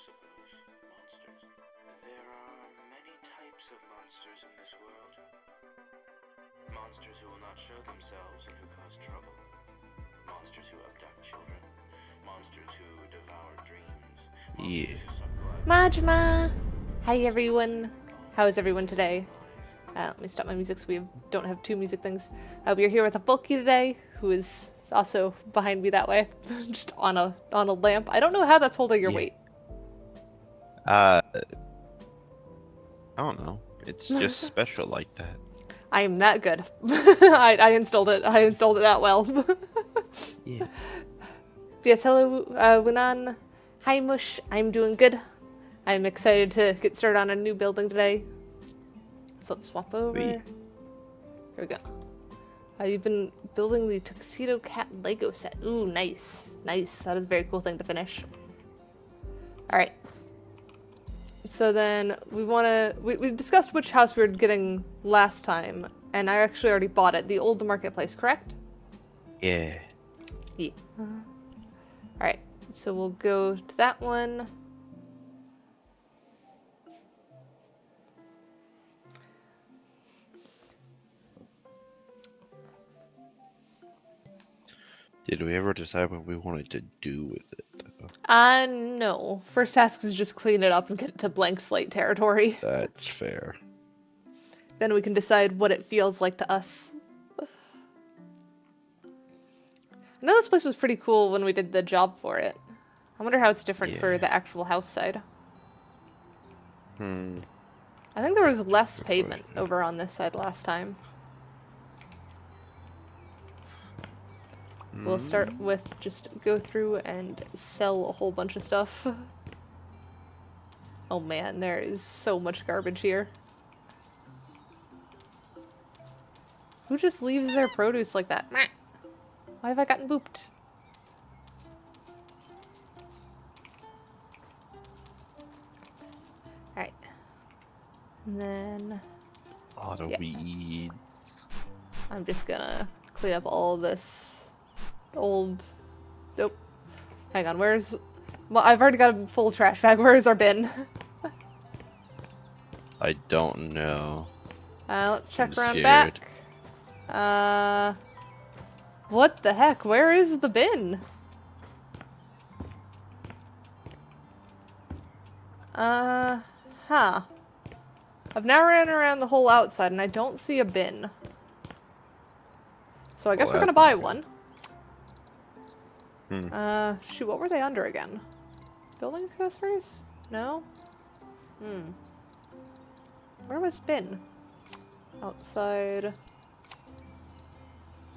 suppose. Monsters. There are many types of monsters in this world. Monsters who will not show themselves and who cause trouble. Monsters who abduct children. Monsters who devour dreams. Yeah. Monsters who suck blood. Majma! Hi everyone. How is everyone today? Let me stop my music so we don't have two music things. We are here with a Vulki today, who is also behind me that way, just on a lamp. I don't know how that's holding your weight. I don't know. It's just special like that. I am that good. I installed it. I installed it that well. Yeah. Yes, hello, Winan. Hi, Mush. I'm doing good. I'm excited to get started on a new building today. So let's swap over. Sweet. Here we go. You've been building the Tuxedo Cat Lego set. Ooh, nice. Nice. That is a very cool thing to finish. Alright. So then we discussed which house we were getting last time, and I actually already bought it. The old marketplace, correct? Yeah. Yeah. Alright. So we'll go to that one. Did we ever decide what we wanted to do with it, though? No. First task is just clean it up and get it to blank slate territory. That's fair. Then we can decide what it feels like to us. I know this place was pretty cool when we did the job for it. I wonder how it's different for the actual house side. Hmm. I think there was less Good pavement question. over on this side last time. We'll start with just go through and sell a whole bunch of stuff. Oh man, there is so much garbage here. Who just leaves their produce like that? Meh. Why have I gotten booped? Alright. And then A lot of weeds. I'm just gonna clean up all this old... Nope. Hang on, where's... Well, I've already got a full trash bag. Where's our bin? I don't know. Let's check I'm around scared. back. What the heck? Where is the bin? Huh. I've now ran around the whole outside and I don't see a bin. So I guess we're gonna buy one. Shoot, what were they under again? Building accessories? No? Where was bin? Outside.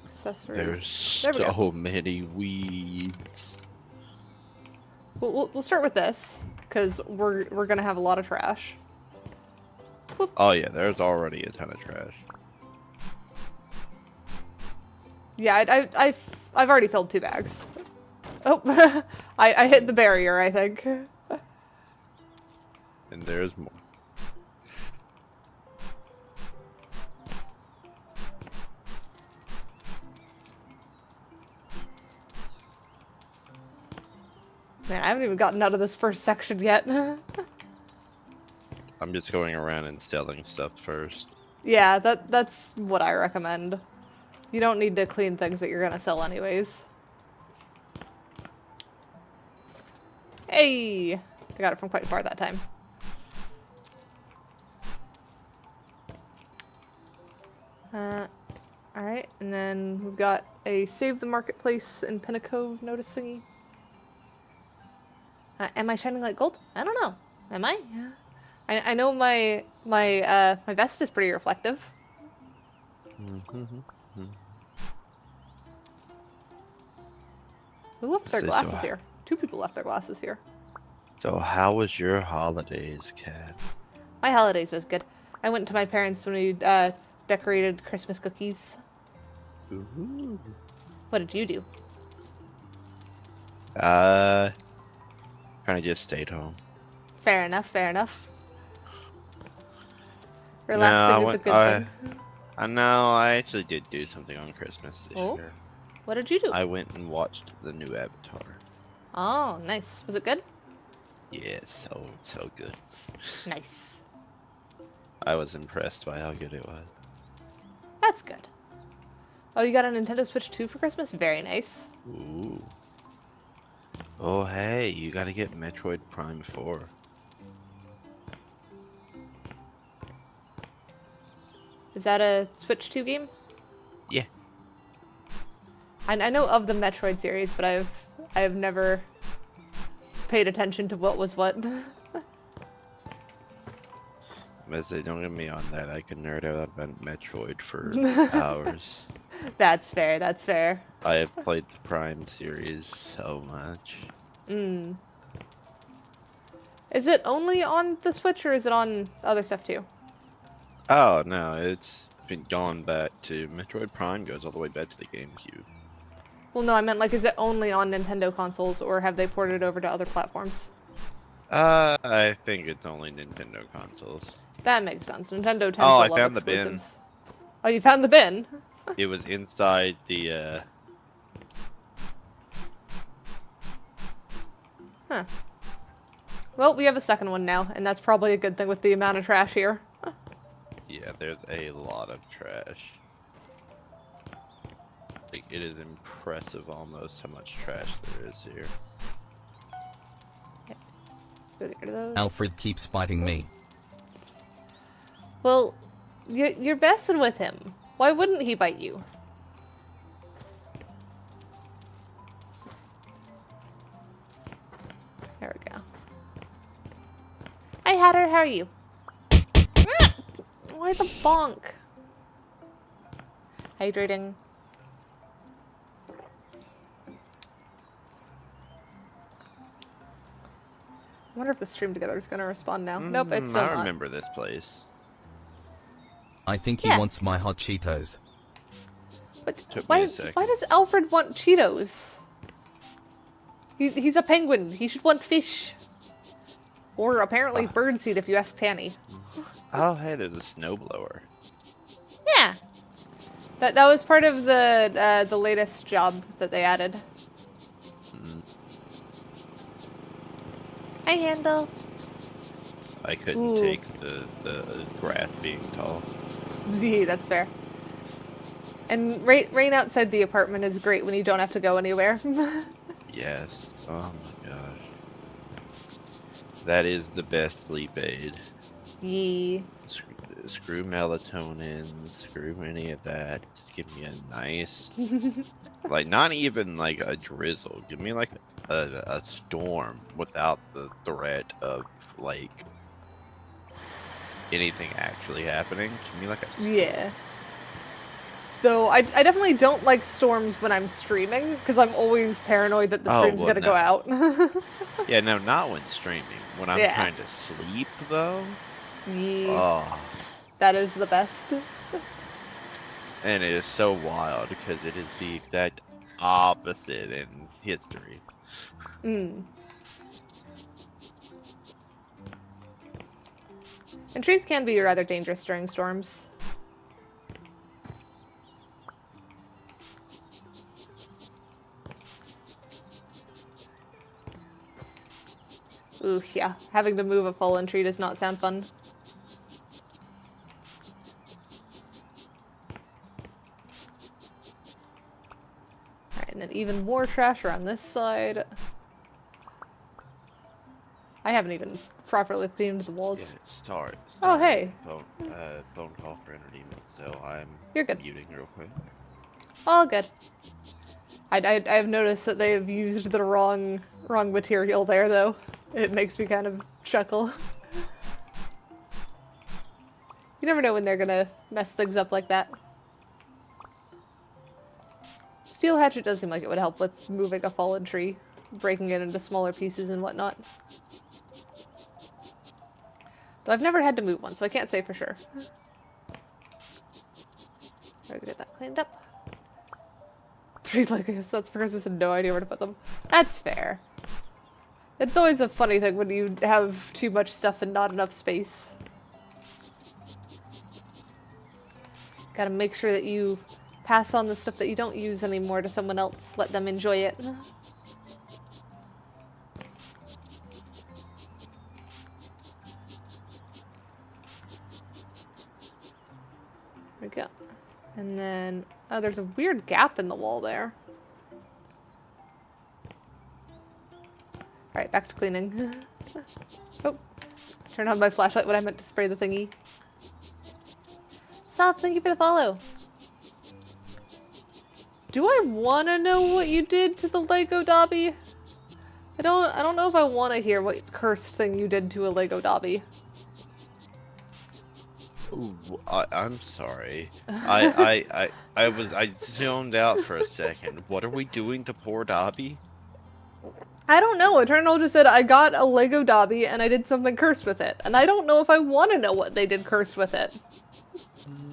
Accessories. There's There we go. so many weeds. We'll start with this, because we're gonna have a lot of trash. Whoop. Oh yeah, there's already a ton of trash. Yeah, I've already filled 2 bags. Oh, I hit the barrier, I think. And there's more. Man, I haven't even gotten out of this first section yet. I'm just going around and selling stuff first. Yeah, that's what I recommend. You don't need to clean things that you're gonna sell anyways. Hey! I got it from quite far that time. Alright, and then we've got a Save the Marketplace in Pinnacove notice thingy. Am I shining like gold? I don't know. Am I? Yeah. I know my vest is pretty reflective. Who left their So glasses I- here? 2 people left their glasses here. So how was your holidays, Kat? My holidays was good. I went to my parents when we decorated Christmas cookies. Ooh. What did you do? Kind of just stayed home. Fair enough, fair enough. No, Relaxing is a good thing. I know, I actually did do something on Christmas this Oh? year. What did you do? I went and watched the new Avatar. Oh, nice. Was it good? Yeah, so good. Nice. I was impressed by how good it was. That's good. Oh, you got a Nintendo Switch 2 for Christmas? Very nice. Ooh. Oh, hey, you gotta get Metroid Prime 4. Is that a Switch 2 game? Yeah. I know of the Metroid series, but I have never paid attention to what was what. As they don't get me on that, I could nerd out about Metroid for hours. That's fair, that's fair. I have played the Prime series so much. Mm. Is it only on the Switch or is it on other stuff too? Oh, no, it's been gone back to... Metroid Prime goes all the way back to the GameCube. Well, no, I meant like, is it only on Nintendo consoles or have they ported it over to other platforms? I think it's only Nintendo consoles. That makes sense. Nintendo tends to I love found the bin. exclusives. Oh, you found the bin? It was inside the, Huh. Well, we have a second one now, and that's probably a good thing with the amount of trash here. Yeah, there's a lot of trash. Like, it is impressive almost how much trash there is here. Go get rid of those. Alfred keeps biting me. Well, you're messing with him. Why wouldn't he bite you? There we go. Hi, Hatter. How are you? Ah! Why the bonk? Hydrating. I wonder if the stream together is going to respond now. Nope, it's still I not. remember this place. I think he Yeah. wants my hot Cheetos. But Took me why, a second. why does Alfred want Cheetos? He's a penguin. He should want fish. Or apparently birdseed if you ask Tanny. Oh, hey, there's a snowblower. Yeah. That was part of the latest job that they added. Mm, Hi, Handle. I couldn't Ooh. take the grass being tall. Yeah, that's fair. And rain outside the apartment is great when you don't have to go anywhere. Yes. Oh my gosh. That is the best sleep aid. Yee. Screw melatonin, screw any of that. Just give me a nice, like, not even like a drizzle. Give me like a storm without the threat of like anything actually happening. Give me like a Yeah. Though I definitely don't like storms when I'm streaming because I'm always paranoid that the Oh, stream's well, gonna no. go out. Yeah, no, not when streaming. When I'm Yeah. trying to sleep though. Yeah. Oh, That is the best. and it is so wild because it is the exact opposite in history. Mm. And trees can be rather dangerous during storms. Ooh, yeah. Having to move a fallen tree does not sound fun. Alright, and then even more trash around this side. I haven't even properly cleaned the walls. Yeah, start. Oh, hey. Phone call for entertainment, so I'm You're good. muting real quick. All good. I've noticed that they've used the wrong material there, though. It makes me kind of chuckle. You never know when they're gonna mess things up like that. Steel hatchet does seem like it would help with moving a fallen tree, breaking it into smaller pieces and whatnot. Though I've never had to move one, so I can't say for sure. Try to get that cleaned up. 3 Legos, that's for Christmas and no idea where to put them. That's fair. It's always a funny thing when you have too much stuff and not enough space. Gotta make sure that you pass on the stuff that you don't use anymore to someone else. Let them enjoy it. And then, oh, there's a weird gap in the wall there. Alright, back to cleaning. Oh, turn on my flashlight when I meant to spray the thingy. Stop, thank you for the follow. Do I want to know what you did to the Lego Dobby? I don't know if I want to hear what cursed thing you did to a Lego Dobby. Ooh, I'm sorry. I zoned out for a second. What are we doing to poor Dobby? I don't know. Eternal just said I got a Lego Dobby and I did something cursed with it. And I don't know if I want to know what they did cursed with it.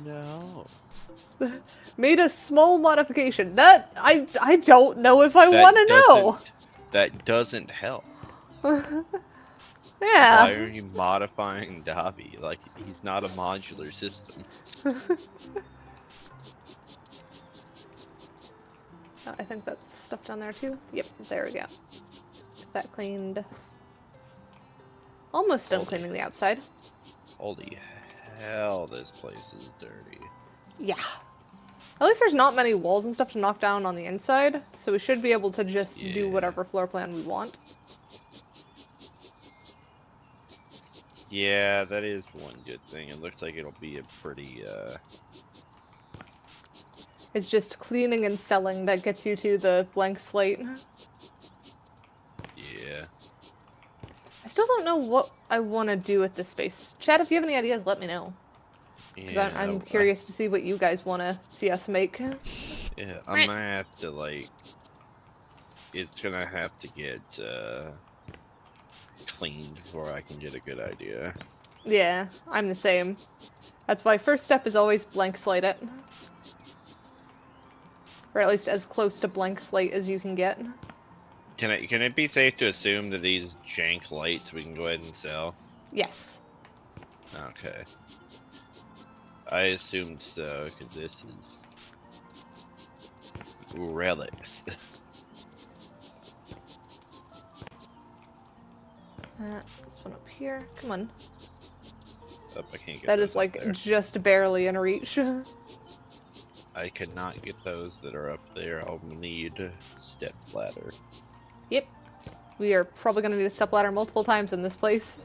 No. Made a small modification. That I don't know if I want to know. That doesn't help. Yeah. Why are you modifying Dobby? Like, he's not a modular system. Oh, I think that's stuff down there too. Yep, there we go. Get that cleaned. Almost done cleaning the outside. Holy hell, this place is dirty. Yeah. At least there's not many walls and stuff to knock down on the inside, so we should be able to just do whatever floor plan we want. Yeah, that is one good thing. It looks like it'll be a pretty, It's just cleaning and selling that gets you to the blank slate. Yeah. I still don't know what I want to do with this space. Chat, if you have any ideas, let me know. Because Yeah, I'm curious to see what you guys want to see us make. Yeah, I'm gonna have to, like... It's gonna have to get, cleaned before I can get a good idea. Yeah, I'm the same. That's why first step is always blank slate it. Or at least as close to blank slate as you can get. Can it be safe to assume that these jank lights we can go ahead and sell? Yes. Okay. I assumed so, because this is... relics. This one up here. Come on. Oh, I can't get That those is up like there. just barely in reach. I could not get those that are up there. I'll need a step ladder. Yep. We are probably going to need a step ladder multiple times in this place.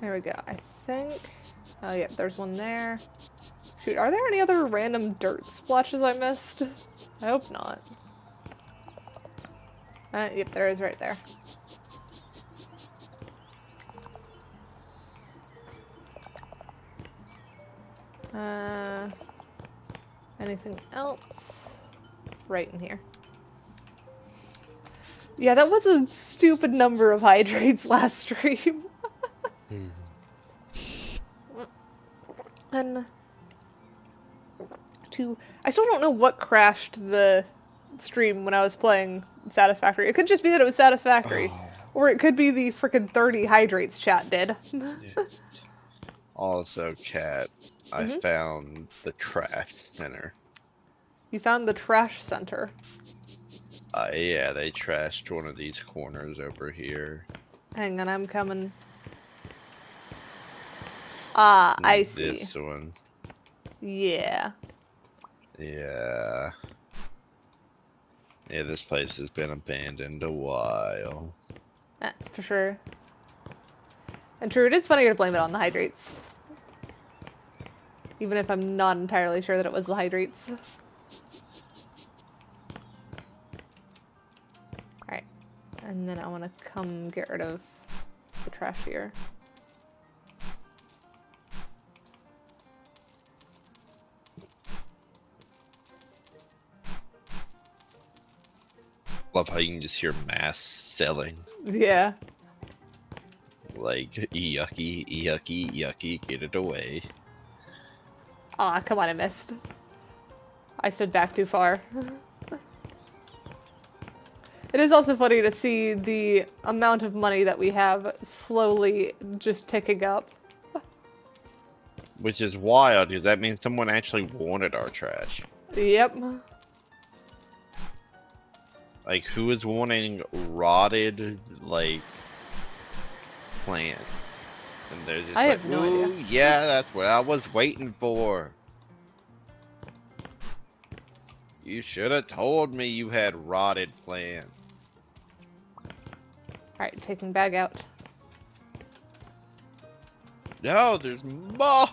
There we go. I think... Oh yeah, there's one there. Shoot, are there any other random dirt splotches I missed? I hope not. Yep, there is right there. Anything else? Right in here. Yeah, that was a stupid number of hydrates last stream. And I still don't know what crashed the stream when I was playing Satisfactory. It could just be that it was Satisfactory. Oh. Or it could be the frickin' 30 hydrates chat did. Also, Kat, I found the trash center. You found the trash center. Yeah, they trashed one of these corners over here. Hang on, I'm coming. Ah, I see. This one. Yeah. Yeah. Yeah, this place has been abandoned a while. That's for sure. And true, it is funnier to blame it on the hydrates. Even if I'm not entirely sure that it was the hydrates. Alright. And then I want to come get rid of the trash here. Love how you can just hear mass selling. Yeah. Like, yucky, yucky, yucky, get it away. Aw, come on, I missed. I stood back too far. It is also funny to see the amount of money that we have slowly just ticking up. Which is wild, because that means someone actually wanted our trash. Yep. Like, who is wanting rotted, like, plants? And they're just I like, have no ooh, idea. yeah, that's what I was waiting for. You should have told me you had rotted plants. Alright, taking bag out. No, there's more.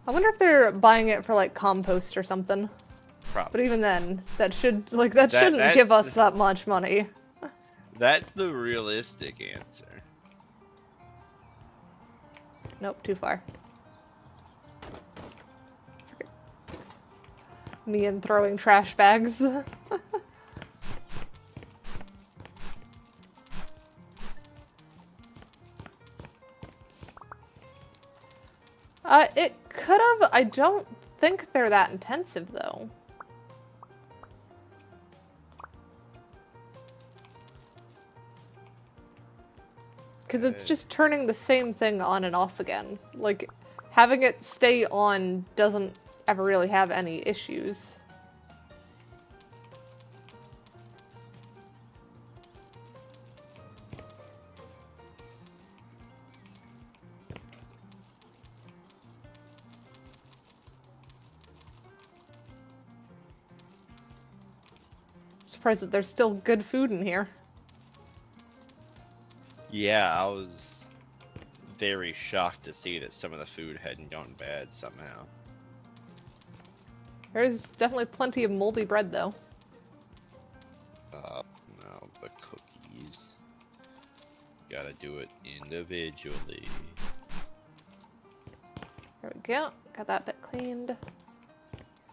I wonder if they're buying it for like compost or something. But Probably. even then, that should like that shouldn't that's give us that much money. That's the realistic answer. Nope, too far. Me and throwing trash bags. It could have. I don't think they're that intensive though. Because it's just turning the same thing on and off again. Like, having it stay on doesn't ever really have any issues. Surprised that there's still good food in here. Yeah, I was very shocked to see that some of the food hadn't gone bad somehow. There's definitely plenty of moldy bread, though. No, the cookies. Gotta do it individually. There we go. Got that bit cleaned.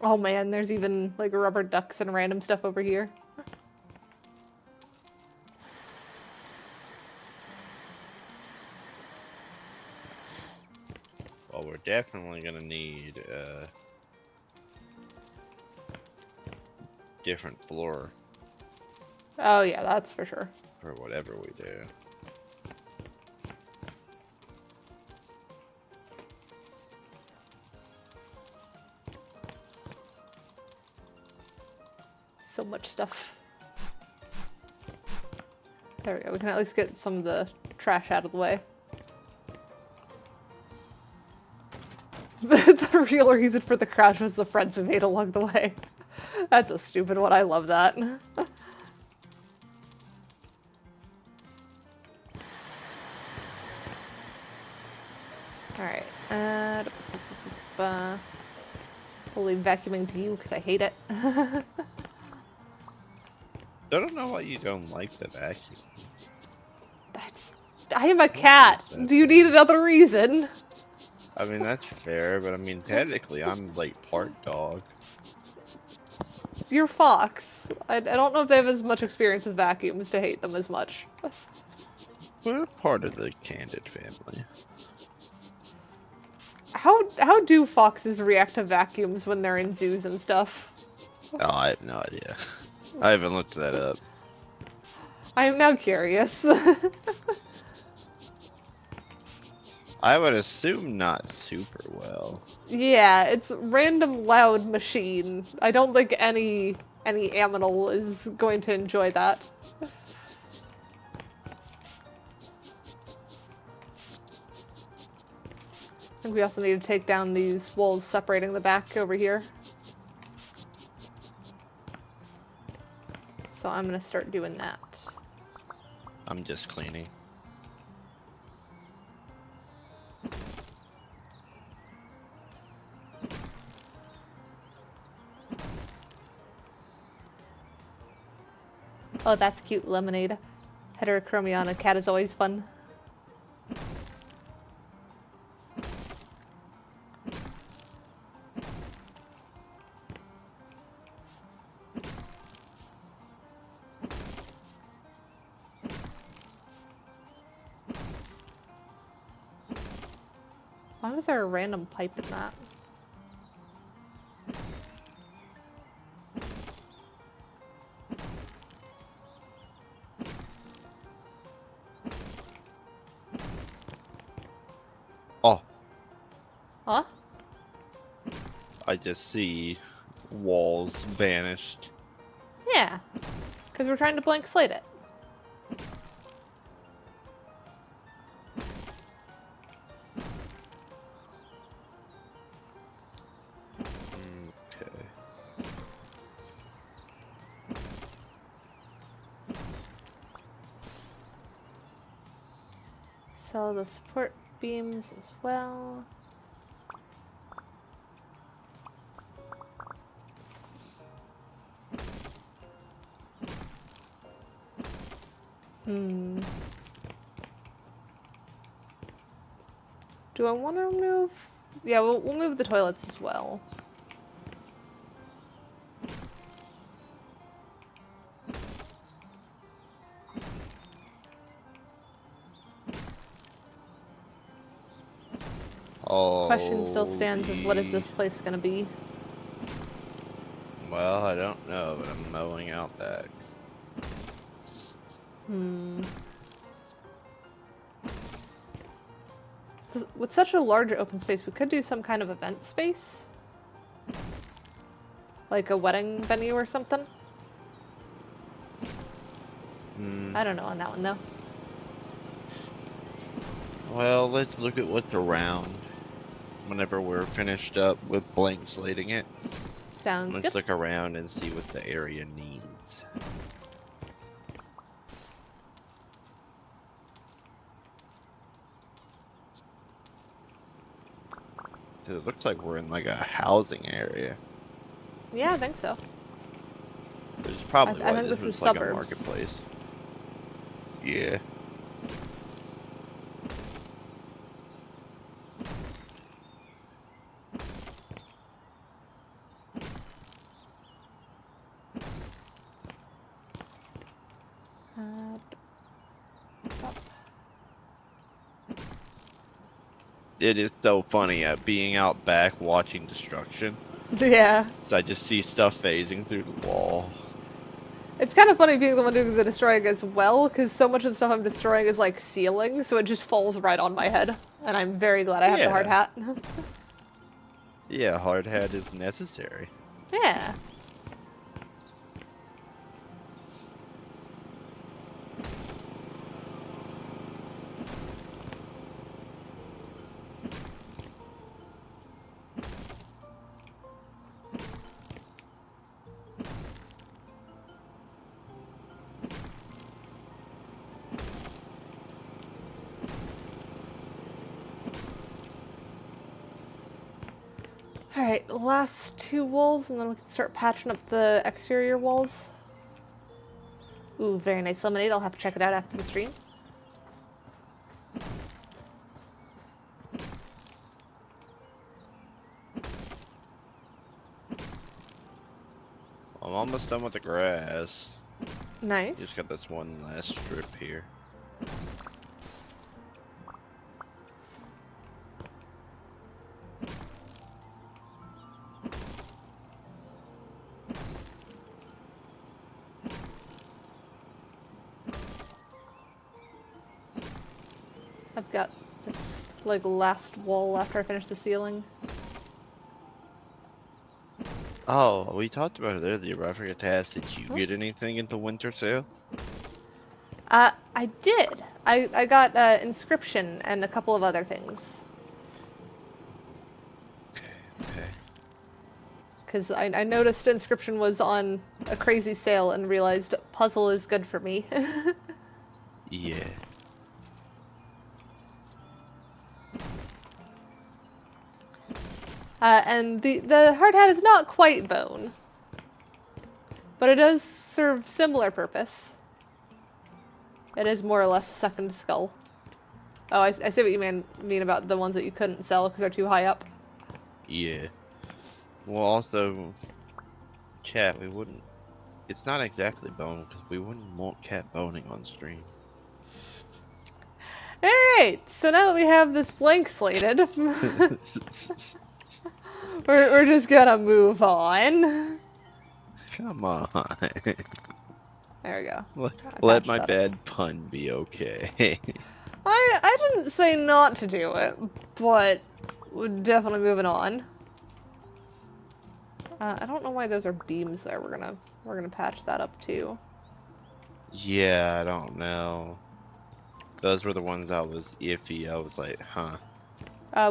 Oh man, there's even like rubber ducks and random stuff over here. Well, we're definitely gonna need different floor Oh yeah, that's for sure. for whatever we do. So much stuff. There we go. We can at least get some of the trash out of the way. The real reason for the crash was the friends we made along the way. That's a stupid one. I love that. Alright. Holy vacuuming to you because I hate it. I don't know why you don't like the vacuum. I am a cat. Do you need another reason? I mean, that's fair, but I mean, technically, I'm like part dog. You're Fox. I don't know if they have as much experience with vacuums to hate them as much. We're part of the Candid family. How do foxes react to vacuums when they're in zoos and stuff? Oh, I have no idea. I haven't looked that up. I am now curious. I would assume not super well. Yeah, it's random loud machine. I don't think any aminal is going to enjoy that. I think we also need to take down these walls separating the back over here. So I'm gonna start doing that. I'm just cleaning. Oh, that's cute, lemonade. Heterochromion, a cat is always fun. Why was there a random pipe in that? Oh, Huh? I just see walls vanished. Yeah, because we're trying to blank slate it. Okay. Sell the support beams as well. Do I want to remove? Yeah, we'll move the toilets as well. Question still stands of what is this place going to be? Well, I don't know, but I'm mowing out back. So with such a large open space, we could do some kind of event space. Like a wedding venue or something. I don't know on that one though. Well, let's look at what's around whenever we're finished up with blank slating it. Sounds Let's good. look around and see what the area needs. It looks like we're in like a housing area. Yeah, I think so. Which is probably I why think this this was is like a suburbs. marketplace. Yeah. It is so funny being out back watching destruction. Yeah. So I just see stuff phasing through the wall. It's kind of funny being the one doing the destroying as well, because so much of the stuff I'm destroying is like ceiling, so it just falls right on my head. And I'm very glad I have the hard hat. Yeah, hard hat is necessary. Yeah. Alright, last two walls, and then we can start patching up the exterior walls. Ooh, very nice lemonade. I'll have to check it out after the stream. I'm almost done with the grass. Nice. Just got this one last strip here. I've got this, like, last wall after I finish the ceiling. Oh, we talked about it earlier, but I forgot to ask, did you get anything in the winter sale? I did. I got Inscription and a couple of other things. Okay. Because I noticed Inscription was on a crazy sale and realized puzzle is good for me. Yeah. And the hard hat is not quite bone. But it does serve similar purpose. It is more or less a second skull. Oh, I see what you mean about the ones that you couldn't sell because they're too high up. Yeah. Well, also, chat, we wouldn't... It's not exactly bone, because we wouldn't want cat boning on stream. Alright, so now that we have this blank slated, we're just gonna move on. Come on. There we go. Let my bad pun be okay. I didn't say not to do it, but we're definitely moving on. I don't know why those are beams there. We're gonna patch that up too. Yeah, I don't know. Those were the ones that was iffy. I was like, huh.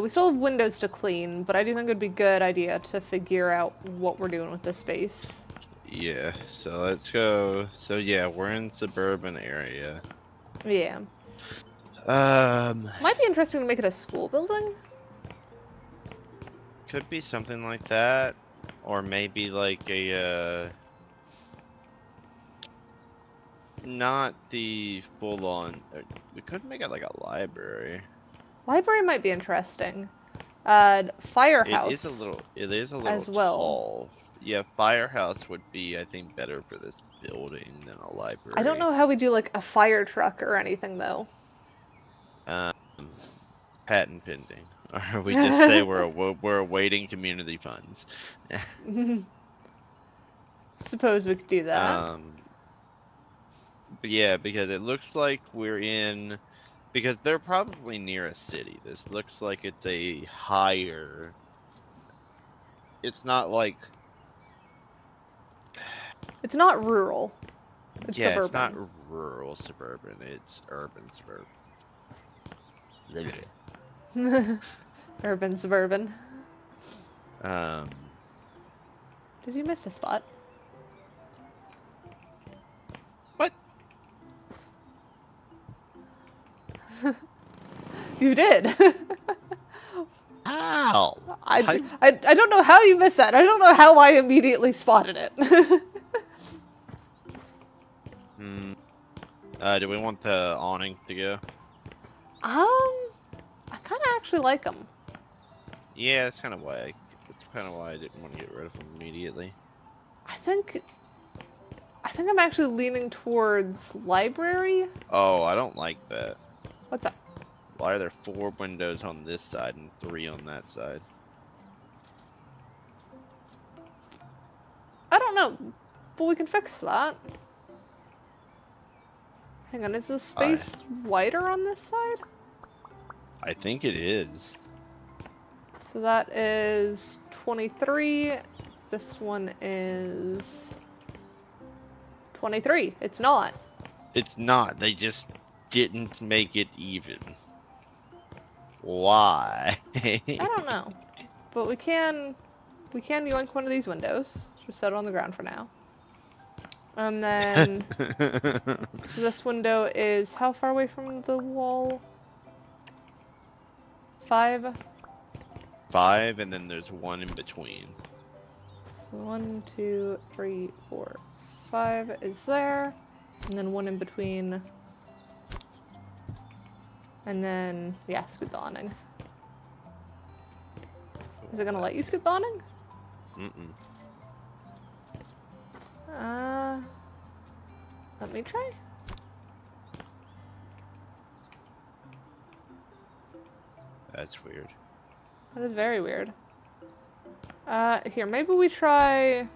We still have windows to clean, but I do think it'd be a good idea to figure out what we're doing with this space. Yeah, so let's go. So yeah, we're in suburban area. Yeah. Um, Might be interesting to make it a school building. could be something like that, or maybe like a not the full on. We could make it like a library. Library might be interesting. It Firehouse. It is a little as well. tall. Yeah, firehouse would be, I think, better for this building than a library. I don't know how we do like a fire truck or anything though. Patent pending. Or we just say we're awaiting community funds. Suppose we could do that. But yeah, because it looks like we're in, because they're probably near a city. This looks like it's a higher. It's not like. It's not rural. It's Yeah, suburban. it's not rural suburban. It's urban suburban. Urban suburban. Um. Did you miss a spot? What? You did. Ow! I don't know how you missed that. I don't know how I immediately spotted it. Do we want the awning to go? I kind of actually like them. Yeah, that's kind of why. That's kind of why I didn't want to get rid of them immediately. I think I'm actually leaning towards library. Oh, I don't like that. What's up? Why are there 4 windows on this side and 3 on that side? I don't know, but we can fix that. Hang on, is the space wider on this side? I think it is. So that is 23. This one is 23. It's not. It's not. They just didn't make it even. Why? I don't know. But we can yoink one of these windows. Just set it on the ground for now. And then so this window is how far away from the wall? 5. 5, and then there's 1 in between. So 1, 2, 3, 4, 5 is there, and then 1 in between, and then yeah, scoot the awning. Is it gonna let you scoot the awning? Mm-mm. Let me try. That's weird. That is very weird. Here, maybe we try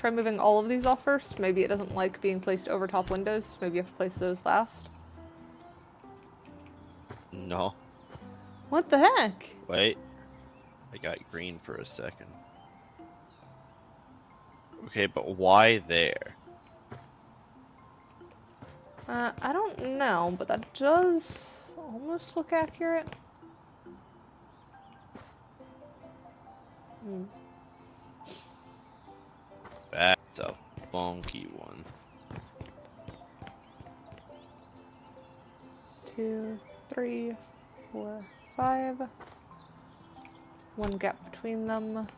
moving all of these off first. Maybe it doesn't like being placed over top windows. Maybe you have to place those last. No. What the heck? Wait. I got green for a second. Okay, but why there? I don't know, but that does almost look accurate. That's a funky one. 2, 3, 4, 5. 1 gap between them.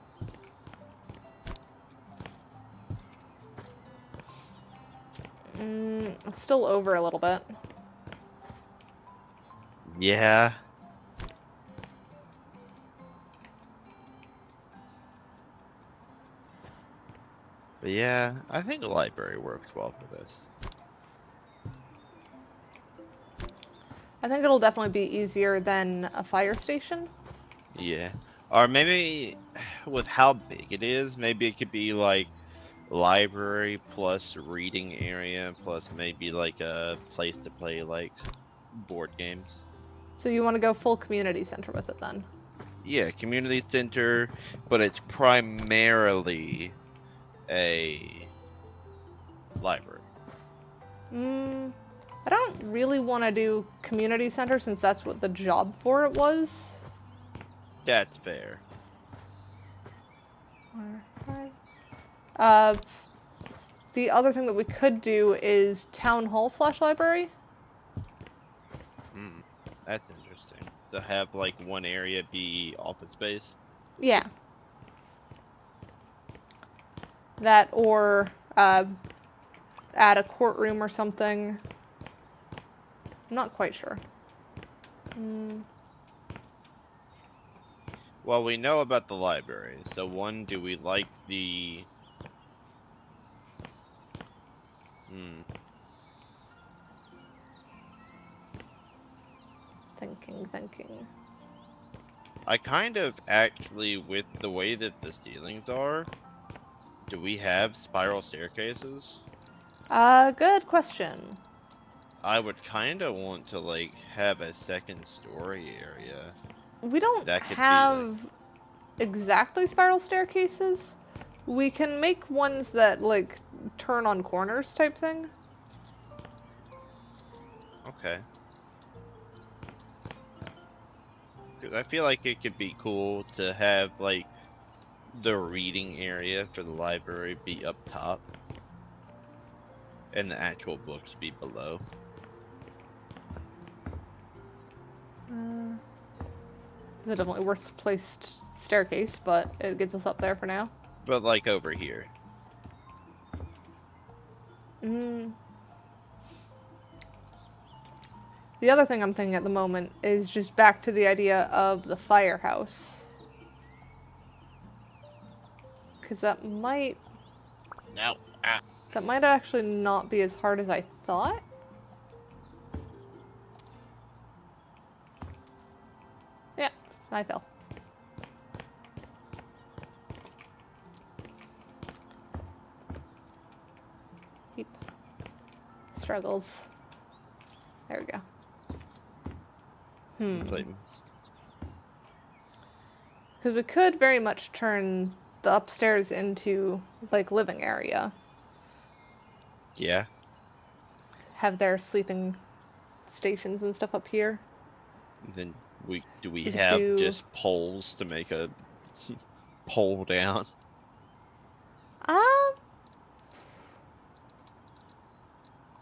It's still over a little bit. Yeah. But yeah, I think the library works well for this. I think it'll definitely be easier than a fire station. Yeah. Or maybe with how big it is, maybe it could be like library plus reading area plus maybe like a place to play like board games. So you want to go full community center with it then? Yeah, community center, but it's primarily a library. I don't really want to do community center since that's what the job for it was. That's fair. 4, 5. The other thing that we could do is town hall / library. That's interesting. To have like one area be office space. Yeah. That or add a courtroom or something. I'm not quite sure. Well, we know about the library. So one, do we like the... Thinking. I kind of actually, with the way that the ceilings are, do we have spiral staircases? Good question. I would kind of want to like have a second story area. We don't That could be, have exactly spiral staircases. We can make ones that like turn on corners type thing. Okay. Because I feel like it could be cool to have like the reading area for the library be up top and the actual books be below. It's a definitely worse placed staircase, but it gets us up there for now. But like over here. The other thing I'm thinking at the moment is just back to the idea of the firehouse. Because that might No. actually not be as hard as I thought. Yeah, I fell. Keep. Struggles. There we go. Because we could very much turn the upstairs into, like, living area. Yeah. Have their sleeping stations and stuff up here. Then we could have do- just poles to make a pole down?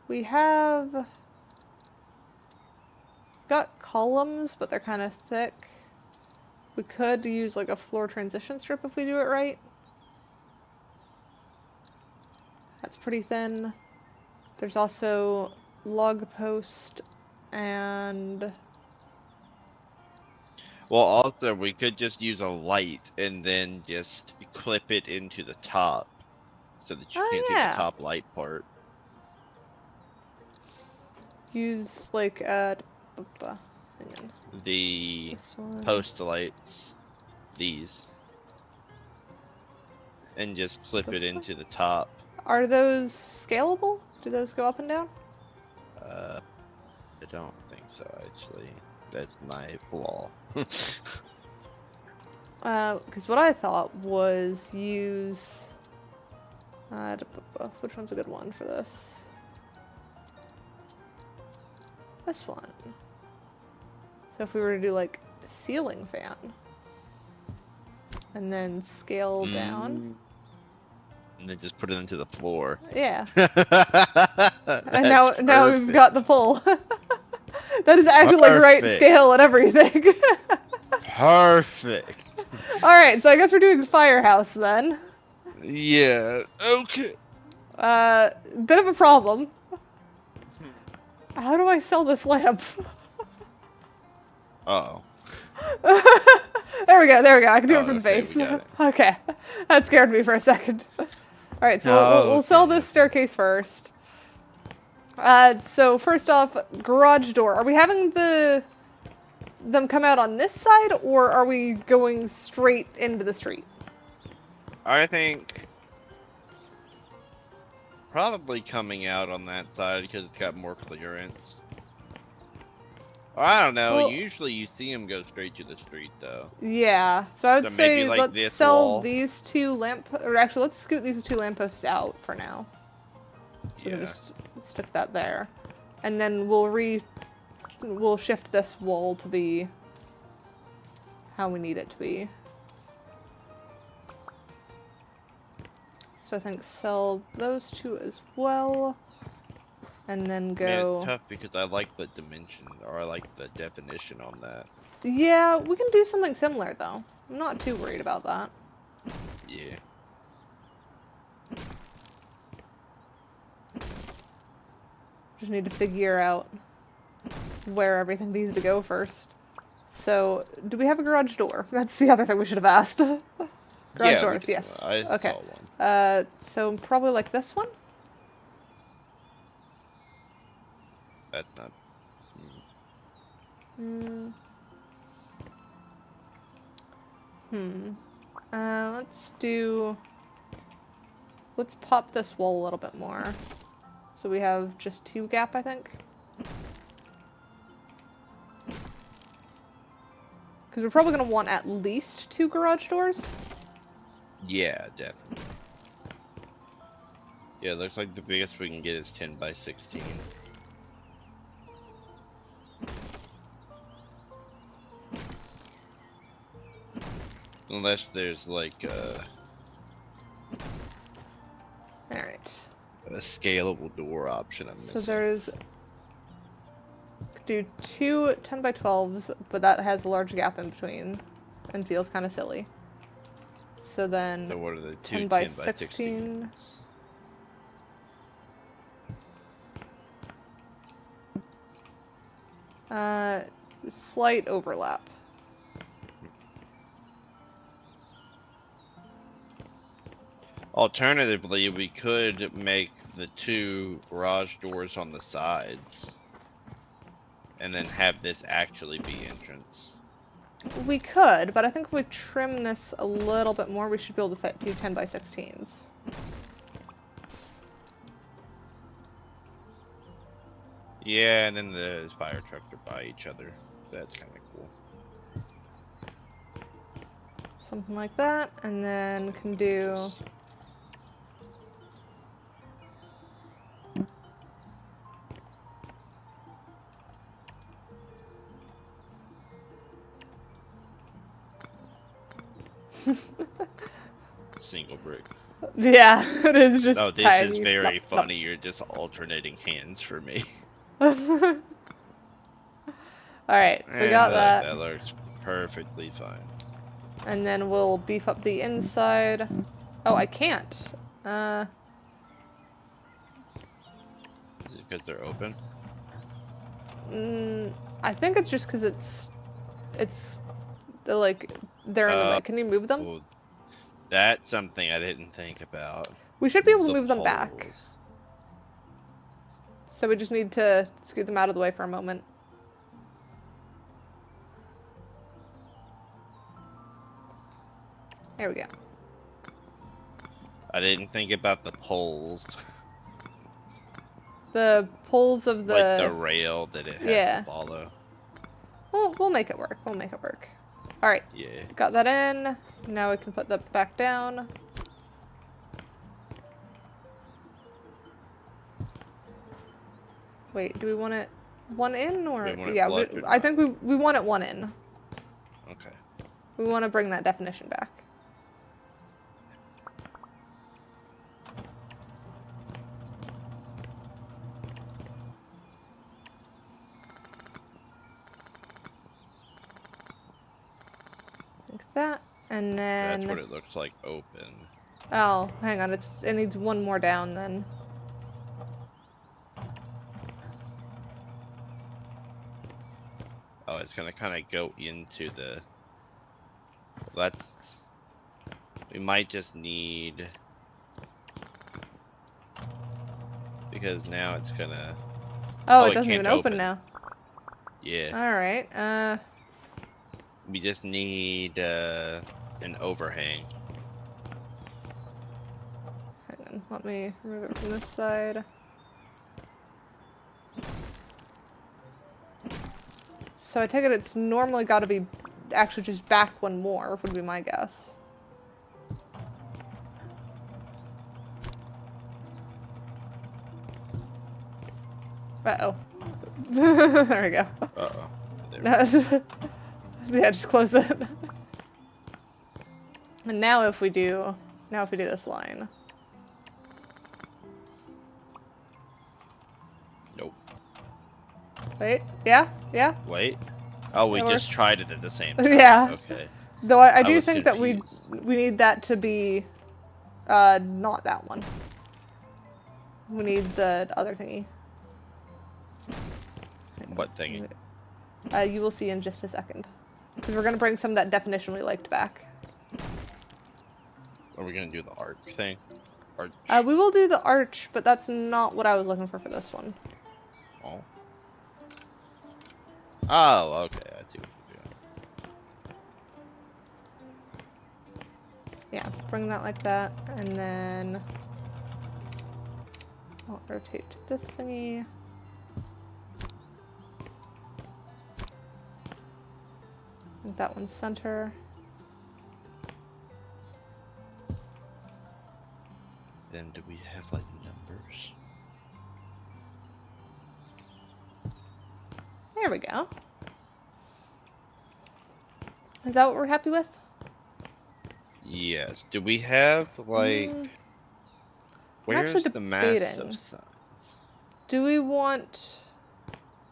We have got columns, but they're kind of thick. We could use like a floor transition strip if we do it right. That's pretty thin. There's also log post and... Well, also, we could just use a light and then just clip it into the top so that you can't see the top light part. Use like hang on. The This one. post lights, these, and just clip it into the top. Are those scalable? Do those go up and down? I don't think so, actually. That's my flaw. Because what I thought was use... which one's a good one for this? This one. So if we were to do like a ceiling fan, and then scale down. And then just put it into the floor. Yeah. And And now we've got the pole. That is actually like right Perfect. scale and everything. Perfect. Alright, so I guess we're doing firehouse then. Yeah, okay. Bit of a problem. How do I sell this lamp? Uh-oh. There we go. I can do it from the Okay, base. we got it. Okay. That scared me for a second. Alright, so we'll sell this staircase first. So first off, garage door. Are we having them come out on this side, or are we going straight into the street? I think probably coming out on that side because it's got more clearance. I don't know. Well- Usually you see them go straight to the street, though. Yeah, so I would So maybe, say like, let's this sell wall. these two or actually let's scoot these two lampposts out for now. So we can Yeah. just stick that there. And then we'll shift this wall to be how we need it to be. So I think sell those two as well. And then Man, go... it's tough because I like the dimension, or I like the definition on that. Yeah, we can do something similar though. I'm not too worried about that. Yeah. Just need to figure out where everything needs to go first. So, do we have a garage door? That's the other thing we should have asked. Garage Yeah, doors, we can- yes. I Okay. saw one. So probably like this one? That's not. Hmm. Let's pop this wall a little bit more. So we have just 2 gap, I think. Because we're probably going to want at least 2 garage doors. Yeah, definitely. Yeah, looks like the biggest we can get is 10 by 16. Unless there's like Alright. a scalable door option I'm So missing. there's... Could do 2 10 by 12s, but that has a large gap in between and feels kind of silly. So then So what are the 2 10 by 10 by 16. 16s? Slight overlap. Alternatively, we could make the 2 garage doors on the sides. And then have this actually be entrance. We could, but I think if we trim this a little bit more, we should be able to fit 2 10 by 16s. Yeah, and then the fire truck are by each other. That's kind of cool. Something like that, and then can do... Single brick. Yeah, it is just Oh, this tiny. is very Plop, plop. funny. You're just alternating hands for me. Alright, so we got that. That looks perfectly fine. And then we'll beef up the inside. Oh, I can't. Is it because they're open? I think it's just because it's like they're in the way. Can you move them? Well, that's something I didn't think about. We should be able to The move them back. poles. So we just need to scoot them out of the way for a moment. There we go. I didn't think about the poles. The poles of the... Like the rail that it has Yeah. to follow. We'll make it work. We'll make it work. Alright, Yeah. got that in. Now we can put that back down. Wait, do we want it one in or... We want it Yeah, flush or I not? think we want it one in. Okay. We want to bring that definition back. Like that, and then... That's what it looks like open. Oh, hang on, it needs one more down then. Oh, it's gonna kind of go into the... Let's... We might just need... Because now it's gonna... Oh, Oh, it it doesn't can't even open open. now. Yeah. Alright, We just need an overhang. hang on, let me remove it from this side. So I take it it's normally got to be actually just back one more, would be my guess. Uh-oh. There we go. Uh-oh. There we No, go. yeah, just close it. And now if we do this line. Nope. Wait, yeah? Wait. Oh, we That just works. tried it at the same time. Yeah. Okay. Though I I do was think that we confused. need that to be not that one. We need the other thingy. What thingy? You will see in just a second. Because we're gonna bring some of that definition we liked back. Are we gonna do the arch thing? Arch. We will do the arch, but that's not what I was looking for this one. Oh. Oh, okay. I see what you're doing. Yeah, bring that like that, and then I'll rotate to this thingy. Make that one center. Then do we have like numbers? There we go. Is that what we're happy with? Yes. Do we have like where's actually the mass debating. of signs? Do we want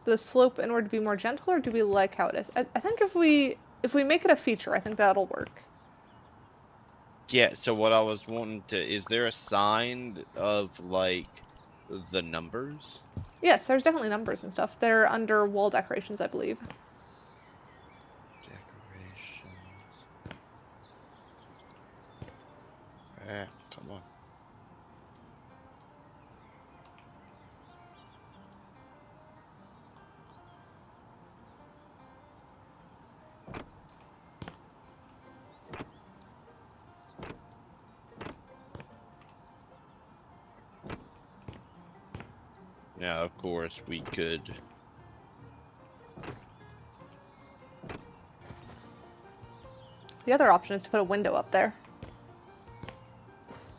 the slope inward to be more gentle, or do we like how it is? I think if we make it a feature, I think that'll work. Yeah, so what I was wanting to, is there a sign of like the numbers? Yes, there's definitely numbers and stuff. They're under wall decorations, I believe. Decorations. Ah, come on. Now, of course, we could. The other option is to put a window up there.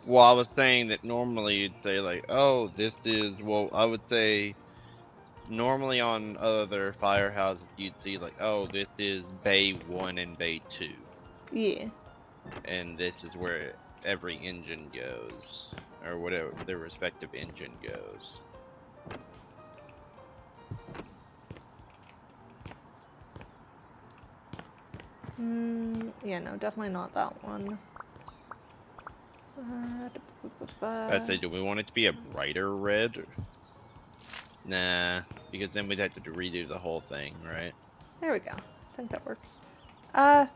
Well, I was saying that normally you'd say like, oh, this is, well, I would say normally on other firehouses you'd see like, oh, this is bay 1 and bay 2. Yeah. And this is where every engine goes, or whatever their respective engine goes. Yeah, no, definitely not that one. I say, do we want it to be a brighter red? Nah, because then we'd have to redo the whole thing, right? There we go. I think that works. Yeah,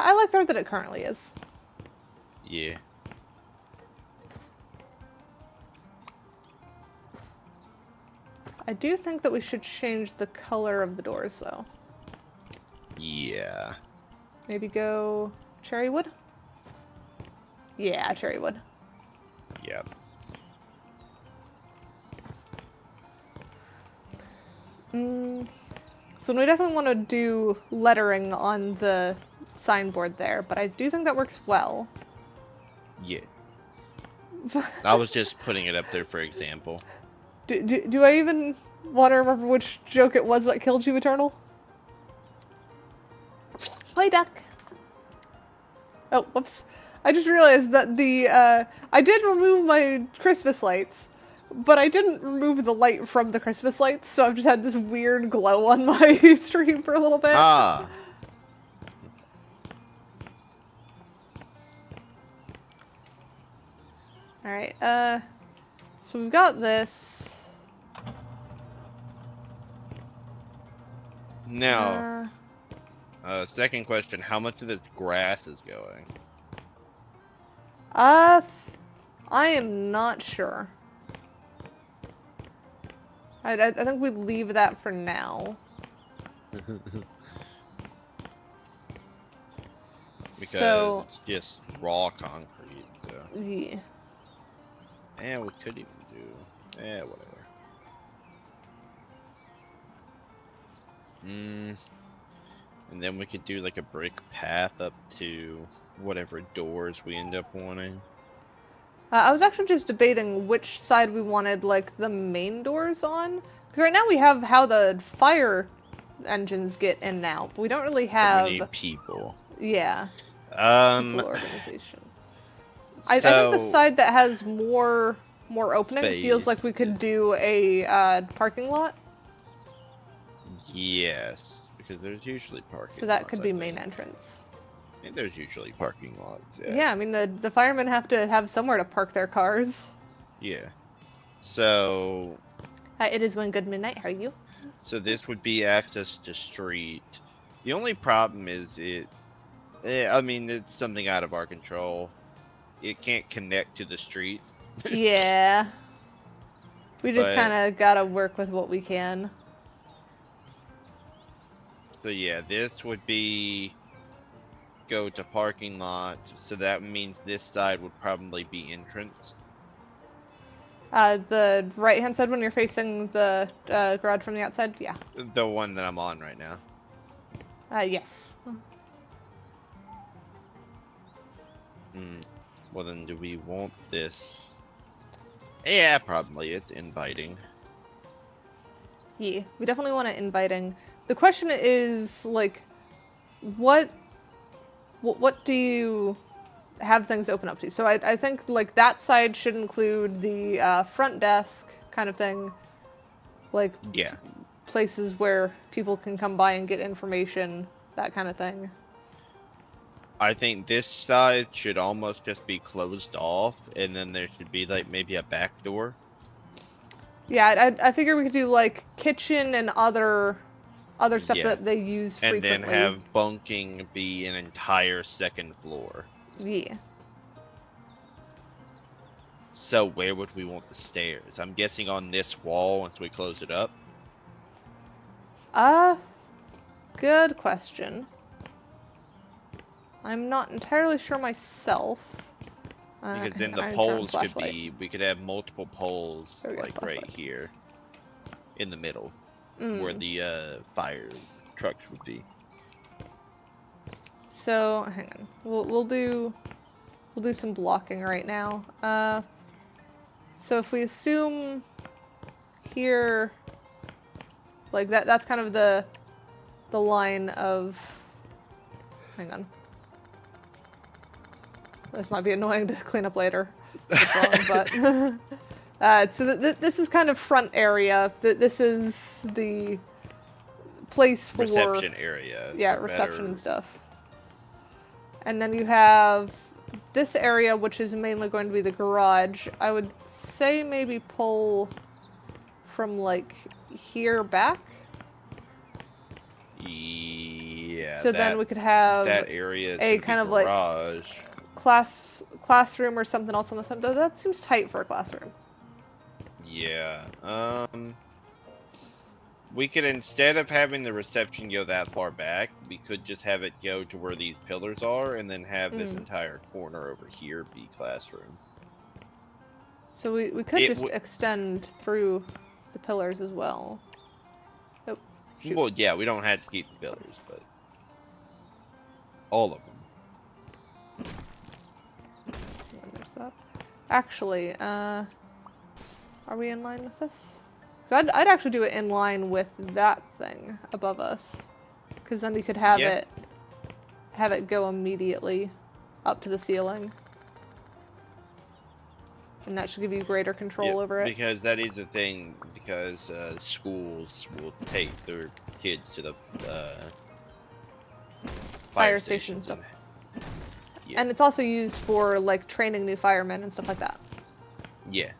I like the red that it currently is. Yeah. I do think that we should change the color of the doors, though. Yeah. Maybe go cherry wood? Yeah, cherry wood. Yep. So we definitely want to do lettering on the signboard there, but I do think that works well. Yeah. I was just putting it up there for example. Do I even want to remember which joke it was that killed you, Eternal? Hi, duck. Oh, whoops. I just realized that the, I did remove my Christmas lights, but I didn't remove the light from the Christmas lights, so I've just had this weird glow on my stream for a little bit. Ah. Alright, so we've got this. Now, second question, how much of this grass is going? I am not sure. I think we leave that for now. Because So, it's just raw concrete, so. yeah. And we could even do, whatever. And then we could do like a brick path up to whatever doors we end up wanting. I was actually just debating which side we wanted, like, the main doors on. Because right now we have how the fire engines get in and out, but we don't really have... We need people. Yeah. People organization. I think the side that has more opening feels like we could do a parking lot. Yes, because there's usually parking. So that lots, could I be think. main entrance. And there's usually parking lots. Yeah, I mean the firemen have to have somewhere to park their cars. Yeah. So. It is one good midnight. How are you? So this would be access to street. The only problem is I mean, it's something out of our control. It can't connect to the street. Yeah. We just But- kind of gotta work with what we can. So yeah, this would be go to parking lot. So that means this side would probably be entrance. The right-hand side when you're facing the garage from the outside? Yeah. The one that I'm on right now. Yes. Well then, do we want this? Yeah, probably. It's inviting. Yeah, we definitely want it inviting. The question is, like, what do you have things open up to? So I think, like, that side should include the front desk kind of thing. Like, Yeah. places where people can come by and get information, that kind of thing. I think this side should almost just be closed off, and then there should be, like, maybe a back door. Yeah, I figure we could do, like, kitchen and other stuff Yeah. that they use frequently. And then have bunking be an entire second floor. Yeah. So where would we want the stairs? I'm guessing on this wall once we close it up. Good question. I'm not entirely sure myself. Because then hang on, the I'm turning on poles could flashlight. be, we could have multiple poles, There we go, like right flashlight. here. In the middle. Where the fire trucks would be. So hang on, we'll do some blocking right now. So if we assume here, like that's kind of the line of. Hang on. This might be annoying to clean up later. It's wrong, but so this is kind of front area. This is the place for Reception area. yeah, for reception better- and stuff. And then you have this area, which is mainly going to be the garage. I would say maybe pull from like here back. Yeah. So then we could have that area is a gonna be kind of like garage. classroom or something else on the side. That seems tight for a classroom. Yeah. We could, instead of having the reception go that far back, we could just have it go to where these pillars are, and then have this entire corner over here be classroom. So we could It just w- extend through the pillars as well. Oh, shoot. Well, yeah, we don't have to keep the pillars, but all of them. There's that. Actually, are we in line with this? So I'd actually do it in line with that thing above us, because then you could have Yeah. it go immediately up to the ceiling, and that should give you greater control Yeah, over it. Because that is the thing, because schools will take their kids to the Fire station stuff. Yeah. And it's also used for like training new firemen and stuff like that. Yeah.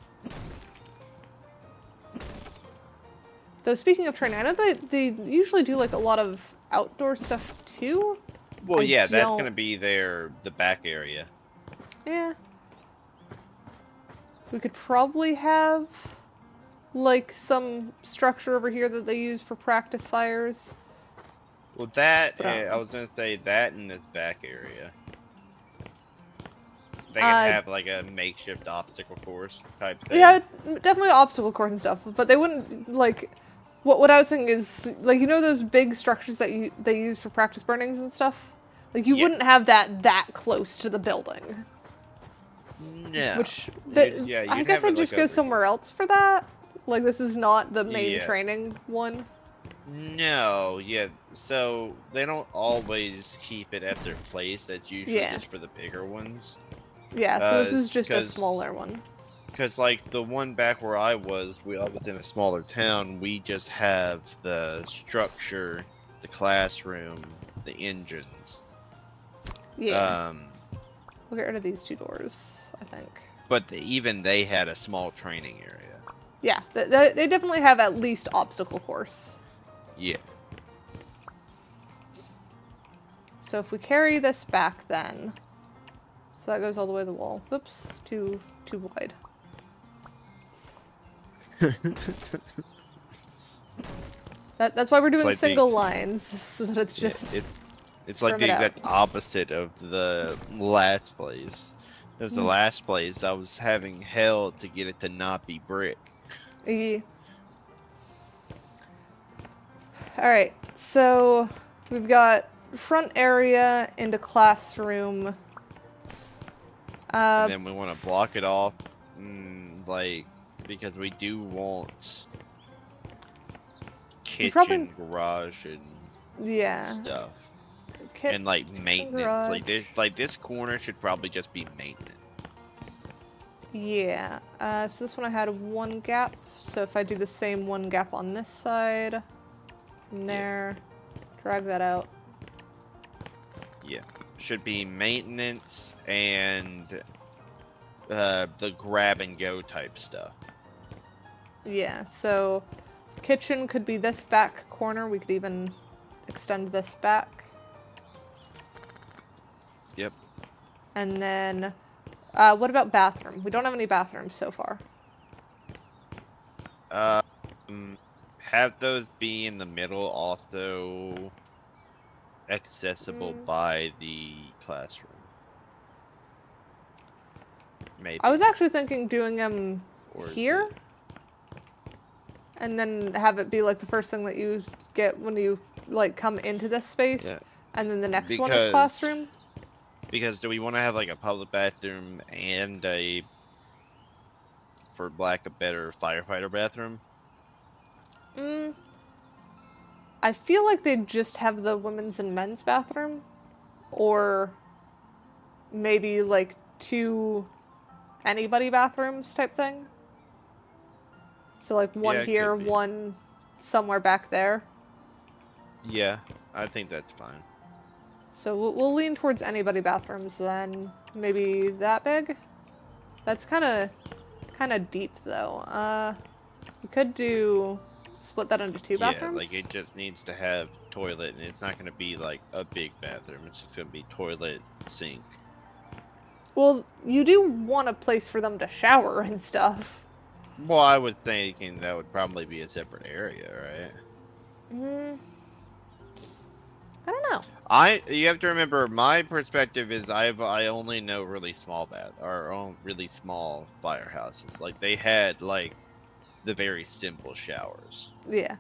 Though speaking of training, I know that they usually do like a lot of outdoor stuff too. Well, I yeah, that's don't- gonna be the back area. Yeah. We could probably have like some structure over here that they use for practice fires. Well, that But, I was gonna say that in this back area. They can have like a makeshift obstacle course type thing. Yeah, definitely obstacle course and stuff, but they wouldn't like What I was thinking is, like, you know those big structures that they use for practice burnings and stuff? Like, you Yeah. wouldn't have that close to the building. No. Which, Yeah, I you'd guess have it, I'd just like, go over somewhere else for that. Like, this is not the main Yeah. training one. No, yeah. So they don't always keep it at their place. That's usually Yeah. just for the bigger ones. Yeah, so this is just a 'Cause- smaller one. Because, like, the one back where I was in a smaller town, we just have the structure, the classroom, the engines. Yeah. We'll get rid of these 2 doors, I think. But even they had a small training area. Yeah, they definitely have at least obstacle course. Yeah. So if we carry this back then, so that goes all the way to the wall. Oops, too wide. That's why we're doing like single these- lines, so that it's just... It's like trim the it out. exact opposite of the last place. Because the last place, I was having hell to get it to not be brick. Alright, so we've got front area into classroom. And then we want to block it off, like, because we do want kitchen, garage, and Yeah. stuff. Kit, And like maintenance, garage. like this corner should probably just be maintenance. Yeah. So this one I had 1 gap. So if I do the same 1 gap on this side, from there, drag that out. Yeah, should be maintenance and the grab and go type stuff. Yeah. So kitchen could be this back corner. We could even extend this back. Yep. And then, what about bathroom? We don't have any bathrooms so far. Have those be in the middle, also accessible by the classroom. Maybe. I was actually thinking doing them Or is here, it- and then have it be like the first thing that you get when you like come into this space, Yeah. and then the next one is Because- classroom. Because do we want to have like a public bathroom and a, for lack of better, firefighter bathroom? I feel like they just have the women's and men's bathroom, or maybe like 2 anybody bathrooms type thing. So like one Yeah, it here, could be. one somewhere back there. Yeah, I think that's fine. So we'll lean towards anybody bathrooms then. Maybe that big? That's kind of deep though. We could split that into 2 bathrooms. Yeah, like it just needs to have toilet, and it's not going to be like a big bathroom. It's just going to be toilet, sink. Well, you do want a place for them to shower and stuff. Well, I was thinking that would probably be a separate area, right? I don't know. You have to remember, my perspective is I only know really small really small firehouses. Like they had like the very simple showers. Yeah.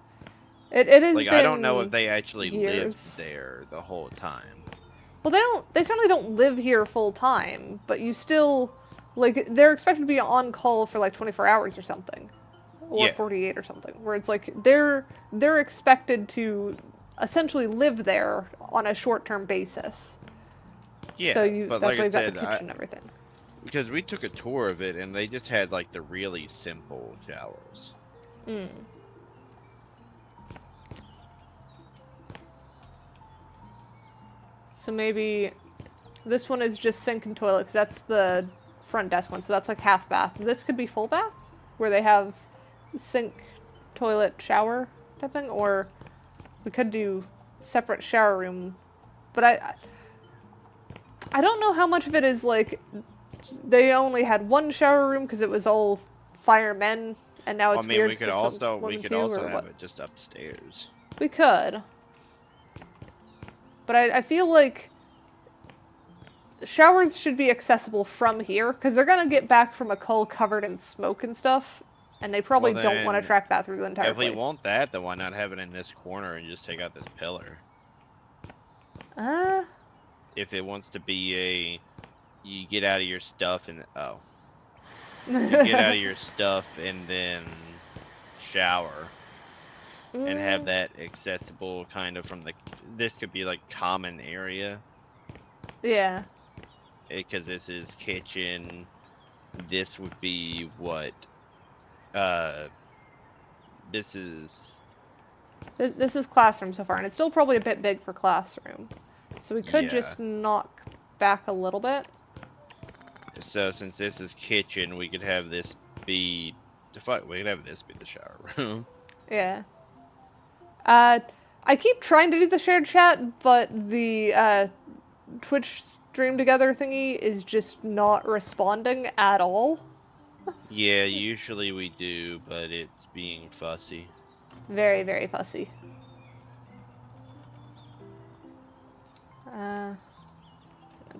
It is Like I don't know if they actually years. lived there the whole time. Well, they certainly don't live here full time, but you still, like, they're expected to be on call for like 24 hours or something. Or Yeah. 48 or something, where it's like they're expected to essentially live there on a short-term basis. Yeah, So but that's like why I you've got said, the kitchen and everything. because we took a tour of it and they just had like the really simple showers. So maybe this one is just sink and toilet, because that's the front desk one. So that's like half bath. This could be full bath, where they have sink, toilet, shower type thing. Or we could do separate shower room. But I don't know how much of it is like they only had one shower room because it was all firemen, and now it's I mean, weird we 'cause could there's some also women too, or have what? it just upstairs. We could. But I feel like showers should be accessible from here, because they're going to get back from a call covered in smoke and stuff. And they probably Well, don't want to then, track that through the entire If we place. want that, then why not have it in this corner and just take out this pillar? If it wants to be you get out of your stuff and you get out of your stuff and then shower and have that accessible kind of from this could be like common area Yeah. because this is kitchen. This would be what this is. This is classroom so far, and it's still probably a bit big for classroom. So we could just knock back a little bit. So since this is kitchen, we could have this be we could have this be the shower room. Yeah. I keep trying to do the shared chat, but the Twitch stream together thingy is just not responding at all. Yeah, usually we do, but it's being fussy. Very, very fussy.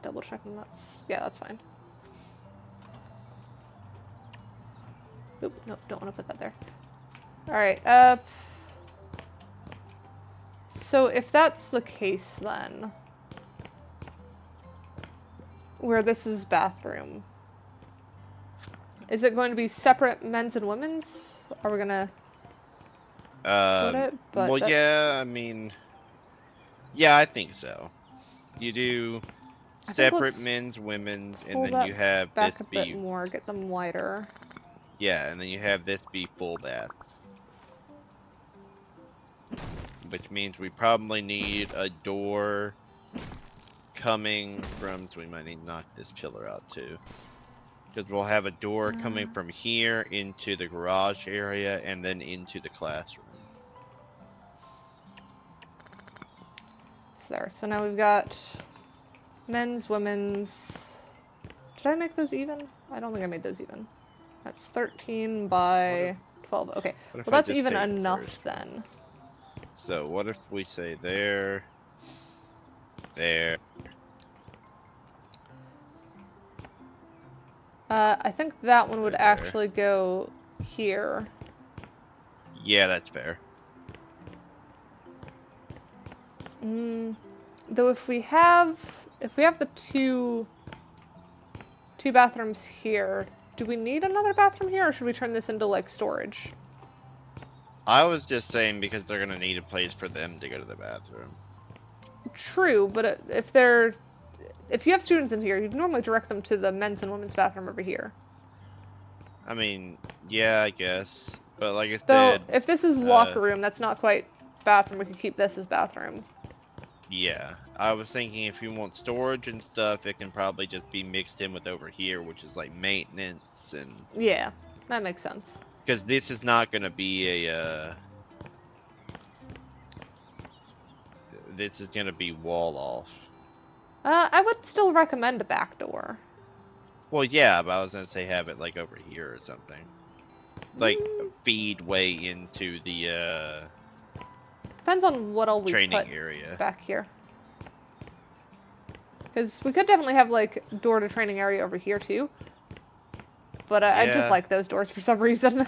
Double checking that's fine. Oop, nope, don't want to put that there. Alright, so if that's the case then, where this is bathroom, is it going to be separate men's and women's? Are we gonna split it? But well, yeah, I mean, yeah, I think so. You do separate men's, women's, and then you have back this a bit more, get them wider. Yeah, and then you have this be full bath. Which means we probably need a door coming from, so we might need to knock this pillar out too. Because we'll have a door coming from here into the garage area and then into the classroom. There. So now we've got men's, women's. Did I make those even? I don't think I made those even. That's 13 by 12. Okay. Well, that's even enough then. So what if we say there, there. I think that one would actually go here. Yeah, that's fair. Though if we have the two bathrooms here, do we need another bathroom here, or should we turn this into like storage? I was just saying because they're gonna need a place for them to go to the bathroom. True, but if you have students in here, you'd normally direct them to the men's and women's bathroom over here. I mean, yeah, I guess, but like I said, though if this is locker room, that's not quite bathroom. We could keep this as bathroom. Yeah, I was thinking if you want storage and stuff, it can probably just be mixed in with over here, which is like maintenance and... Yeah, that makes sense. Because this is not going to be this is going to be wall off. I would still recommend a back door. Well, yeah, but I was going to say have it like over here or something. Like feed way into the Depends on what all we training put area back here. Because we could definitely have like door to training area over here too. But I just like those doors for some reason.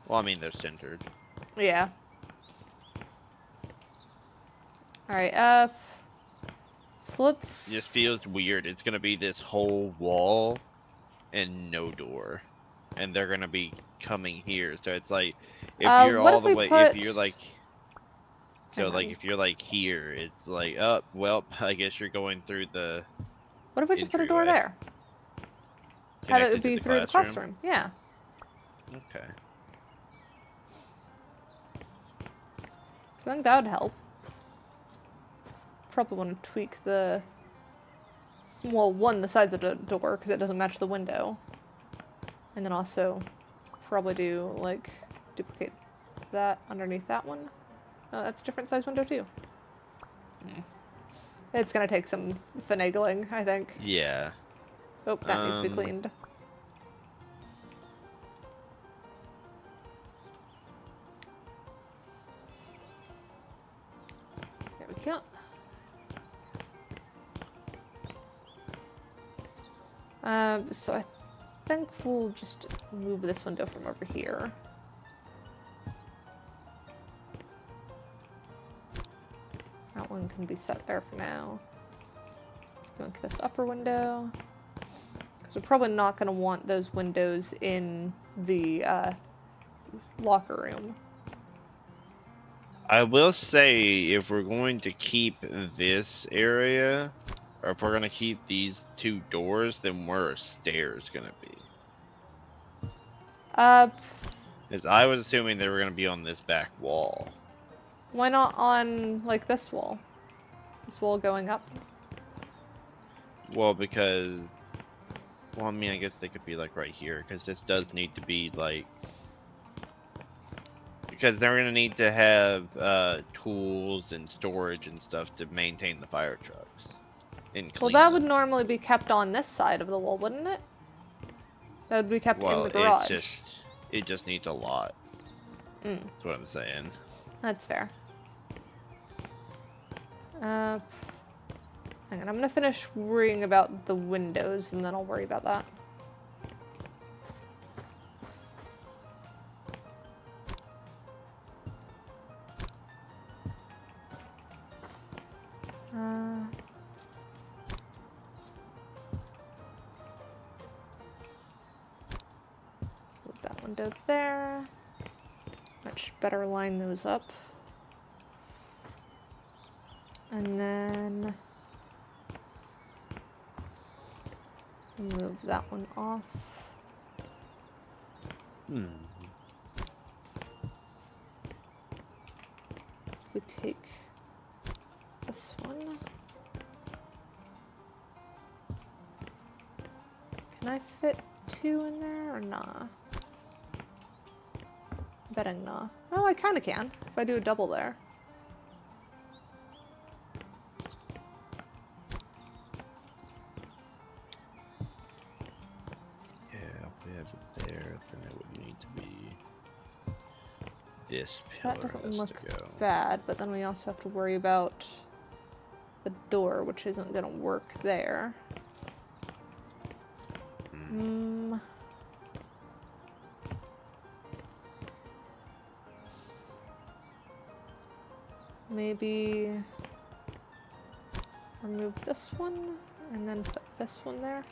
Well, I mean they're centered. Yeah. All right. So let's. It just feels weird. It's gonna be this whole wall and no door, and they're gonna be coming here. So it's like if you're all the way, if you're like, so like if you're like here, it's like, oh well, I guess you're going through the. What if we just put a door there? Have it be through the classroom. Yeah. Okay. So I think that would help. Probably want to tweak the... Well, the sides of the door, because it doesn't match the window. And then also probably do, like, duplicate that underneath that one. Oh, that's a different size window, too. It's going to take some finagling, I think. Yeah. Oh, that needs to be cleaned. There we go. So I think we'll just move this window from over here. That one can be set there for now. Yoink this upper window. Because we're probably not going to want those windows in the locker room. I will say, if we're going to keep this area, or if we're going to keep these 2 doors, then where are stairs going to be? Because I was assuming they were going to be on this back wall. Why not on, like, this wall? This wall going up? Well, because... Well, I mean, I guess they could be, like, right here, because this does need to be, like... Because they're going to need to have tools and storage and stuff to maintain the fire trucks. And Well, clean that them. would normally be kept on this side of the wall, wouldn't it? That would be kept in the garage. It just needs a lot. Mm. That's what I'm saying. That's fair. Hang on, I'm gonna finish worrying about the windows and then I'll worry about that. Move that window there. Much better line those up. And then move that one off. We take this one. Can I fit 2 in there or nah? Betting nah. Oh, I kinda can, if I do a double there. This pillar That doesn't has look to go. bad, but then we also have to worry about the door, which isn't gonna work there. Maybe remove this one and then put this one there.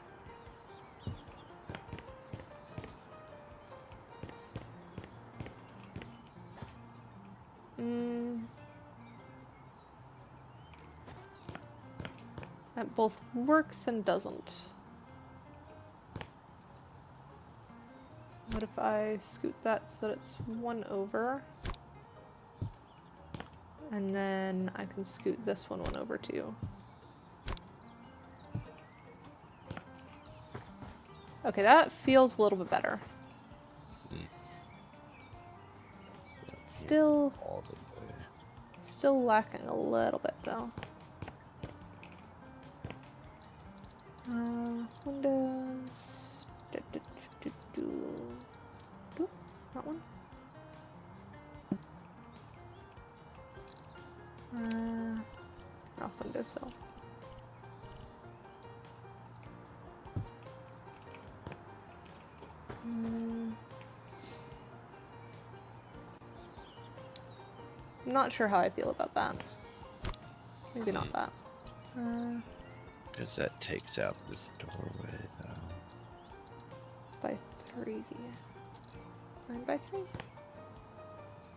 That both works and doesn't. What if I scoot that so that it's 1 over? And then I can scoot this one over too. Okay, that feels a little bit better. Still lacking a little bit though. Windows. That one. Off windowsill. I'm not sure how I feel about that. Maybe not that. Because that takes out this doorway, though. By 3. 9 by 3?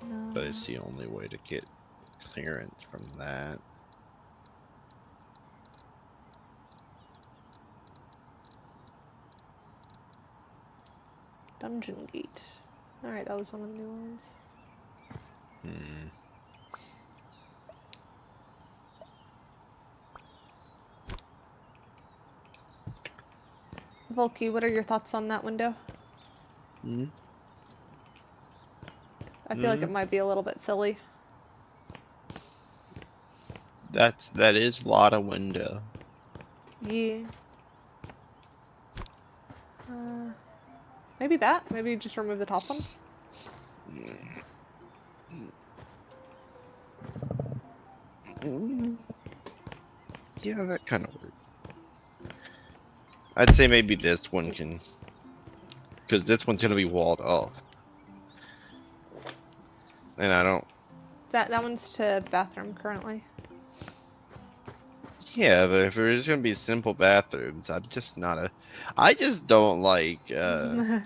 No. But it's the only way to get clearance from that. Dungeon gate. Alright, that was one of the new ones. Vulki, what are your thoughts on that window? I feel like it might be a little bit silly. That is a lot of window. Yeah. Maybe that? Maybe just remove the top one? Yeah, that kind of works. I'd say maybe this one can because this one's gonna be walled off. And I don't. That one's to bathroom currently. Yeah, but if there's gonna be simple bathrooms, I'm just not a. I just don't like. I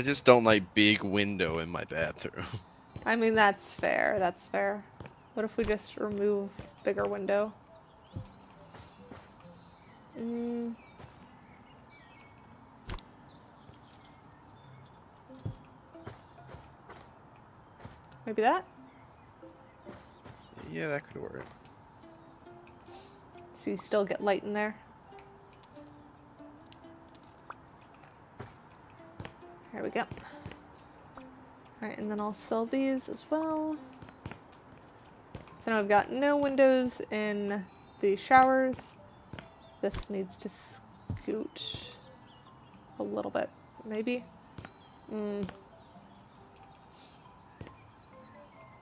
just don't like big window in my bathroom. I mean, that's fair. That's fair. What if we just remove bigger window? Maybe that? Yeah, that could work. So you still get light in there. There we go. Alright, and then I'll sell these as well. So now I've got no windows in the showers. This needs to scoot a little bit, maybe.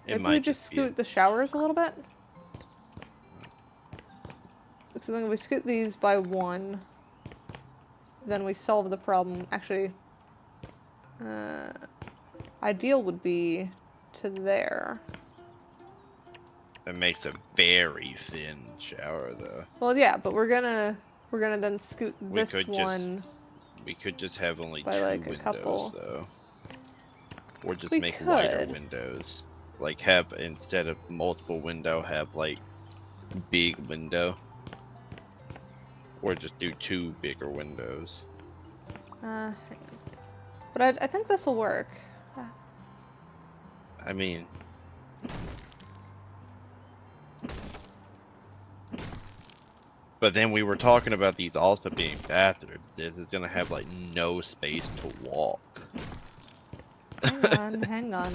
Maybe we just scoot the showers a little bit. So then we scoot these by 1. Then we solve the problem. Actually, ideal would be to there. It makes a very thin shower, though. Well, yeah, but we're gonna then scoot this one. We could just have only by, 2 like, a windows, couple. though. Or just We make wider could. windows. Like, have, instead of multiple window, have, like, big window. Or just do 2 bigger windows. Hang on. But I think this will work. I mean... But then we were talking about these also being bathrooms. This is gonna have, like, no space to walk. Hang on, hang on.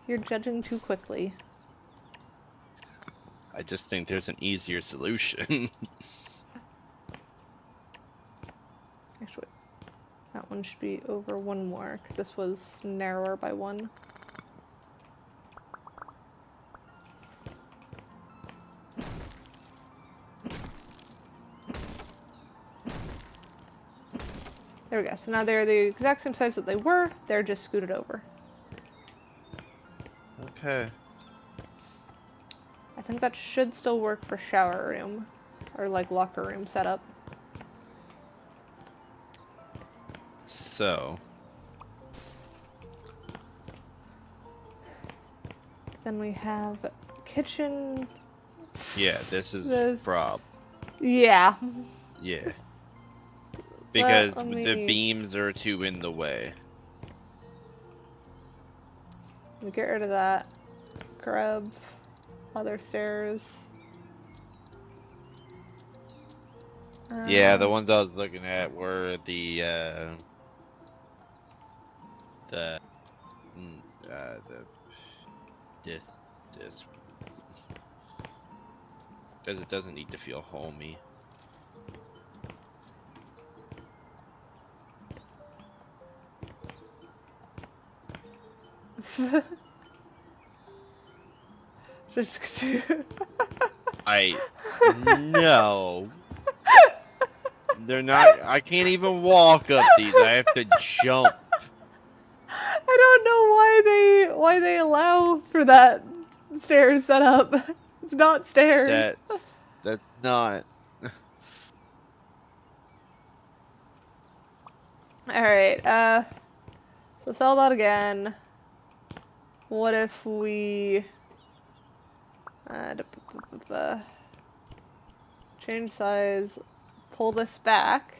You're judging too quickly. I just think there's an easier solution. Actually, that one should be over 1 more, because this was narrower by 1. There we go. So now they're the exact same size that they were. They're just scooted over. Okay. I think that should still work for shower room. Or like locker room setup. So. Then we have kitchen. Yeah, this is This- prob. Yeah. Yeah. Because let the me- beams are too in the way. We get rid of that. Grab other stairs. Yeah, the ones I was looking at were the this because it doesn't need to feel homey. Just No. They're not. I can't even walk up these. I have to jump. I don't know why they allow for that stairs setup. It's not stairs. That's not. Alright, so sell that again. What if we change size, pull this back.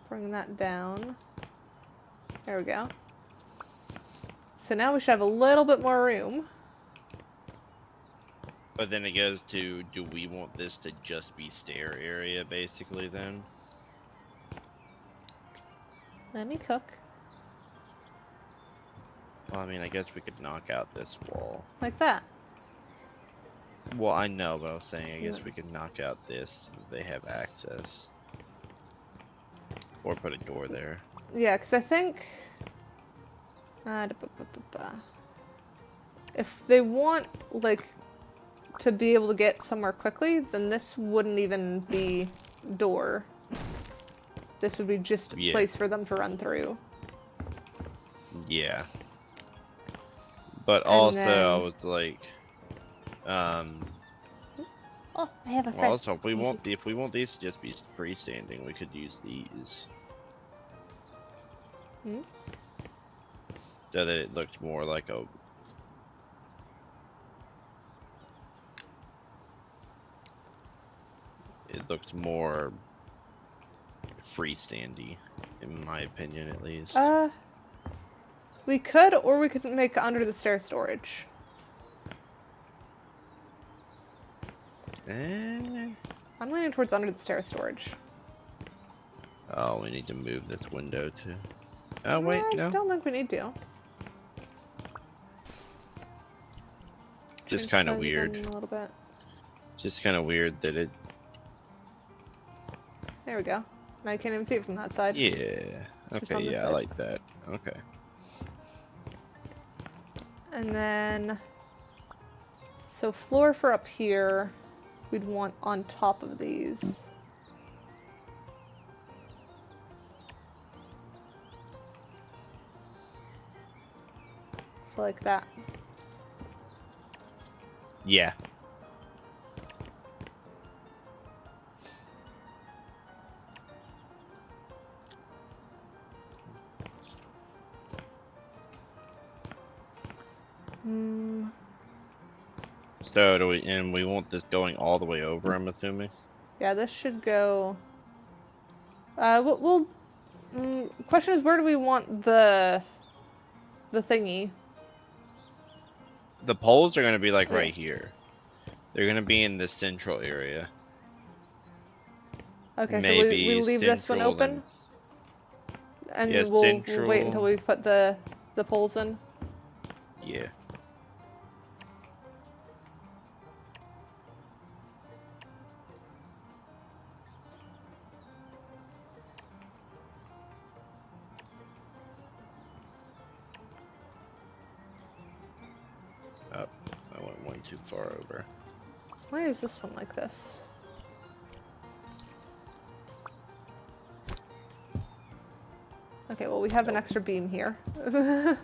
Bring that down. There we go. So now we should have a little bit more room. But then it goes to, do we want this to just be stair area, basically, then? Let me cook. Well, I mean, I guess we could knock out this wall. Like that. Well, I know, but I was saying, I guess we could knock out this so they have access. Or put a door there. Yeah, because I think... if they want, like, to be able to get somewhere quickly, then this wouldn't even be door. This would be just a place for them to run through. Yeah. But And also, then... I was like, Oh, I have a well, friend. also, if we want these to just be freestanding, we could use these. Hmm? So that it looks more like a... It looks more freestandy, in my opinion, at least. We could, or we could make under the stairs storage. Eh? I'm leaning towards under the stairs storage. Oh, we need to move this window too. Oh, wait, I no. don't think we need to. Just Change kind size of again weird. A little bit. Just kind of weird that it... There we go. Now you can't even see it from that side. Yeah. Just Okay, on this yeah, I side. like that. Okay. And then... So floor for up here, we'd want on top of these. So like that. Yeah. Hmm. So do we, and we want this going all the way over, I'm assuming? Yeah, this should go... question is, where do we want the thingy? The poles are going to be like Yeah. right here. They're going to be in the central area. Okay, Maybe so we leave this one central open? And Yeah, we'll wait central. until we put the poles in? Yeah. Oh, I went one too far over. Why is this one like this? Okay, well we have an extra beam here. I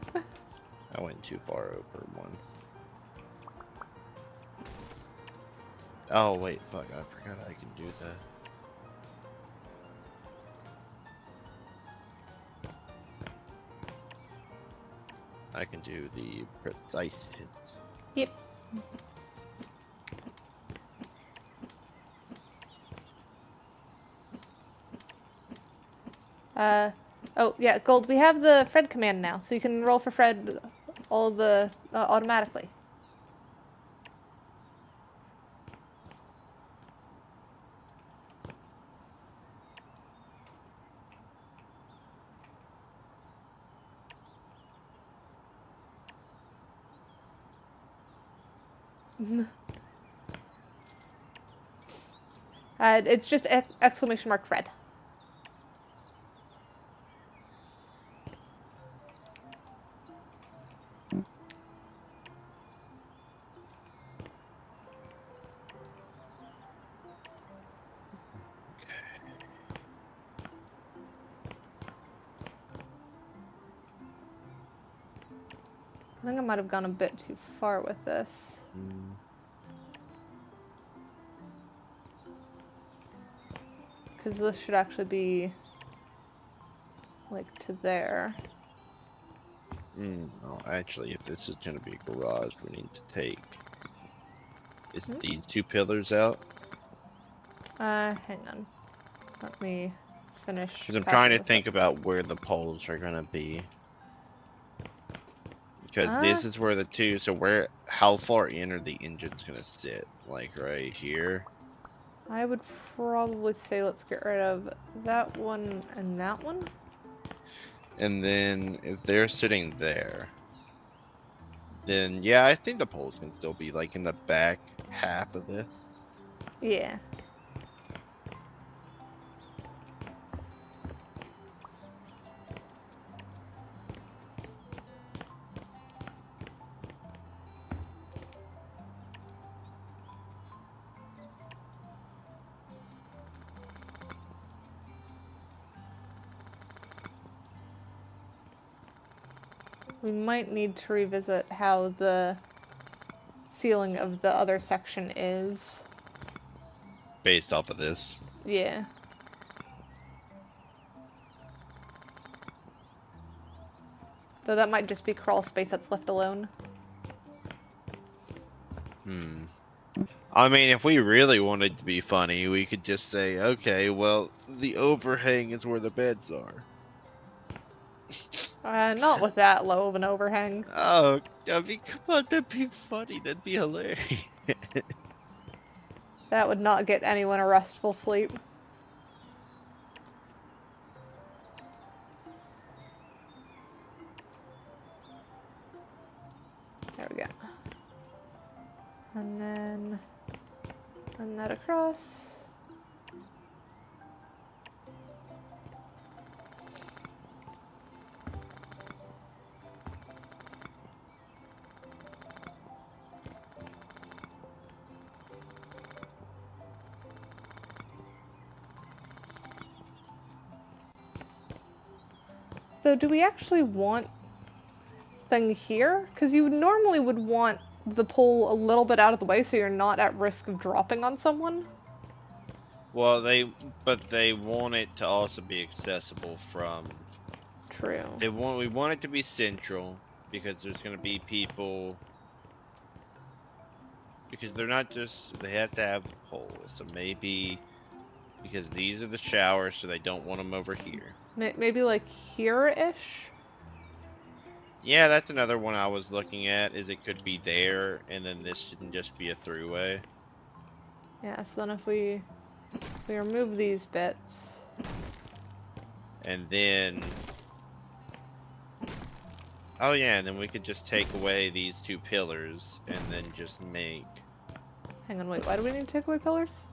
went too far over once. Oh, wait, fuck, I forgot I can do that. I can do the precise hits. Yep. Oh yeah, Gold, we have the Fred command now, so you can roll for Fred all the automatically. It's just exclamation mark Fred. I think I might have gone a bit too far with this. Because this should actually be like to there. Oh, actually, if this is going to be a garage, we need to take these two pillars out. Hang on. Let me finish. Because I'm patching trying to this think up. about where the poles are going to be. Because this is where the two, so how far in are the engines going to sit? Like right here? I would probably say let's get rid of that one and that one. And then if they're sitting there, then yeah, I think the poles can still be like in the back half of this. Yeah. We might need to revisit how the ceiling of the other section is. Based off of this. Yeah. Though that might just be crawl space that's left alone. I mean, if we really wanted to be funny, we could just say, okay, well, the overhang is where the beds are. Not with that low of an overhang. Oh, I mean, come on, that'd be funny. That'd be hilarious. That would not get anyone a restful sleep. There we go. And then run that across. So do we actually want thing here? Because you normally would want the pole a little bit out of the way so you're not at risk of dropping on someone. Well, but they want it to also be accessible from. True. We want it to be central because there's going to be people. Because they're not just, they have to have the pole. So maybe because these are the showers, so they don't want them over here. Maybe like here-ish? Yeah, that's another one I was looking at, is it could be there, and then this shouldn't just be a throughway. Yeah, so then if we remove these bits. And then... Oh yeah, and then we could just take away these two pillars, and then just make... Hang on, wait, why do we need to take away pillars?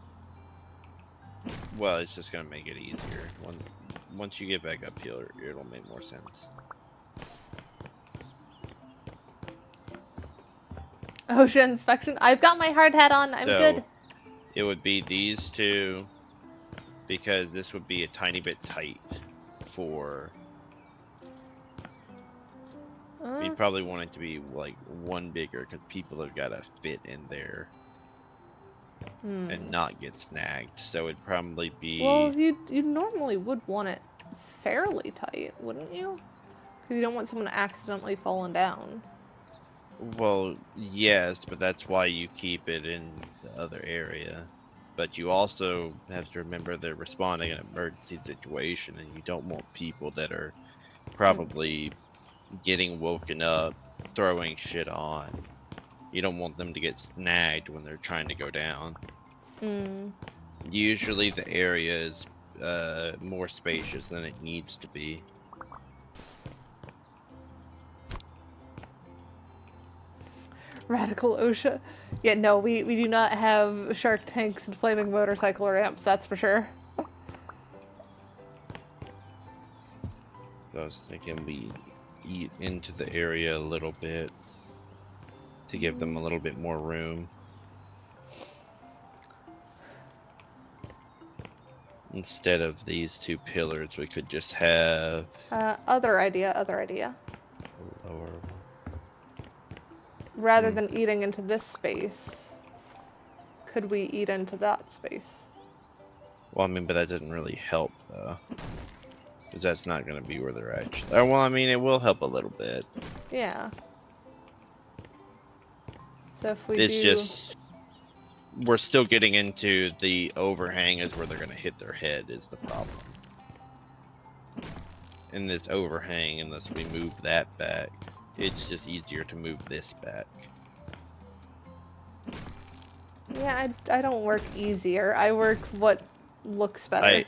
Well, it's just gonna make it easier. Once you get back up here, it'll make more sense. OSHA inspection? I've got my hard hat on, I'm So, good. It would be these two, because this would be a tiny bit tight for... We'd probably want it to be like one bigger, because people have got to fit in there and not get snagged. So it'd probably be... Well, you normally would want it fairly tight, wouldn't you? Because you don't want someone accidentally falling down. Well, yes, but that's why you keep it in the other area. But you also have to remember they're responding in an emergency situation, and you don't want people that are probably getting woken up, throwing shit on. You don't want them to get snagged when they're trying to go down. Usually the area is more spacious than it needs to be. Radical OSHA. Yeah, no, we do not have shark tanks and flaming motorcycle ramps, that's for sure. So I was thinking we eat into the area a little bit to give them a little bit more room. Instead of these two pillars, we could just have Other idea. a lower one. Rather than eating into this space, could we eat into that space? Well, I mean, but that doesn't really help, though. Because that's not going to be where they're actually... well, I mean, it will help a little bit. Yeah. So if we It's do... just... We're still getting into the overhang is where they're going to hit their head is the problem. In this overhang, unless we move that back, it's just easier to move this back. Yeah, I don't work easier. I work what looks better.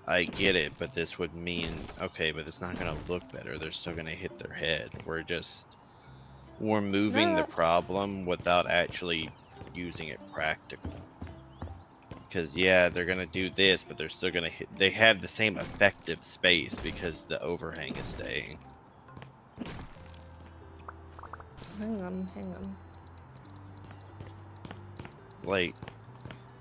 I get it, but this would mean, okay, but it's not going to look better. They're still going to hit their head. We're just We're moving the That's- problem without actually using it practical. Because yeah, they're gonna do this, but they're still gonna hit. They have the same effective space because the overhang is staying. Hang on, hang on. Like,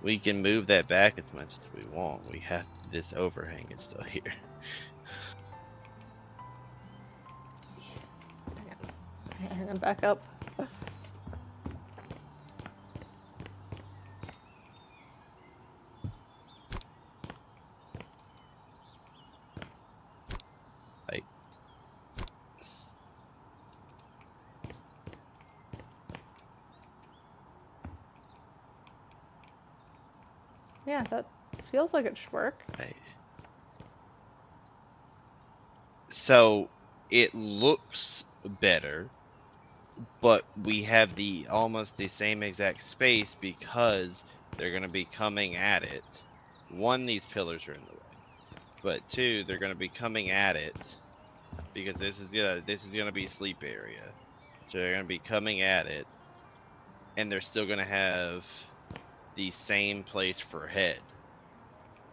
we can move that back as much as we want. We have this overhang is still here. Hang on, back up. Like, Yeah, that feels like it should work. right. So it looks better, but we have the almost the same exact space because they're gonna be coming at it. One, these pillars are in the way, but two, they're gonna be coming at it because this is gonna be sleep area. So they're gonna be coming at it, and they're still gonna have the same place for head.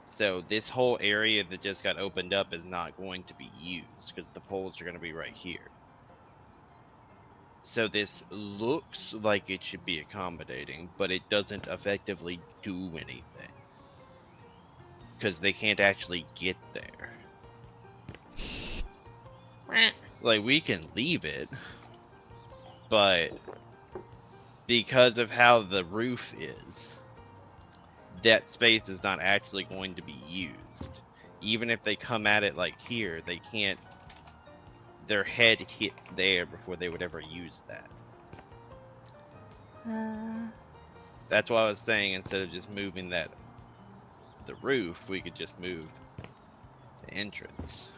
So this whole area that just got opened up is not going to be used because the poles are gonna be right here. So this looks like it should be accommodating, but it doesn't effectively do anything. Because they can't actually get there. Like, we can leave it, but because of how the roof is, that space is not actually going to be used. Even if they come at it like here, they can't, their head hit there before they would ever use that. That's why I was saying instead of just moving the roof, we could just move the entrance.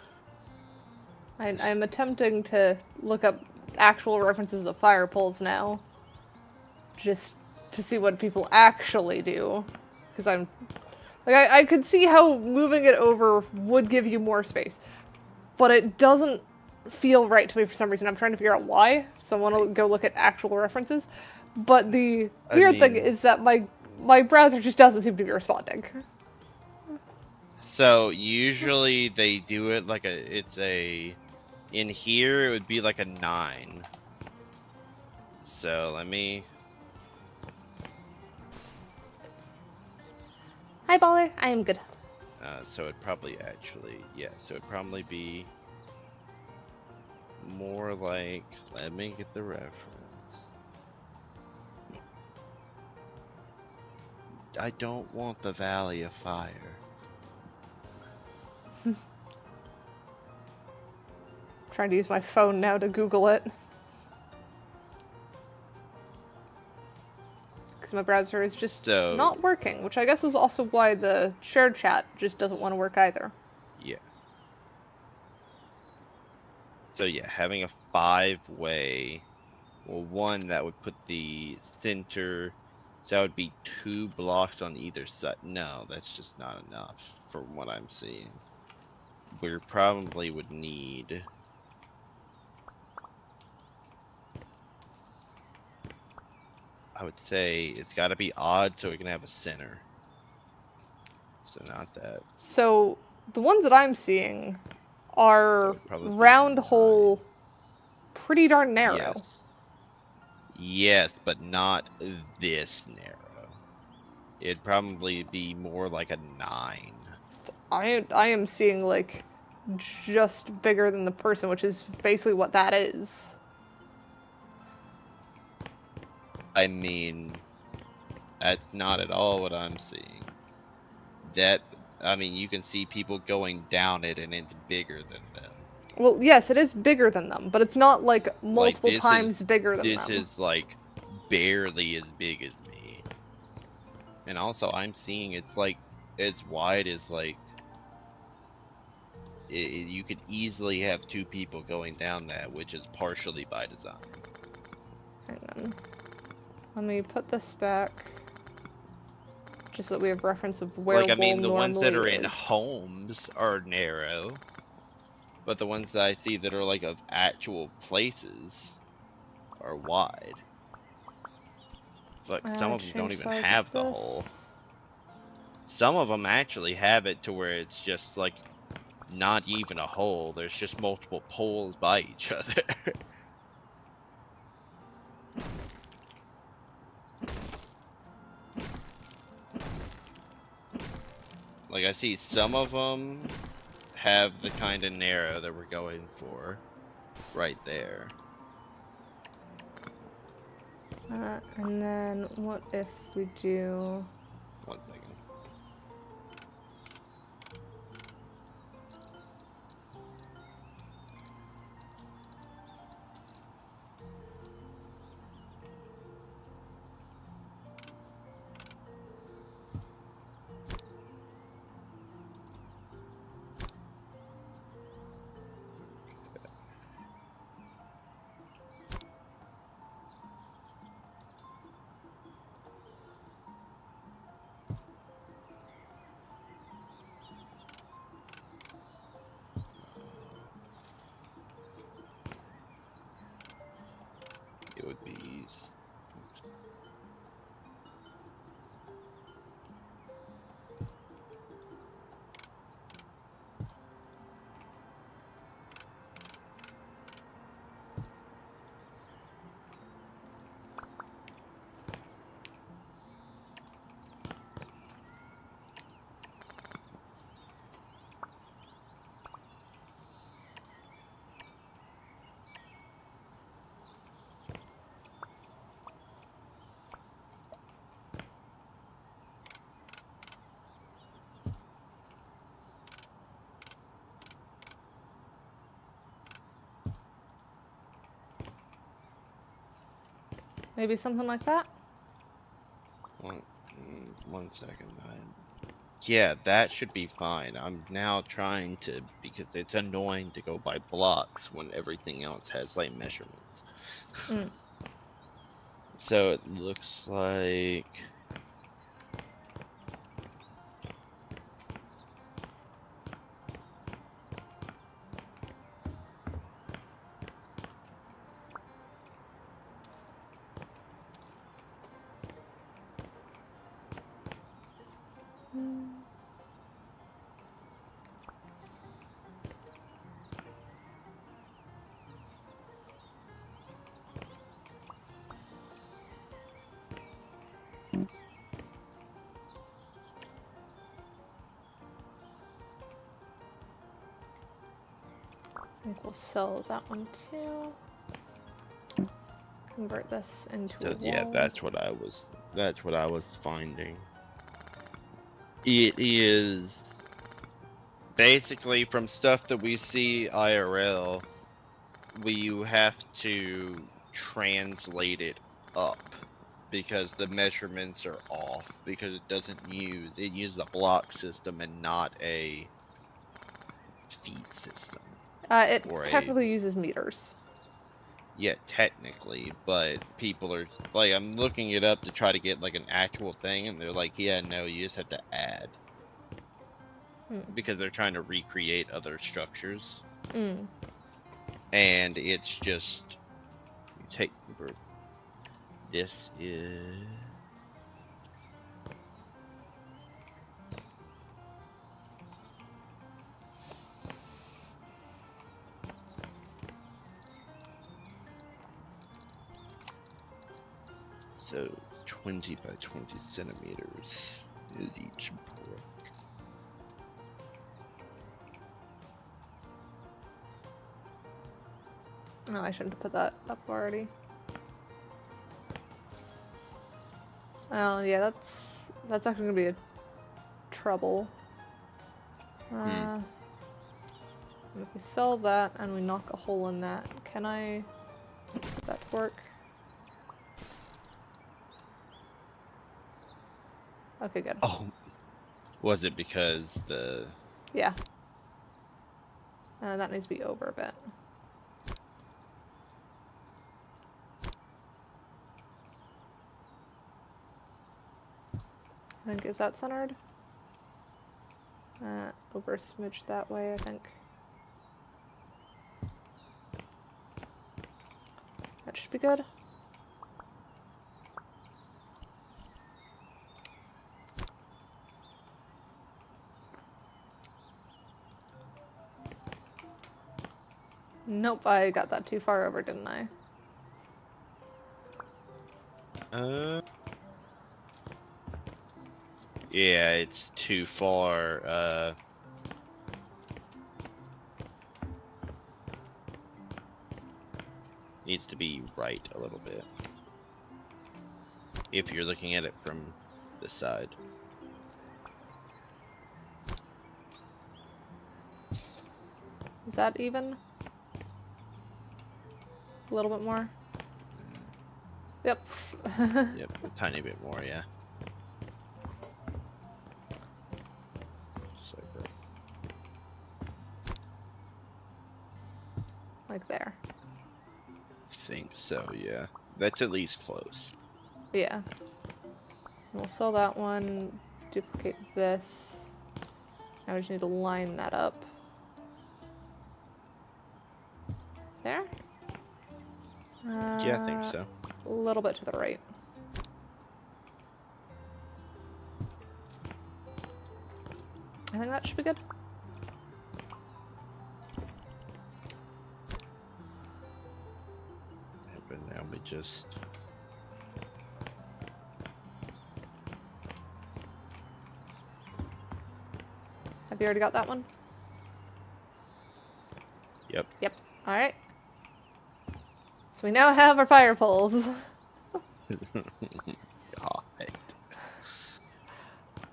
I'm attempting to look up actual references of fire poles now. Just to see what people actually do. Because I'm... Like, I could see how moving it over would give you more space. But it doesn't feel right to me for some reason. I'm trying to figure out why. So I want to go look at actual references. But the weird thing is that my browser just doesn't seem to be responding. So usually they do it like in here it would be like a 9. So let me, Hi, Baller. I am good. so it'd probably actually, yeah, so it'd probably be more like, let me get the reference. I don't want the Valley of Fire. Trying to use my phone now to Google it. Because my browser is just not working, which I guess is also why the shared chat just doesn't want to work either. Yeah. So yeah, having a 5-way, well, one that would put the center, so that would be 2 blocks on either side. No, that's just not enough from what I'm seeing. We probably would need, I would say it's got to be odd so we can have a center. So not that. So the ones that I'm seeing are probably be round 9. hole, pretty darn narrow. Yes. Yes, but not this narrow. It'd probably be more like a 9. I am seeing like just bigger than the person, which is basically what that is. I mean, that's not at all what I'm seeing. That, I mean, you can see people going down it and it's bigger than them. Well, yes, it is bigger than them, but it's not like multiple times bigger than them. This is like barely as big as me. And also I'm seeing it's like as wide as like, you could easily have 2 people going down that, which is partially by design. Hang on. Let me put this back. Just so that we have reference of where like, I mean, the ones that are is. in homes are narrow. But the ones that I see that are like of actual places are wide. Like some of them don't even have the hole. Some of them actually have it to where it's just like not even a hole. There's just multiple poles by each other. Like I see some of them have the kind of narrow that we're going for right there. And then what if we do... 1 second. It would be easy. Maybe something like that? 1 second. Yeah, that should be fine. I'm now trying to, because it's annoying to go by blocks when everything else has like measurements. Mm. So it looks like I think we'll sell that one too. Convert this into a wall. yeah, that's what I was finding. It is basically from stuff that we see IRL, you have to translate it up because the measurements are off because it uses a block system and not a feet system. It technically uses meters. Yeah, technically, but people are like, I'm looking it up to try to get like an actual thing, and they're like, yeah, no, you just have to add. Because they're trying to recreate other structures. And it's just, you take, this is... So 20 by 20 centimeters is each brick. No, I shouldn't have put that up already. Oh yeah, that's actually gonna be a trouble. If we sell that and we knock a hole in that, can I get that to work? Okay, good. Oh, was it because the... Yeah. That needs to be over a bit. I think, is that centered? Over a smidge that way, I think. That should be good. Nope, I got that too far over, didn't I? Yeah, it's too far. Needs to be right a little bit. If you're looking at it from this side. Is that even? A little bit more? Yep. Yep, a tiny bit more, yeah. Just like that. Like there. Think so, yeah. That's at least close. Yeah. We'll sell that one, duplicate this. Now we just need to line that up. There? Yeah, I think so. A little bit to the right. I think that should be good. Yeah, but now we just... Have you already got that one? Yep. Yep. Alright. So we now have our fire poles. God.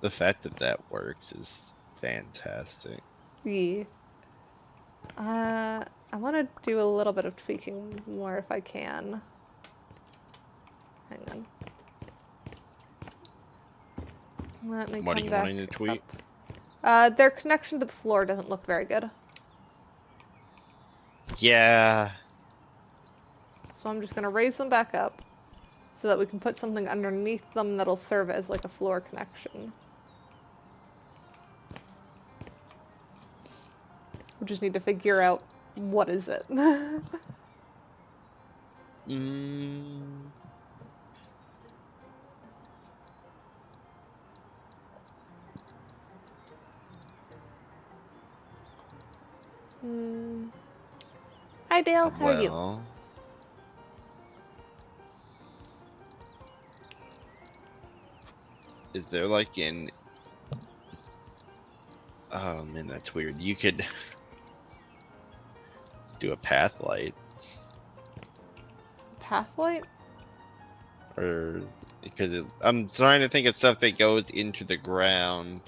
The fact that that works is fantastic. Yeah. I want to do a little bit of tweaking more if I can. Hang on. Let me What are come you back wanting to tweak? up. Their connection to the floor doesn't look very good. Yeah. So I'm just going to raise them back up so that we can put something underneath them that'll serve as like a floor connection. We just need to figure out what is it. Hi Dale, how are you? Well, is there like an... Oh man, that's weird. You could do a path light, Path light? or because I'm trying to think of stuff that goes into the ground.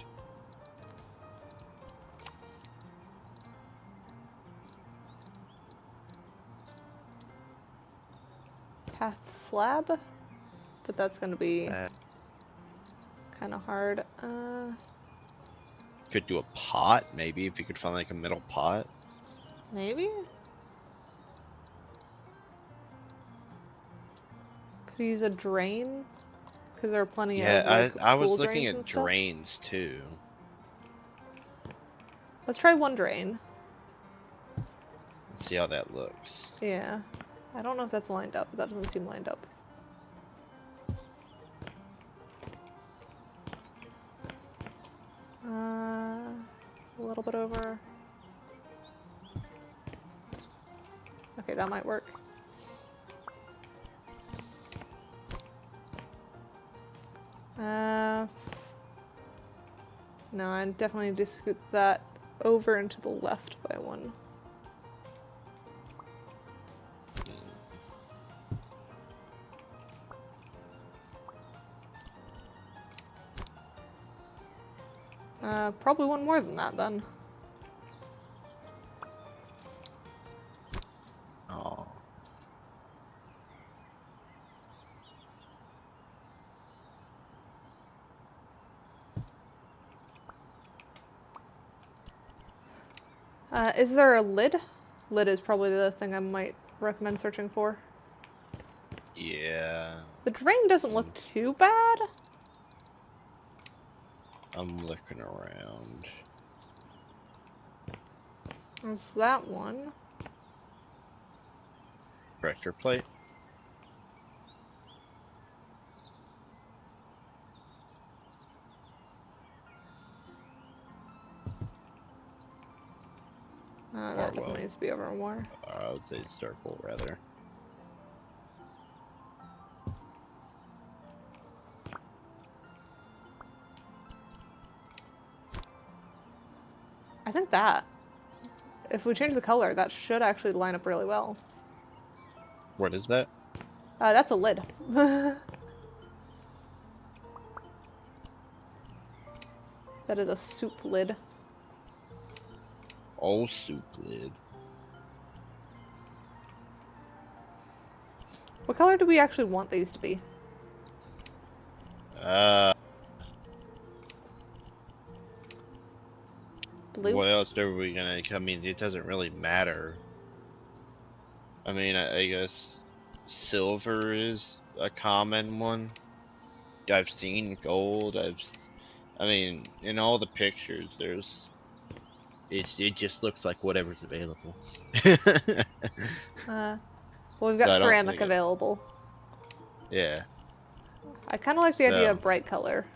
Path slab? But that's gonna be Uh, kind of hard. Could do a pot, maybe, if you could find like a metal pot. Maybe? Could use a drain? Because there are plenty of Yeah, like, I was pool looking drains at and stuff. drains too. Let's try one drain. Let's see how that looks. Yeah. I don't know if that's lined up, but that doesn't seem lined up. A little bit over. Okay, that might work. No, I definitely need to scoot that over and to the left by one. Probably one more than that then. Oh. Is there a lid? Lid is probably the thing I might recommend searching for. Yeah. The drain doesn't look too bad. I'm looking around. There's that one. Pressure plate? That Or, definitely well, needs to be over more. I would say circle rather. I think that. If we change the color, that should actually line up really well. What is that? That's a lid. That is a soup lid. Oh, soup lid. What color do we actually want these to be? Blue? What else are we gonna? I mean, it doesn't really matter. I mean, I guess silver is a common one. I've seen gold. I mean, in all the pictures, it just looks like whatever's available. Well, we've So got I don't ceramic think it, available. yeah. I kind of like the idea So of bright color.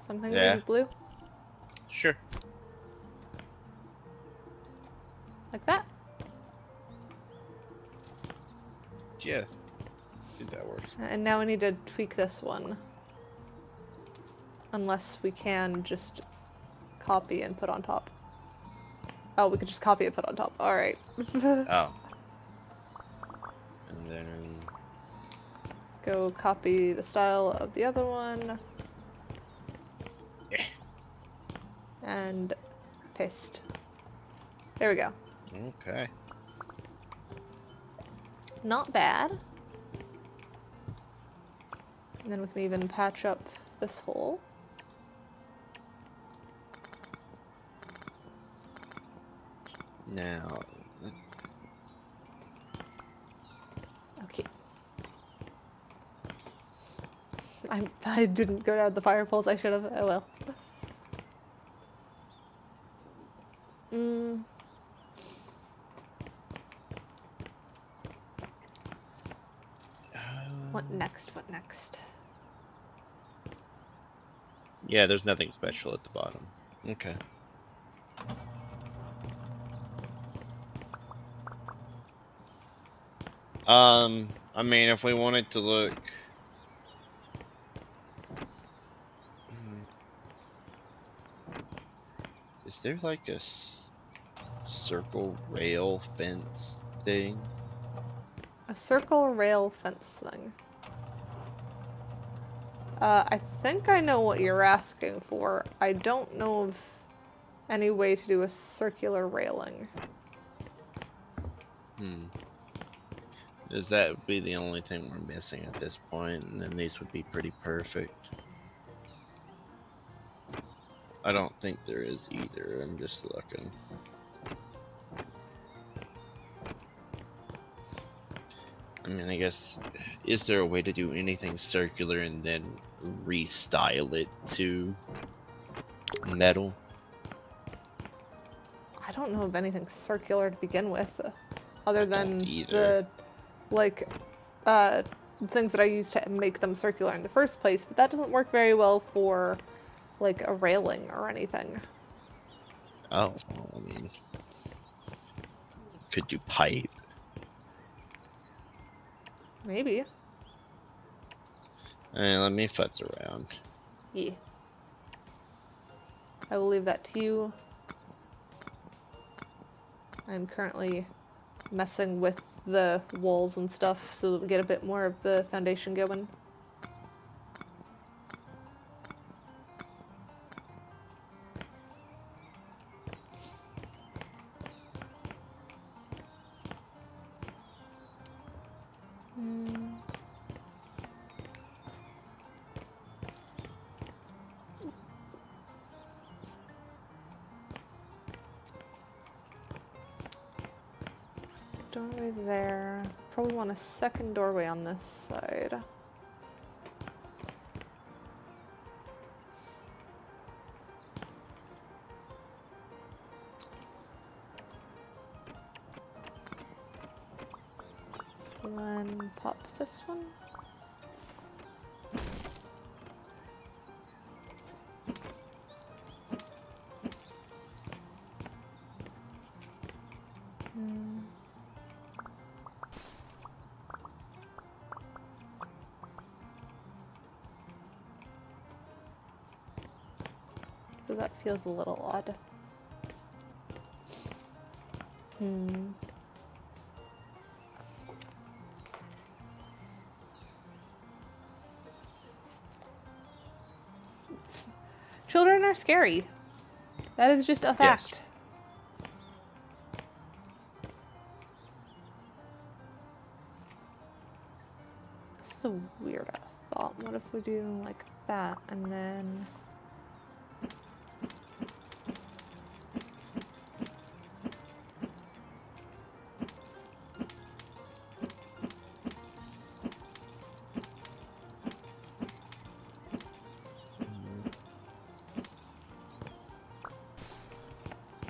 Something yeah, maybe blue? sure. Like that? Yeah, I think that works. And now we need to tweak this one. Unless we can just copy and put on top. Oh, we could just copy and put on top. Alright. Oh. And then Go copy the style of the other one. yeah. And paste. There we go. Okay. Not bad. And then we can even patch up this hole. Now, Okay. I didn't go down the fire poles. I should have. Oh well. What next? What next? yeah, there's nothing special at the bottom. Okay. I mean, if we wanted to look, is there like a circle rail fence thing? A circle rail fence thing. I think I know what you're asking for. I don't know of any way to do a circular railing. Does that be the only thing we're missing at this point? And then these would be pretty perfect. I don't think there is either. I'm just looking. I mean, I guess, is there a way to do anything circular and then restyle it to metal? I don't know of anything circular to begin with, other than either. the, like, things that I used to make them circular in the first place, but that doesn't work very well for, like, a railing or anything. Oh, well, I mean, could do pipe. Maybe. Let me futz around. Yeah. I will leave that to you. I'm currently messing with the walls and stuff so that we get a bit more of the foundation going. Doorway there. Probably want a second doorway on this side. So then pop this one. Hmm. So that feels a little odd. Hmm. Children are scary. That is just a Yes. fact. This is a weird thought. What if we do like that and then...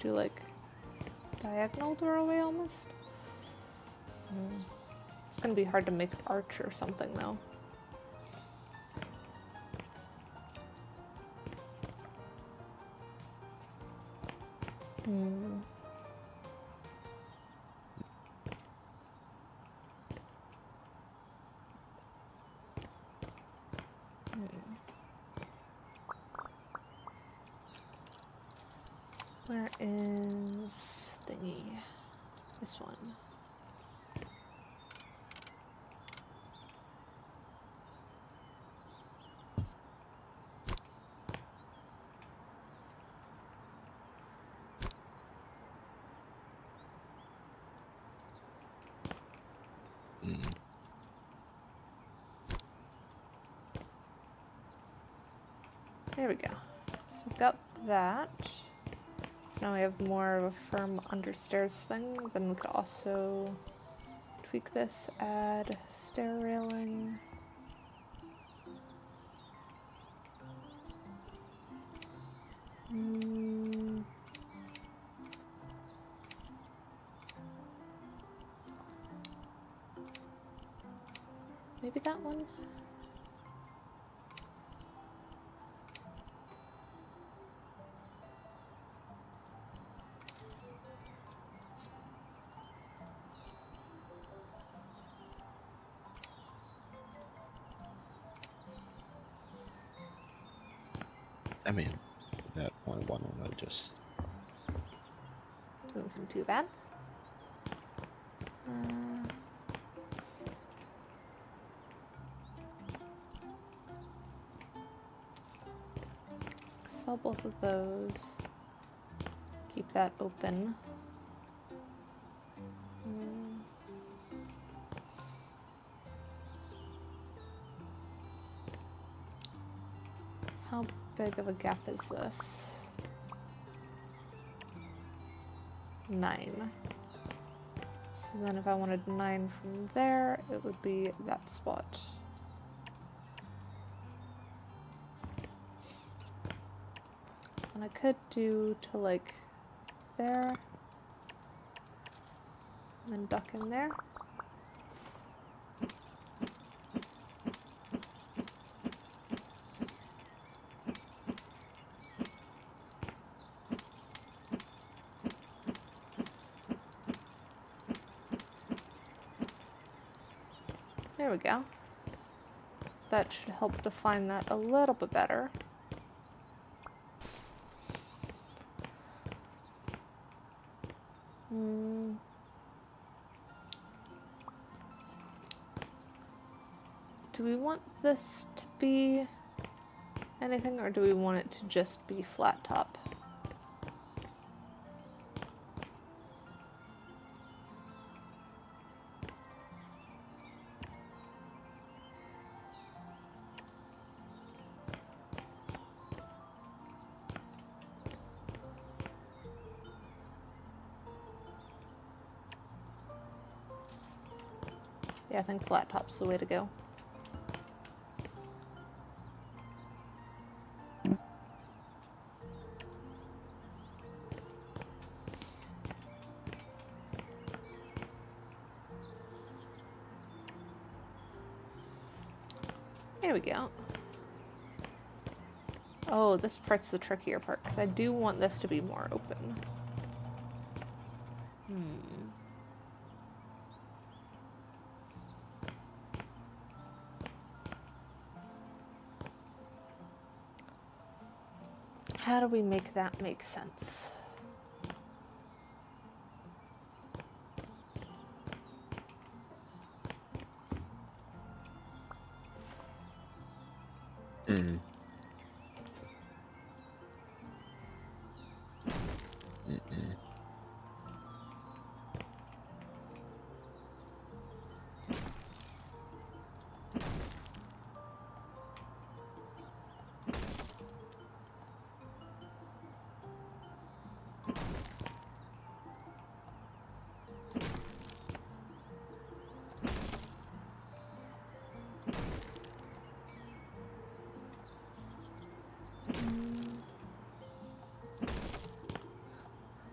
do like diagonal doorway almost? It's gonna be hard to make arch or something though. Hmm. Where is thingy? This one. Mm. There we go. So we've got that. So now we have more of a firm understairs thing. Then we could also tweak this, add stair railing. Maybe that one? I mean, that one will just. Doesn't seem too bad. Sell both of those. Keep that open. How big of a gap is this? 9. So then if I wanted 9 from there, it would be that spot. So then I could do to like there, and then duck in there. There we go. That should help define that a little bit better. Do we want this to be anything, or do we want it to just be flat top? Yeah, I think flat top's the way to go. There we go. Oh, this part's the trickier part, because I do want this to be more open. How do we make that make sense? Mm. Mm-mm.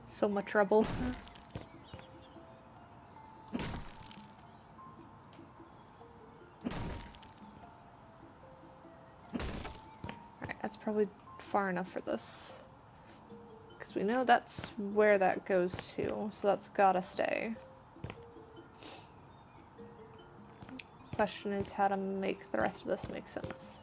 So much trouble. Alright, that's probably far enough for this. Because we know that's where that goes to, so that's gotta stay. Question is how to make the rest of this make sense.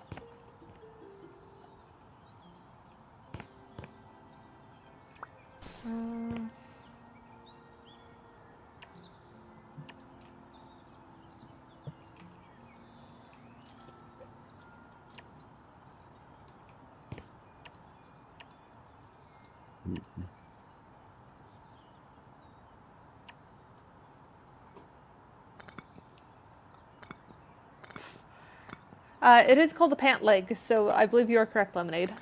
It is called a pant leg, so I believe you are correct, Lemonade.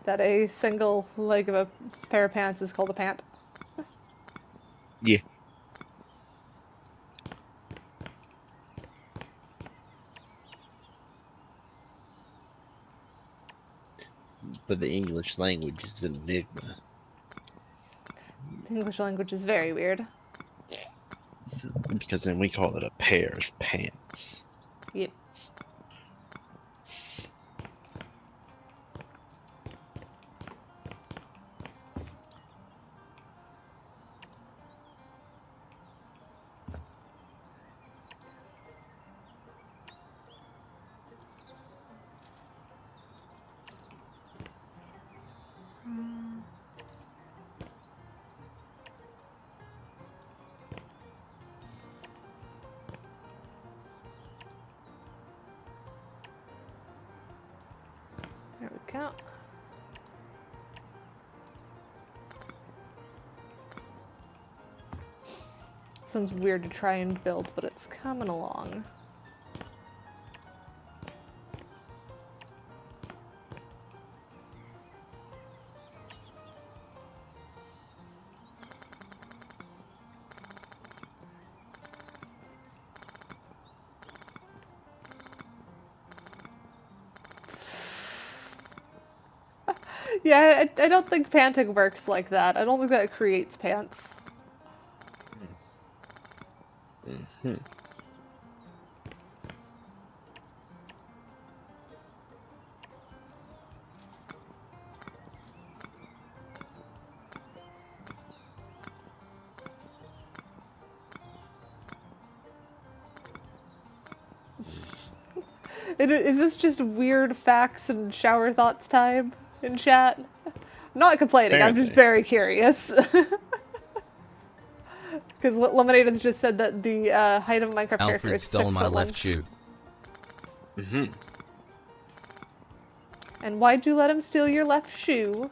That a single leg of a pair of pants is called a pant. Yeah. But the English language is an enigma. The English language is very weird. Because then we call it a pair of pants. Yep. There we go. This one's weird to try and build, but it's coming along. Yeah, I don't think panting works like that. I don't think that creates pants. Mm-hmm. Is this just weird facts and shower thoughts time in chat? I'm not complaining, I'm just very curious. Because Lemonade has just said that the height of a Minecraft character Alfred is stole 6 my foot left one. shoe. Mm-hmm. And why'd you let him steal your left shoe?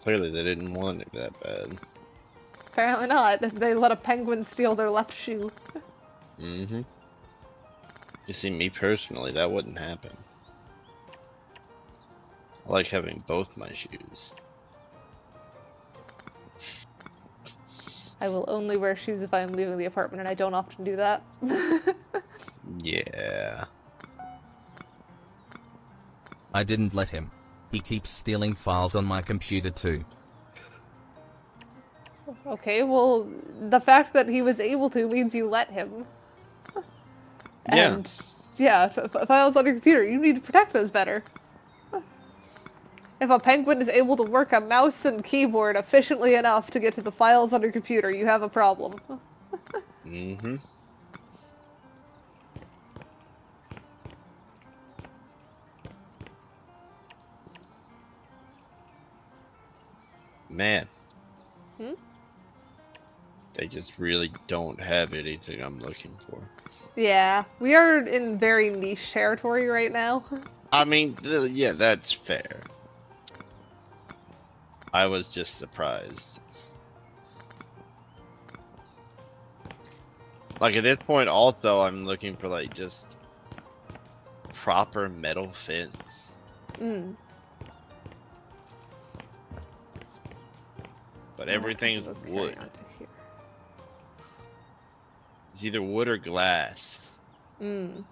Clearly they didn't want it that bad. Apparently not. They let a penguin steal their left shoe. Mm-hmm. You see, me personally, that wouldn't happen. I like having both my shoes. I will only wear shoes if I am leaving the apartment, and I don't often do that. Yeah. I didn't let him. He keeps stealing files on my computer too. Okay, well, the fact that he was able to means you let him. Yeah. And, yeah, files on your computer, you need to protect those better. If a penguin is able to work a mouse and keyboard efficiently enough to get to the files on your computer, you have a problem. Mm-hmm. Man. Hmm? They just really don't have anything I'm looking for. Yeah, we are in very niche territory right now. I mean, yeah, that's fair. I was just surprised. Like, at this point, also, I'm looking for, like, just proper metal fence. Mm. But everything's We'll carry wood. on to here. It's either wood or glass. Mm.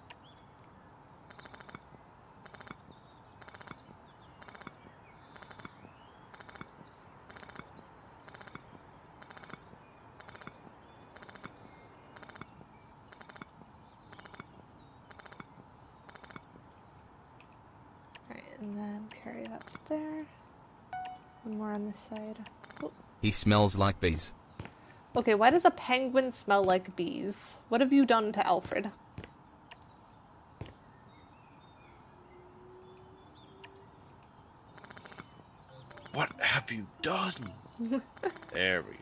Alright, and then carry that to there. One more on this side. Oh. He smells like bees. Okay, why does a penguin smell like bees? What have you done to Alfred? What have you done? There we go.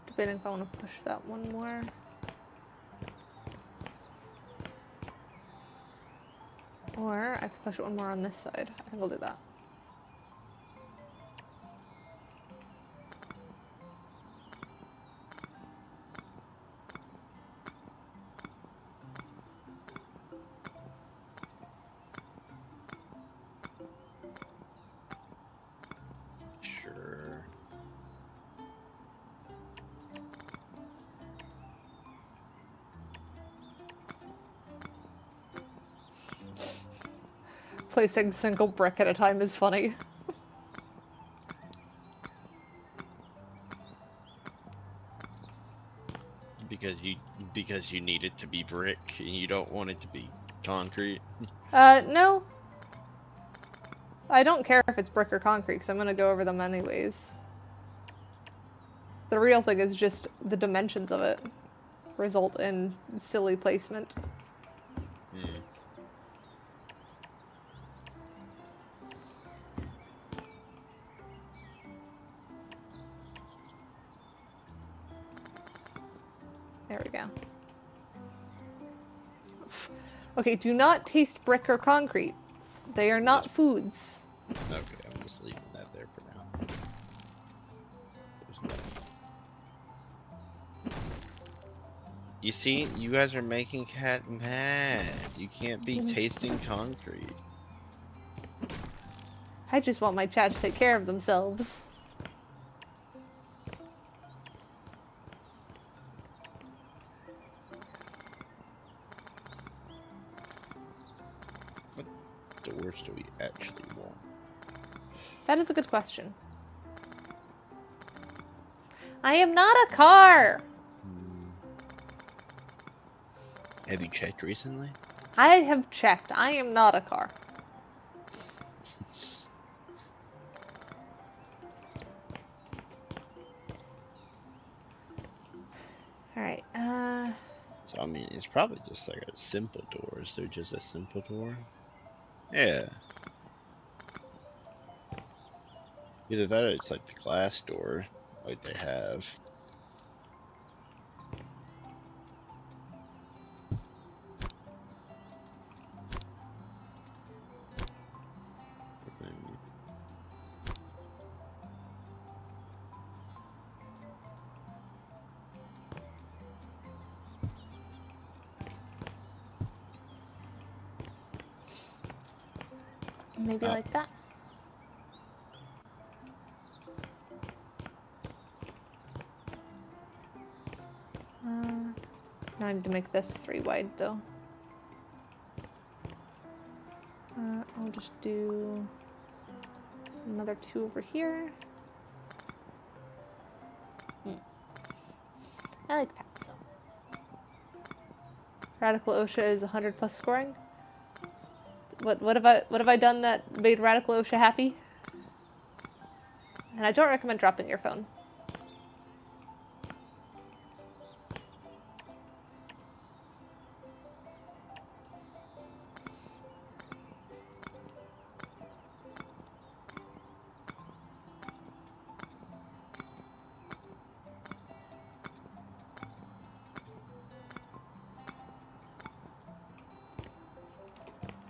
Debating if I want to push that one more. Or I could push it one more on this side. I think I'll do that. Sure. Placing single brick at a time is funny. Because you need it to be brick and you don't want it to be concrete. No. I don't care if it's brick or concrete, because I'm gonna go over them anyways. The real thing is just the dimensions of it result in silly placement. Hmm. There we go. Okay, do not taste brick or concrete. They are not foods. Okay, I'm just leaving that there for now. There's no... You see, you guys are making Cat mad. You can't be tasting concrete. I just want my chat to take care of themselves. Doors do we actually want? That is a good question. I am not a car! Have you checked recently? I have checked. I am not a car. Alright, So I mean, it's probably just like a simple door. Is there just a simple door? Yeah. Either that or it's like the glass door, like they have. And then- maybe like that. Now I need to make this 3 wide though. I'll just do another 2 over here. I like pets though. Radical OSHA is 100 plus scoring. What have I done that made Radical OSHA happy? And I don't recommend dropping your phone.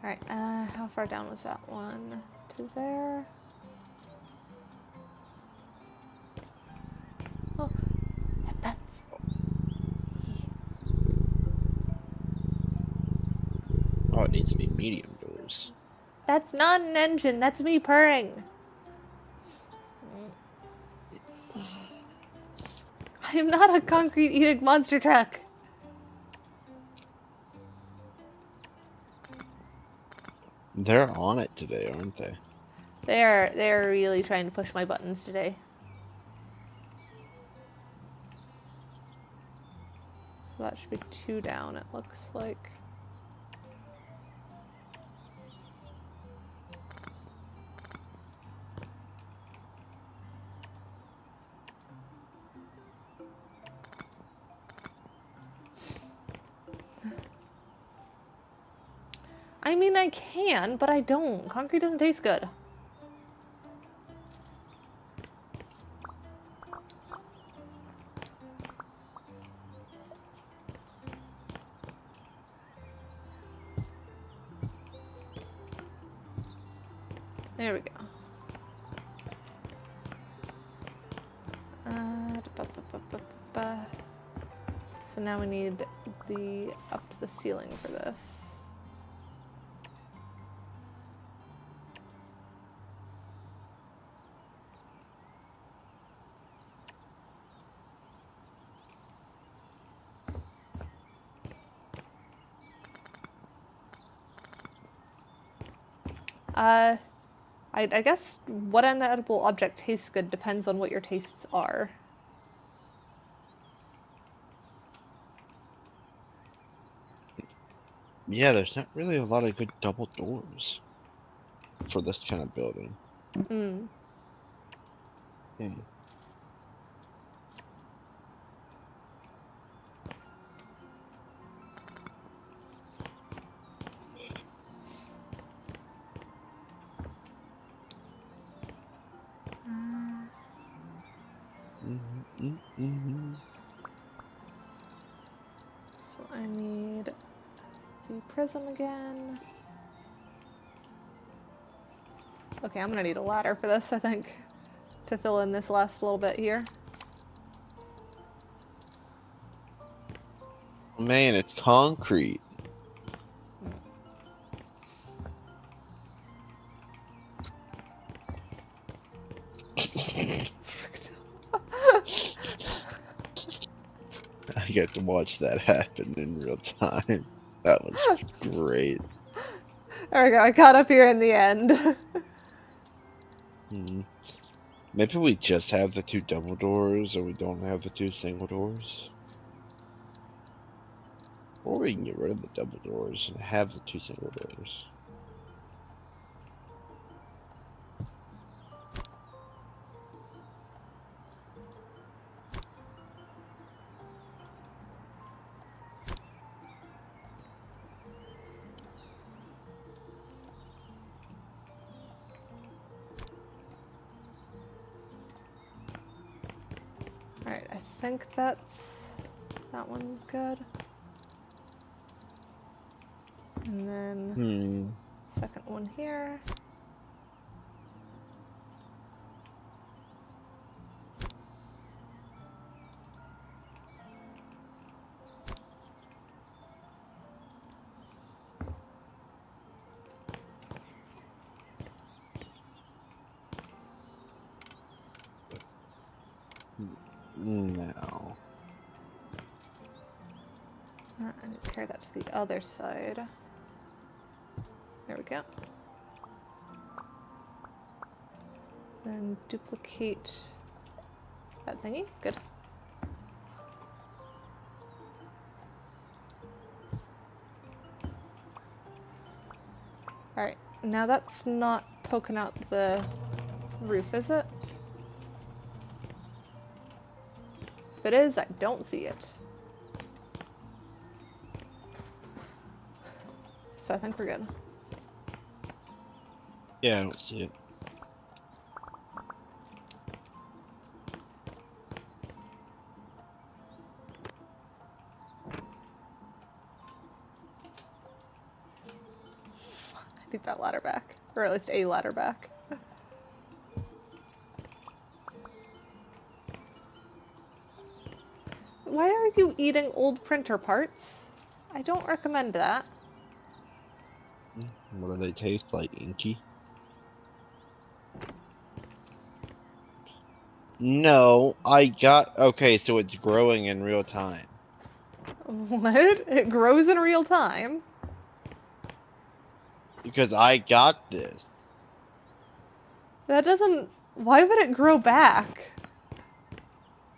Alright, how far down was that one? To there. Oh, pets. Oh, it needs to be medium doors. That's not an engine, that's me purring. I am not a concrete eating monster truck. They're on it today, aren't they? They're really trying to push my buttons today. So that should be 2 down, it looks like. I mean, I can, but I don't. Concrete doesn't taste good. There we go. So now we need the up to the ceiling for this. I guess what an edible object tastes good depends on what your tastes are. Yeah, there's not really a lot of good double doors for this kind of building. Mm. Yeah. So I need the prism again. Okay, I'm gonna need a ladder for this, I think, to fill in this last little bit here. Man, it's concrete. I get to watch that happen in real time. That was great. There we go, I got up here in the end. Maybe we just have the 2 double doors, or we don't have the 2 single doors. Or we can get rid of the double doors and have the 2 single doors. Alright, I think that's that one good. And then second one here. No. I need to carry that to the other side. There we go. Then duplicate that thingy. Good. Alright, now that's not poking out the roof, is it? If it is, I don't see it. So I think we're good. Yeah, I don't see it. I need that ladder back. Or at least a ladder back. Why are you eating old printer parts? I don't recommend that. What do they taste like? Inky? No, I got... Okay, so it's growing in real time. What? It grows in real time? Because I got this. That doesn't... Why would it grow back?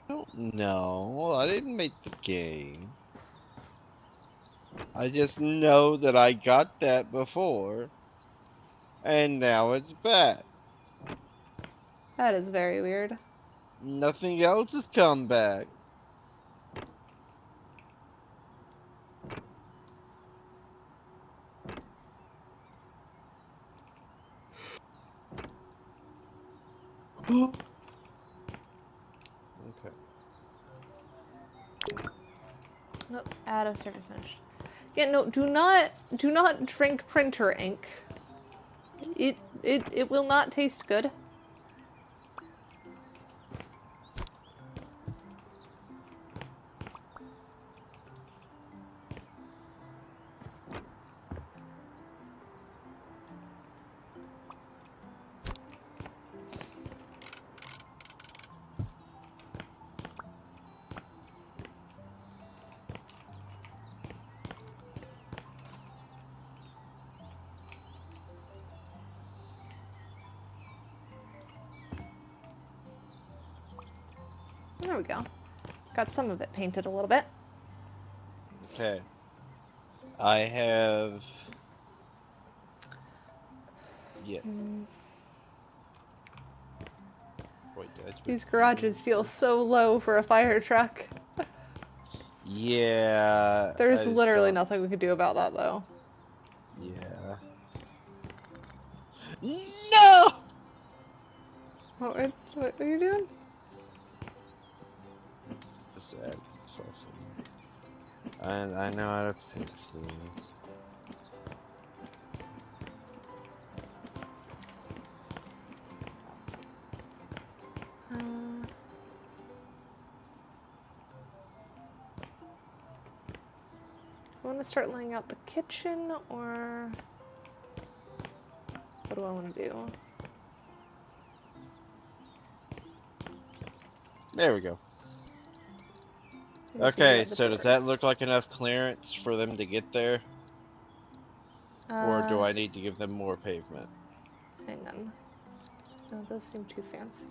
I don't know. I didn't make the game. I just know that I got that before. And now it's back. That is very weird. Nothing else has come back. Okay. Nope, add a surface finish. Yeah, no, do not drink printer ink. It will not taste good. There we go. Got some of it painted a little bit. Okay. I have... Yes. Wait, did I just- These garages feel so low for a fire truck. Yeah. There's I literally saw- nothing we could do about that, though. Yeah. No! What are you doing? Just add sauce in there. I know how to fix this. I want to start laying out the kitchen, or what do I want to do? There we go. Maybe if we Okay, do the so does that doors. look like enough clearance for them to get there? Or do I need to give them more pavement? Hang on. No, those seem too fancy.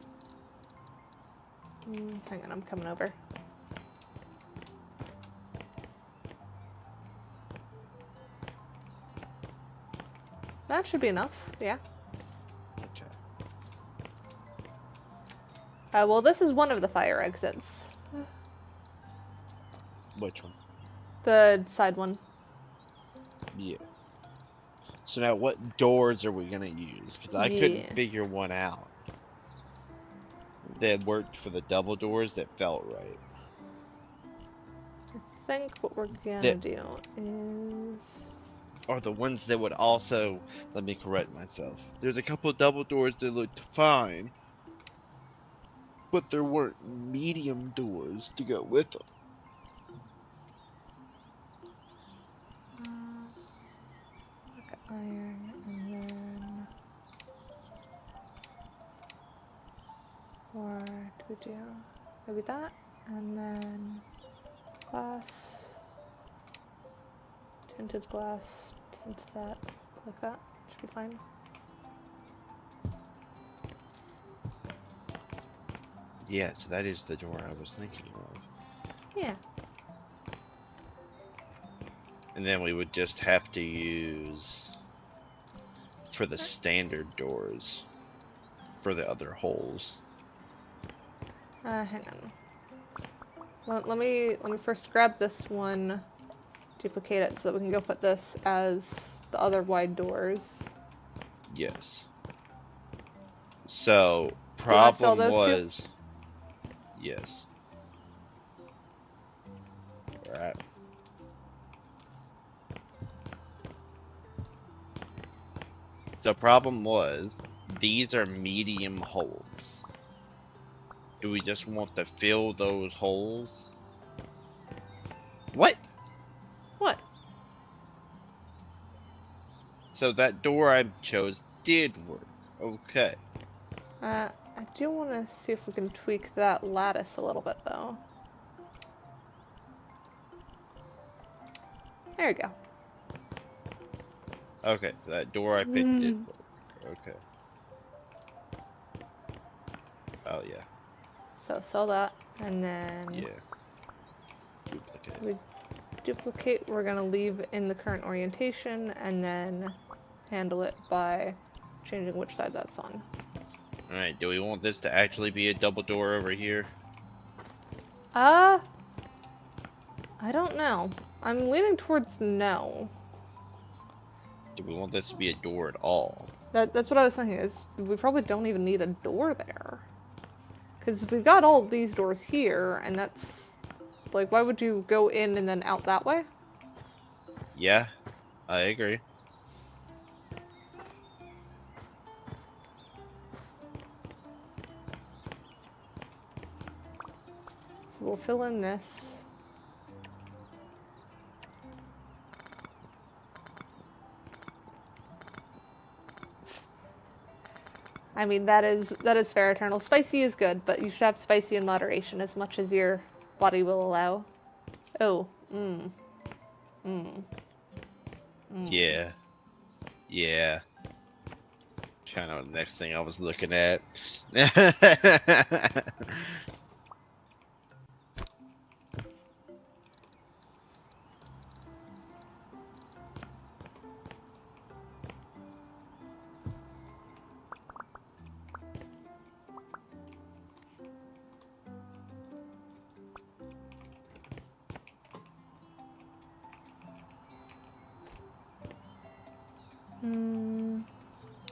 Hang on, I'm coming over. That should be enough, yeah. Okay. Well, this is one of the fire exits. Which one? The side one. Yeah. So now what doors are we gonna use? Because I Yeah. couldn't figure one out that worked for the double doors that felt right. I think what we're gonna That- do is... Or the ones that would also, let me correct myself. There's a couple of double doors that looked fine, but there weren't medium doors to go with them. Look at iron, and then... Or do we do maybe that? And then glass. Tinted glass, tint that, like that. Should be fine. Yeah, so that is the door I was thinking of. Yeah. And then we would just have to use for the standard doors for the other holes. Hang on. Well, let me first grab this one, duplicate it so that we can go put this as the other wide doors. Yes. So You wanna sell problem those two? was yes. Alright. The problem was these are medium holes. Do we just want to fill those holes? What? What? So that door I chose did work. Okay. I do want to see if we can tweak that lattice a little bit, though. There we go. Okay, so that door I picked did work. Okay. Oh yeah. So sell that, and then Yeah. Duplicate. we duplicate. We're gonna leave in the current orientation, and then handle it by changing which side that's on. Alright, do we want this to actually be a double door over here? I don't know. I'm leaning towards no. Do we want this to be a door at all? That's what I was thinking, is we probably don't even need a door there. Because we've got all these doors here, and that's... Like, why would you go in and then out that way? Yeah, I agree. So we'll fill in this. I mean, that is fair, Eternal. Spicy is good, but you should have spicy in moderation as much as your body will allow. Oh, Yeah. Yeah. Kind of the next thing I was looking at.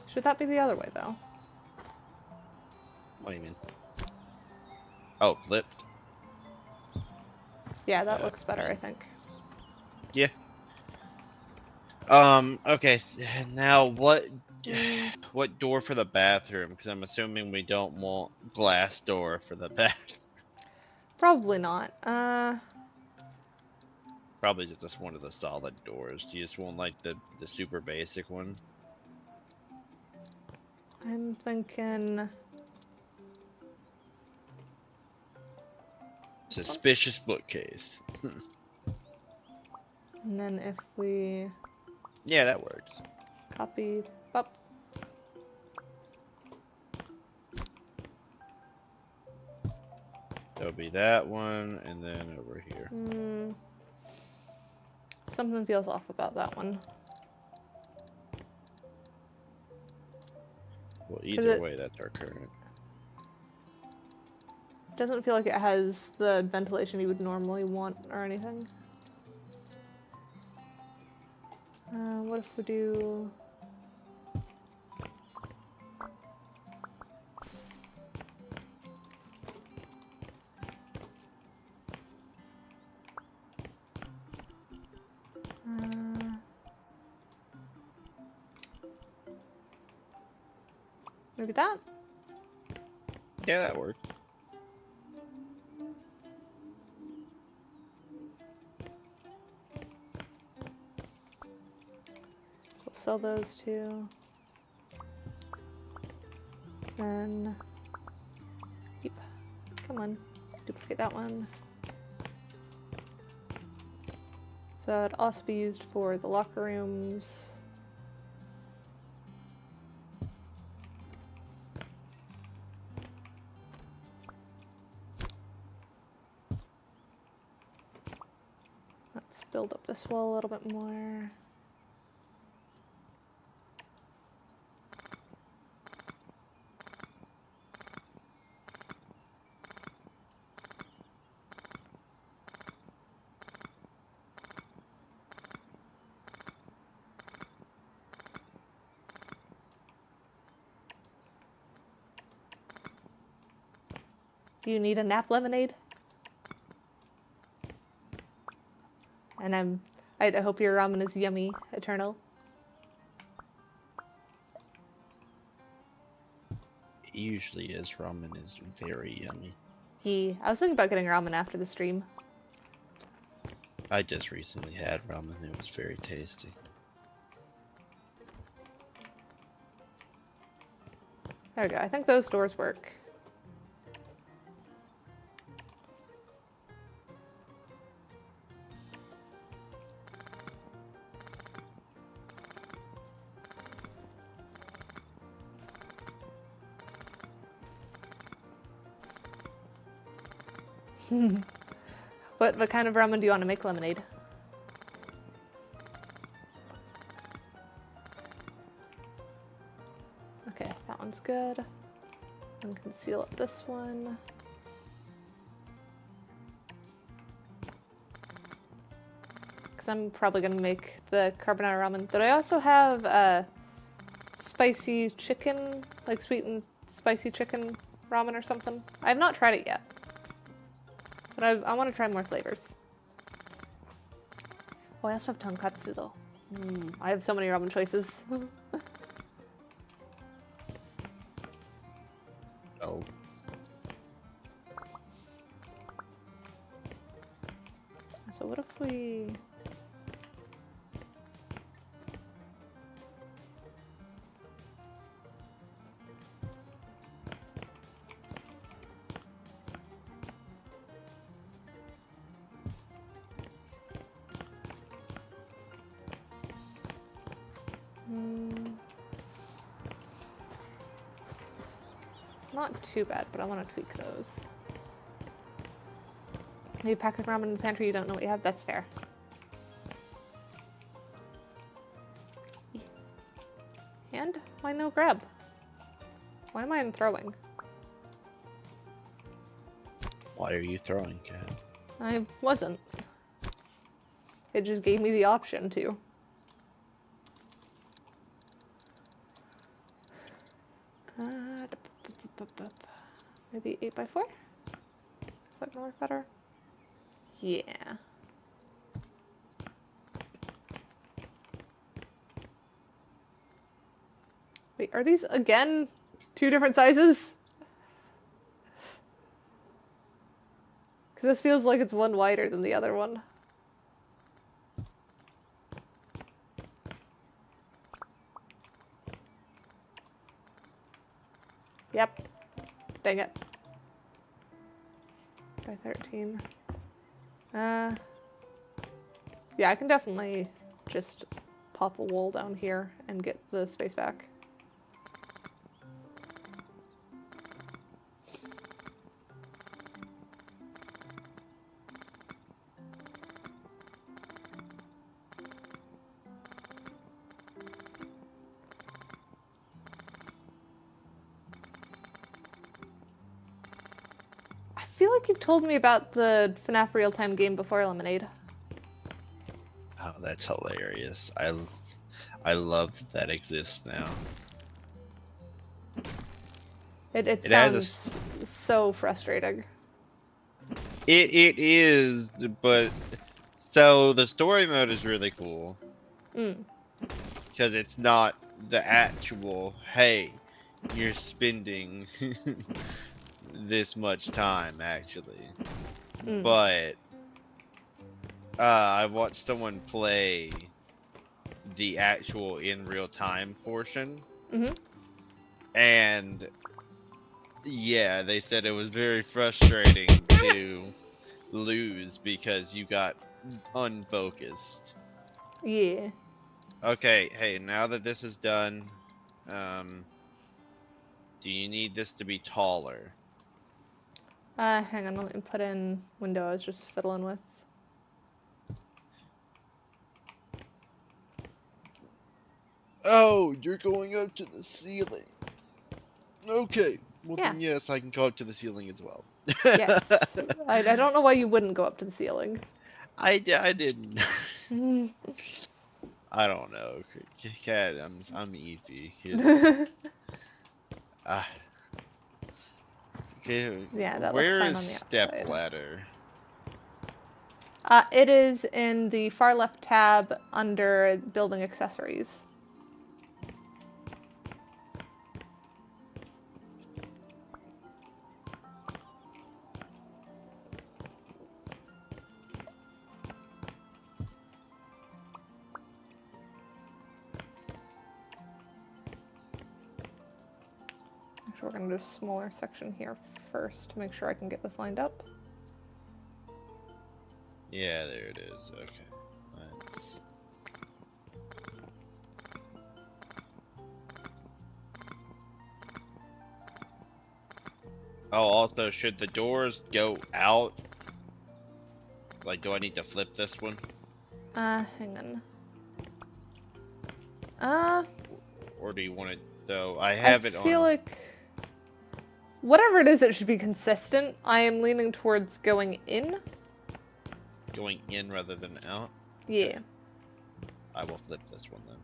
Should that be the other way, though? What do you mean? Oh, flipped. Yeah, that looks better, I think. Yeah. Okay, now what door for the bathroom? Because I'm assuming we don't want glass door for the bath. Probably not. Probably just one of the solid doors. Do you just want like the super basic one? I'm thinking... Suspicious bookcase. And then if we Yeah, that works. copy up. There'll be that one, and then over here. Something feels off about that one. Well, either way, that's our current. Doesn't feel like it has the ventilation you would normally want or anything. What if we do... maybe that? Yeah, that works. We'll sell those two. Then... Yep. Come on. Duplicate that one. So it'd also be used for the locker rooms. Let's build up this wall a little bit more. Do you need a nap lemonade? And I hope your ramen is yummy, Eternal. It usually is. Ramen is very yummy. I was thinking about getting ramen after the stream. I just recently had ramen. It was very tasty. There we go. I think those doors work. What kind of ramen do you want to make, lemonade? Okay, that one's good. And conceal up this one. Because I'm probably going to make the carbonara ramen. But I also have spicy chicken, like sweet and spicy chicken ramen or something. I have not tried it yet. But I want to try more flavors. Oh, I also have tonkatsu though. I have so many ramen choices. Oh. So what if we... Not too bad, but I want to tweak those. Maybe pack the ramen in the pantry, you don't know what you have? That's fair. And why no grab? Why am I in throwing? Why are you throwing, Cat? I wasn't. It just gave me the option to. Maybe 8x4? Is that gonna work better? Yeah. Wait, are these again 2 different sizes? Because this feels like it's one wider than the other one. Yep. Dang it. By 13. Yeah, I can definitely just pop a wall down here and get the space back. I feel like you've told me about the FNAF real-time game before, Lemonade. Oh, that's hilarious. I love that exists now. It sounds so frustrating. It is, but so the story mode is really cool. Because it's not the actual, hey, you're spending this much time actually. But I watched someone play the actual in real time portion. And yeah, they said it was very frustrating to lose because you got unfocused. Yeah. Okay, hey, now that this is done, do you need this to be taller? Hang on, let me put in window I was just fiddling with. Oh, you're going up to the ceiling. Okay, well Yeah. then yes, I can go up to the ceiling as well. Yes. I don't know why you wouldn't go up to the ceiling. I didn't. I don't know. Cat, I'm Evie. Ah, okay, Yeah, that looks where fine is on the step outside. ladder? It is in the far left tab under building accessories. Actually, we're going to do a smaller section here first to make sure I can get this lined up. Yeah, there it is. Okay. Let's... Oh, also, should the doors go out? Like, do I need to flip this one? Hang on. Or do you want it, though? I have it on... I feel like whatever it is, it should be consistent. I am leaning towards going in. Going in rather than out? Yeah. I will flip this one then.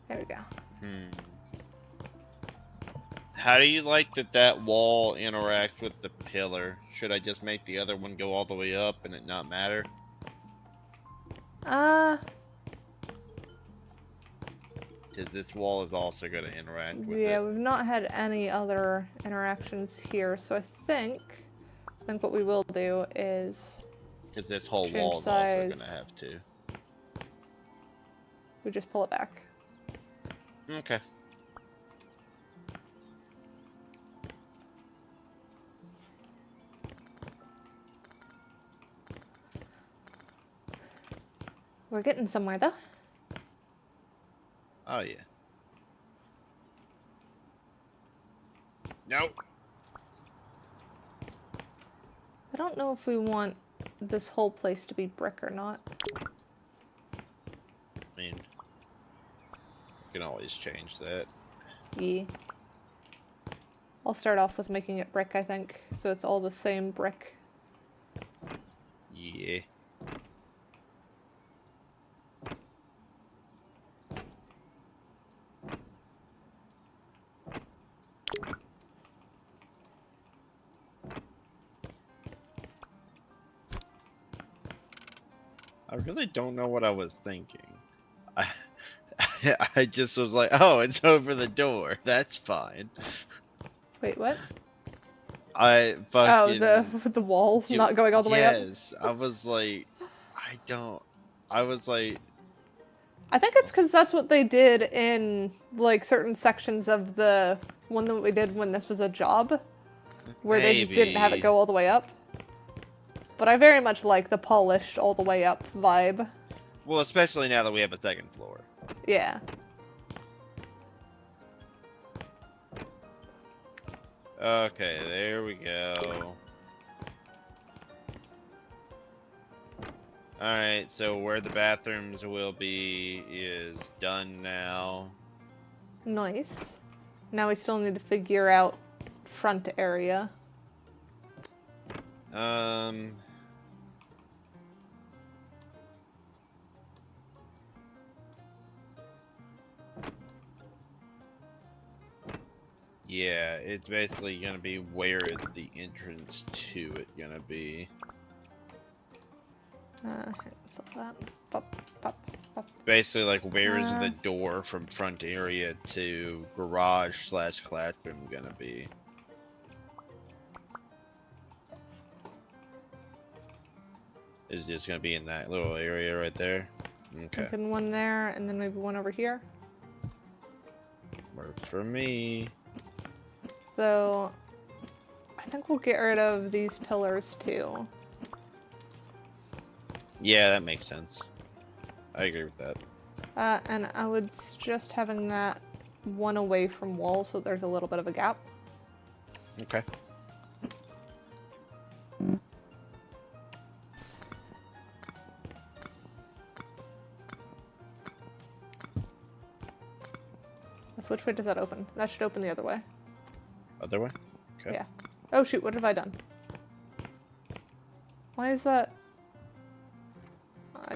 There we go. How do you like that wall interacts with the pillar? Should I just make the other one go all the way up and it not matter? Because this wall is also going to interact with it. Yeah, we've not had any other interactions here, so I think what we will do is Because this whole change wall is also going to size. have to. We just pull it back. Okay. We're getting somewhere, though. Oh, yeah. Nope. I don't know if we want this whole place to be brick or not. I mean, you can always change that. Yeah. I'll start off with making it brick, I think, so it's all the same brick. Yeah. I really don't know what I was thinking. I just was like, oh, it's over the door. That's fine. Wait, what? I fucking... Oh, the wall not going all the way up? Yes, I was like, I was like... I think it's because that's what they did in, like, certain sections of the one that we did when this was a job. Where they just didn't have it go all the way up. But I very much like the polished all the way up vibe. Well, especially now that we have a second floor. Yeah. Okay, there we go. Alright, so where the bathrooms will be is done now. Nice. Now we still need to figure out front area. Yeah, it's basically gonna be where is the entrance to it gonna be. So that. Pop, pop, pop. Basically, like, where is the door from front area to garage / classroom gonna be? Is it just gonna be in that little area right there? Okay. Thinking one there, and then maybe one over here. Works for me. So, I think we'll get rid of these pillars too. Yeah, that makes sense. I agree with that. And I would suggest having that one away from wall so there's a little bit of a gap. Okay. So which way does that open? That should open the other way. Other way? Okay. Yeah. Oh shoot, what have I done? Why is that?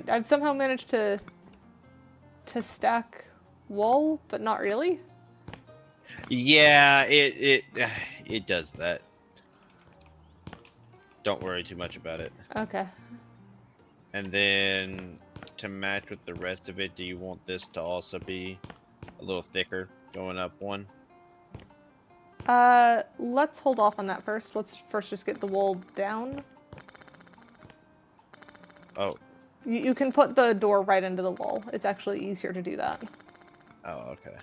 I've somehow managed to stack wall, but not really. Yeah, it does that. Don't worry too much about it. Okay. And then to match with the rest of it, do you want this to also be a little thicker going up one? Let's hold off on that first. Let's first just get the wall down. Oh. You can put the door right into the wall. It's actually easier to do that. Oh, okay.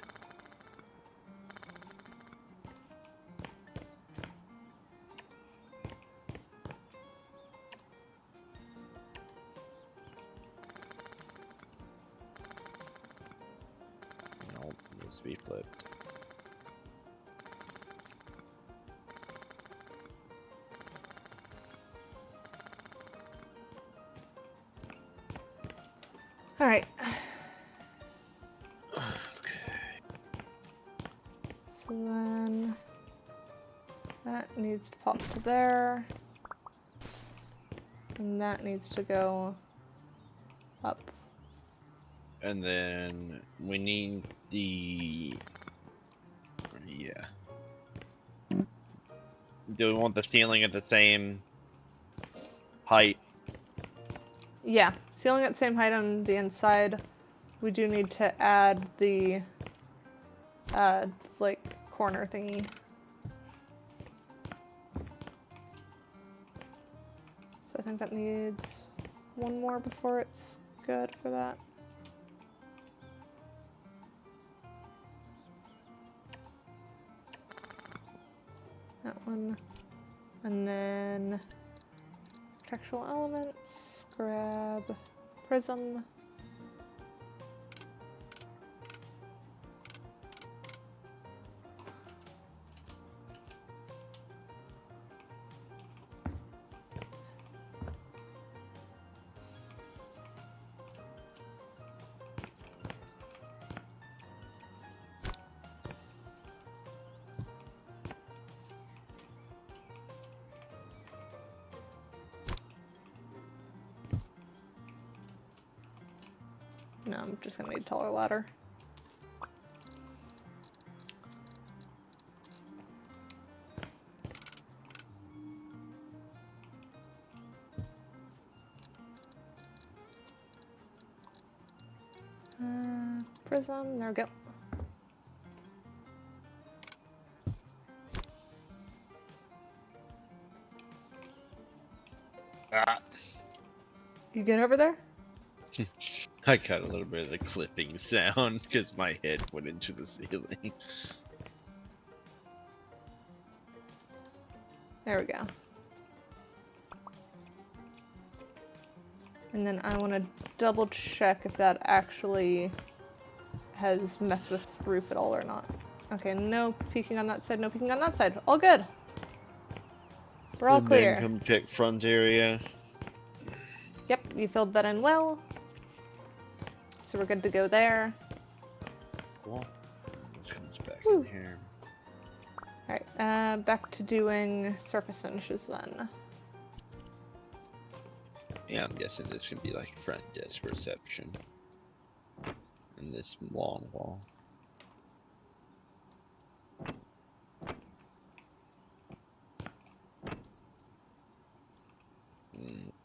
Nope, it needs to be flipped. All right. So then that needs to pop to there. And that needs to go up. And then we need the... Yeah. Do we want the ceiling at the same height? Yeah, ceiling at the same height on the inside. We do need to add the, like, corner thingy. So I think that needs one more before it's good for that. That one. And then textual elements, grab prism. No, I'm just gonna need a taller ladder. Prism, there we go. Ah. You good over there? I got a little bit of the clipping sound because my head went into the ceiling. There we go. And then I want to double check if that actually has messed with the roof at all or not. Okay, no peeking on that side, no peeking on that side. All good. We're all And clear. then come check front area. Yep, you filled that in well. So we're good to go there. Cool. This comes back Whew. in here. Alright, back to doing surface finishes then. Yeah, I'm guessing this can be like front desk reception. And this long wall.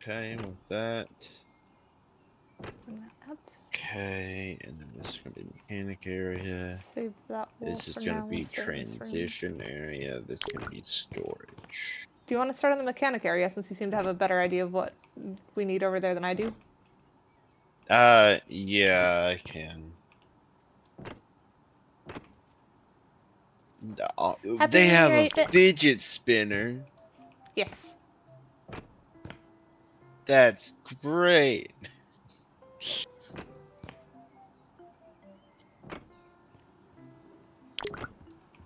Okay, with that. Bring that up. Okay, and then this is gonna be mechanic area. Save that wall This is for gonna now. be We'll start in this room. transition area. This is gonna be storage. Do you want to start in the mechanic area since you seem to have a better idea of what we need over there than I do? Yeah, I can. Happy They New have Year, a 8-bit. fidget spinner. Yes. That's great.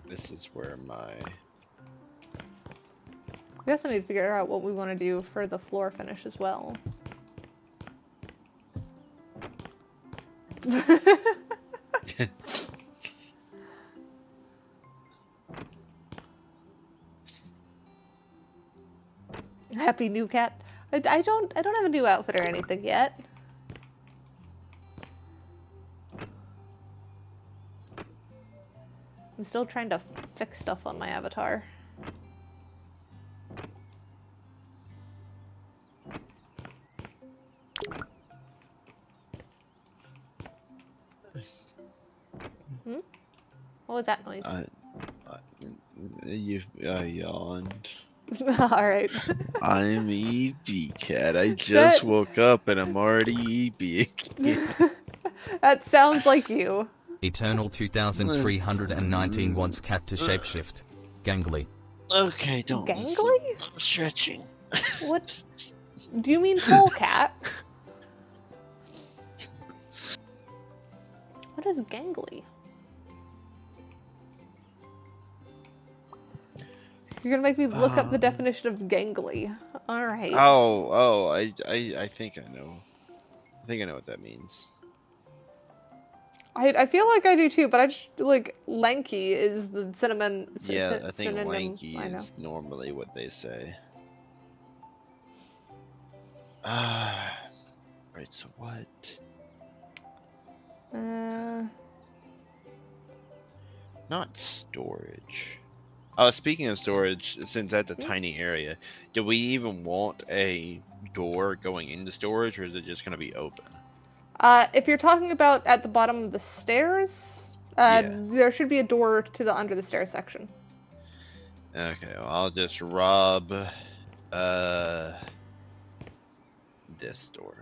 This is where my... We also need to figure out what we want to do for the floor finish as well. Happy new cat. I don't have a new outfit or anything yet. I'm still trying to fix stuff on my avatar. Hmm? What was that noise? You yawned. Alright. I'm EP cat. I just woke up and I'm already EP again. That sounds like you. Eternal 2319 wants cat to shapeshift. Gangly. Okay, don't Gangly? listen. I'm stretching. What? Do you mean tall cat? What is gangly? You're gonna make me look up the definition of gangly. Alright. I think I know. I think I know what that means. I feel like I do too, but I just, like, lanky is the cinnamon. Yeah, I think synonym. lanky I know. is normally what they say. Right, so what? Not storage. Oh, speaking of storage, since that's a tiny area, do we even want a door going into storage, or is it just going to be open? If you're talking about at the bottom of the stairs, Yeah. there should be a door to the under the stairs section. Okay, well, I'll just rob this door.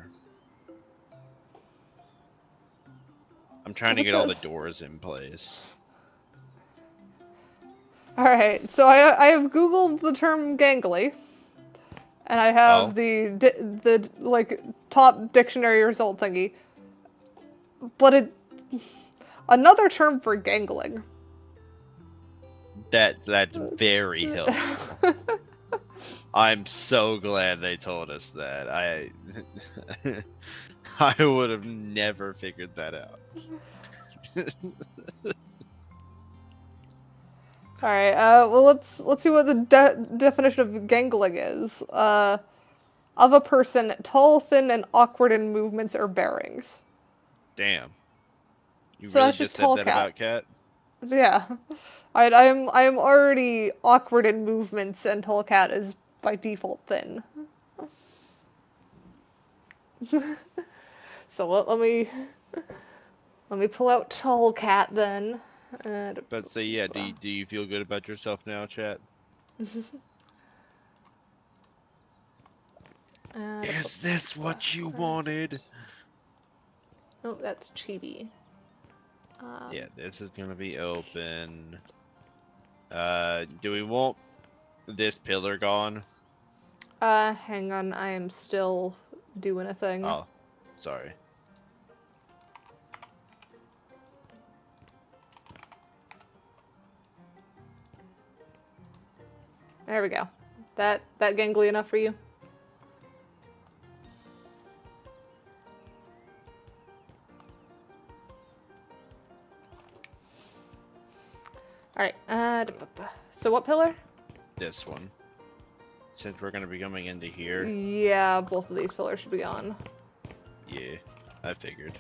I'm trying to get all the doors in place. Alright, so I have Googled the term gangly, and I have the like top dictionary result thingy. But another term for gangling. That's very helpful. I'm so glad they told us that. I would have never figured that out. All right. Well, let's see what the definition of gangling is. Of a person tall, thin, and awkward in movements or bearings. Damn. You So really that's just said tall that cat. about cat? Yeah. I am already awkward in movements, and tall cat is by default thin. So let me pull out tall cat then. But so yeah, do you feel good about yourself now, chat? Is this what you wanted? Oh, that's chibi. Yeah, this is gonna be open. Do we want this pillar gone? Hang on, I am still doing a thing. Oh, sorry. There we go. That gangly enough for you? Alright, so what pillar? This one. Since we're gonna be coming into here. Yeah, both of these pillars should be on. Yeah, I figured.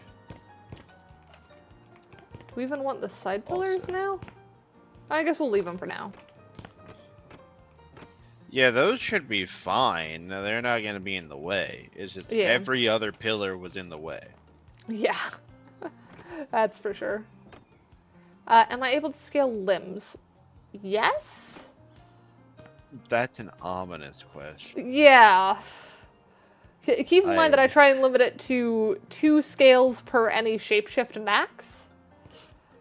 Do we even want the side pillars now? I guess we'll leave them for now. Yeah, those should be fine. No, they're not gonna be in the way. It's just every other pillar was in the way. Yeah. That's for sure. Am I able to scale limbs? Yes? That's an ominous question. Yeah. Keep in mind that I try and limit it to 2 scales per any shapeshift max.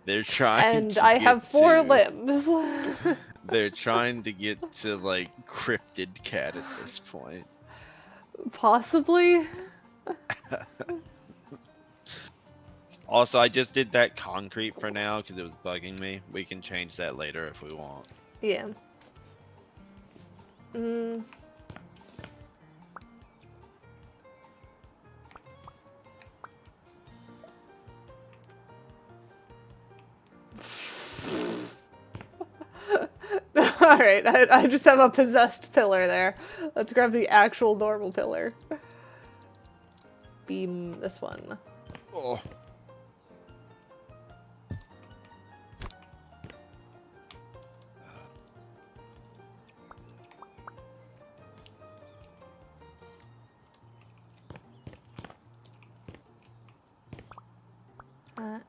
They're trying and to I have 4 to, limbs. They're trying to get to, like, cryptid cat at this point. Possibly. Also, I just did that concrete for now because it was bugging me. We can change that later if we want. Yeah. Mm. Alright, I just have a possessed pillar there. Let's grab the actual normal pillar. Beam this one. Oh.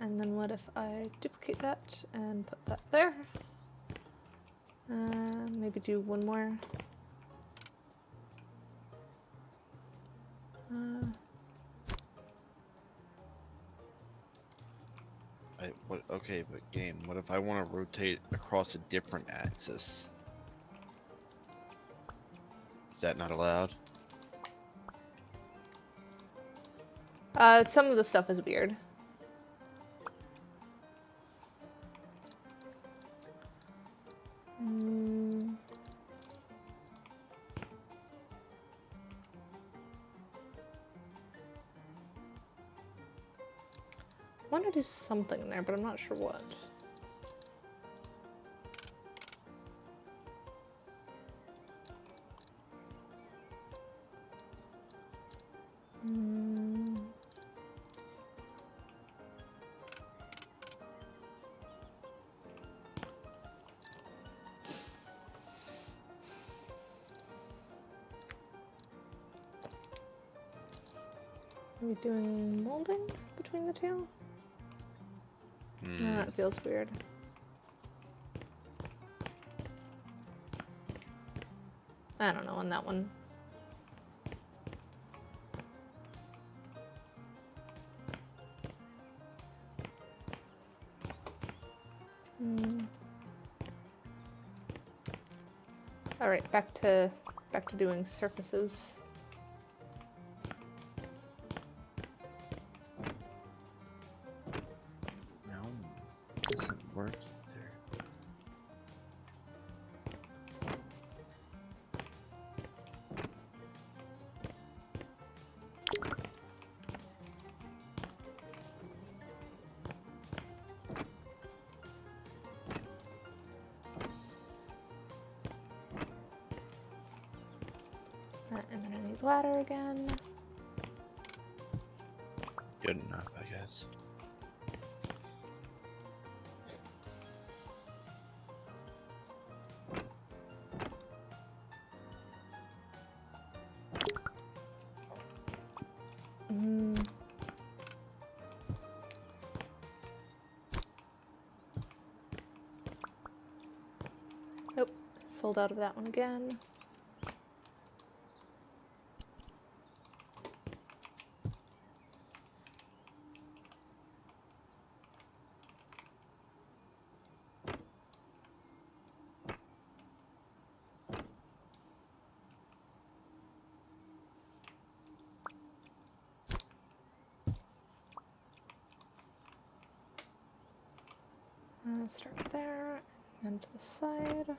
And then what if I duplicate that and put that there? Maybe do one more. Okay, but game, what if I want to rotate across a different axis? Is that not allowed? Some of the stuff is weird. I want to do something in there, but I'm not sure what. Are we doing molding between the two? No, that feels weird. I don't know on that one. All right, back to doing surfaces. Doesn't work either. And then I need ladder again. Good enough, I guess. Nope, sold out of that one again. Start there, and to the side.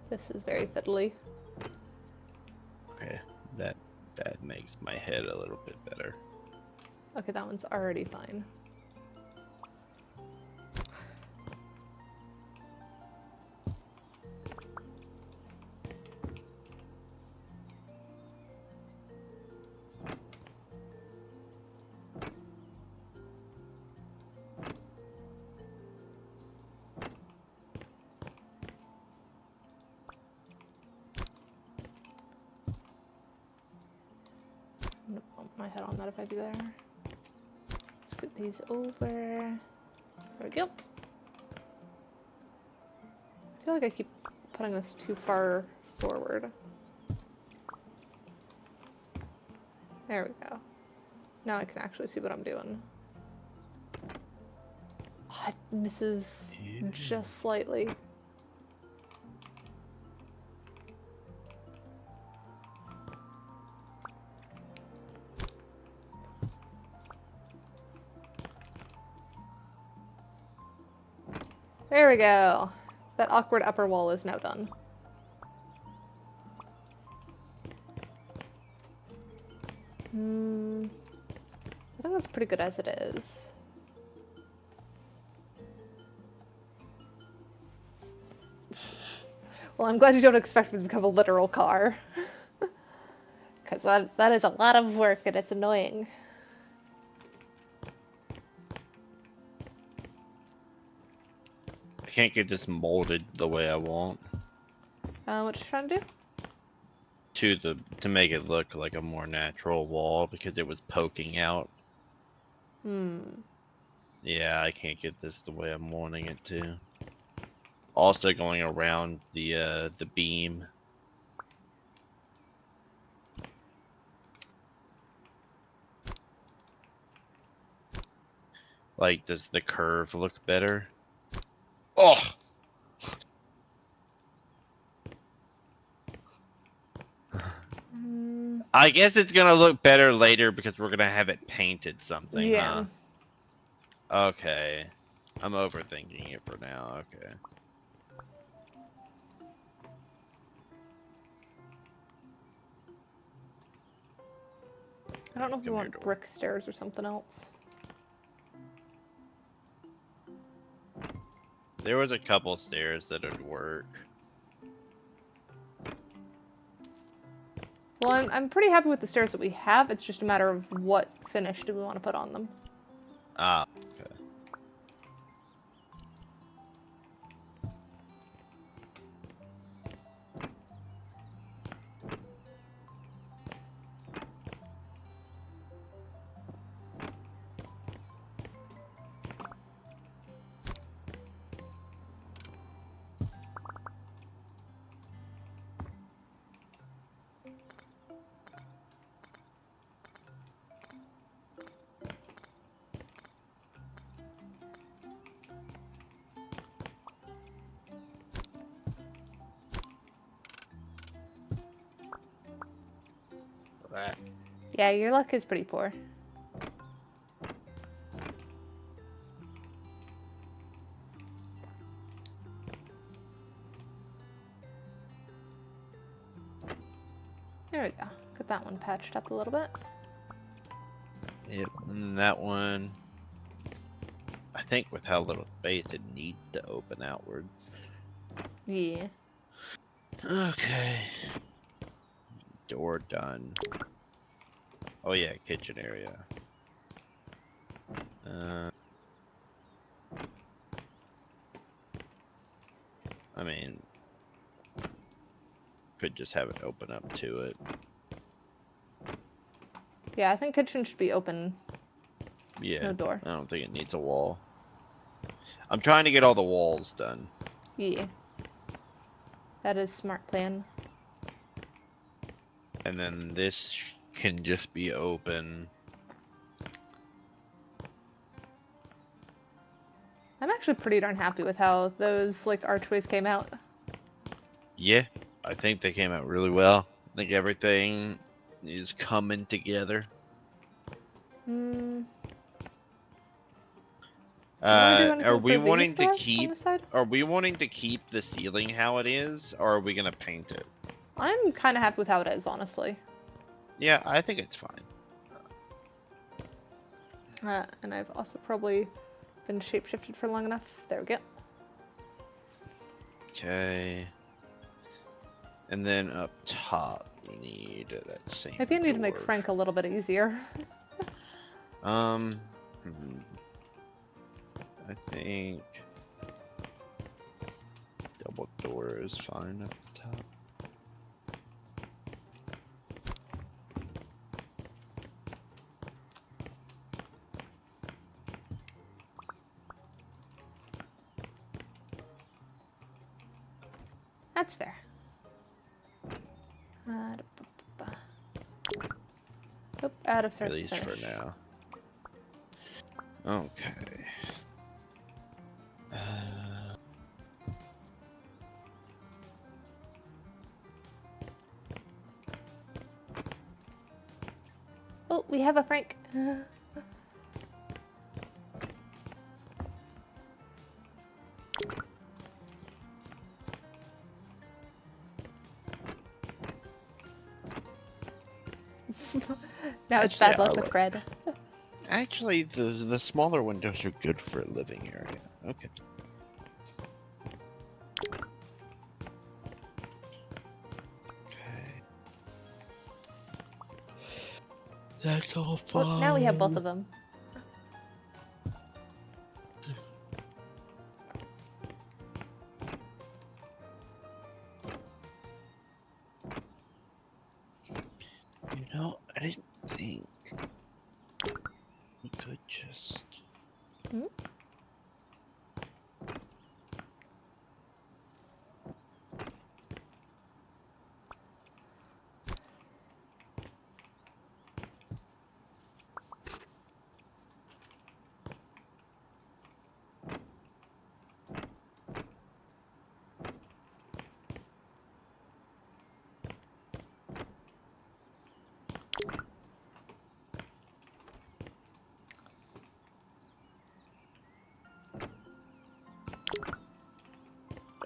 This is very fiddly. Okay, that makes my head a little bit better. Okay, that one's already fine. I'm gonna bump my head on that if I do there. Scoot these over. There we go. I feel like I keep putting this too far forward. There we go. Now I can actually see what I'm doing. Oh, it misses just slightly. There we go. That awkward upper wall is now done. I think that's pretty good as it is. Well, I'm glad you don't expect me to become a literal car. Because that is a lot of work and it's annoying. I can't get this molded the way I want. What you trying to do? To make it look like a more natural wall because it was poking out. Yeah, I can't get this the way I'm wanting it to. Also going around the beam. Like, does the curve look better? Oh! I guess it's gonna look better later because we're gonna have it painted something, Yeah. huh? Okay. I'm overthinking it for now, okay. I don't know if we Come here, want door. brick stairs or something else. There was a couple stairs that would work. Well, I'm pretty happy with the stairs that we have. It's just a matter of what finish do we want to put on them. Ah, okay. That. Yeah, your luck is pretty poor. There we go. Get that one patched up a little bit. Yep, and that one, I think with how little space it needs to open outward. Yeah. Okay. Door done. Oh yeah, kitchen area. I mean, could just have it open up to it. Yeah, I think kitchen should be open. Yeah. No door. I don't think it needs a wall. I'm trying to get all the walls done. Yeah. That is smart plan. And then this can just be open. I'm actually pretty darn happy with how those like archways came out. Yeah, I think they came out really well. I think everything is coming together. wanna do Are anything we for these wanting to doors on keep? this side? Are we wanting to keep the ceiling how it is, or are we gonna paint it? I'm kind of happy with how it is, honestly. Yeah, I think it's fine. And I've also probably been shapeshifted for long enough. There we go. Okay. And then up top, we need that same. Maybe I need to make door. Frank a little bit easier. Hmm. I think double door is fine at the top. That's fair. Nope, out of At start to least for finish. now. Okay. Oh, we have a Frank. Now it's Actually, bad luck I with like- bread. Actually, the smaller windows are good for a living area. Okay. Okay. That's all fine. Well, now we have both of them. You know, I didn't think we could just. Hmm?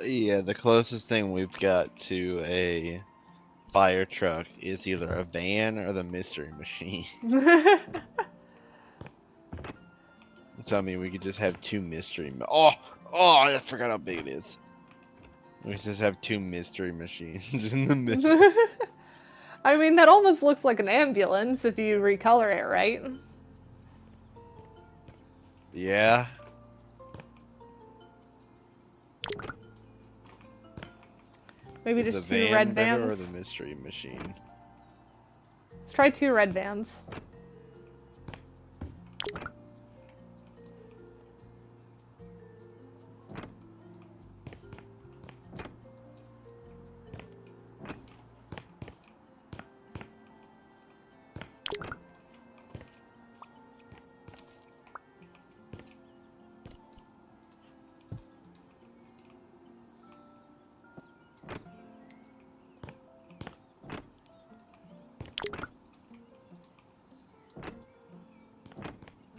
Yeah, the closest thing we've got to a fire truck is either a van or the mystery machine. So I mean, we could just have two mystery. Oh, I forgot how big it is. We could just have two mystery machines in the middle. I mean, that almost looks like an ambulance if you recolor it, right? Yeah. Maybe Is just the two van red better or vans. the mystery machine? Let's try two red vans.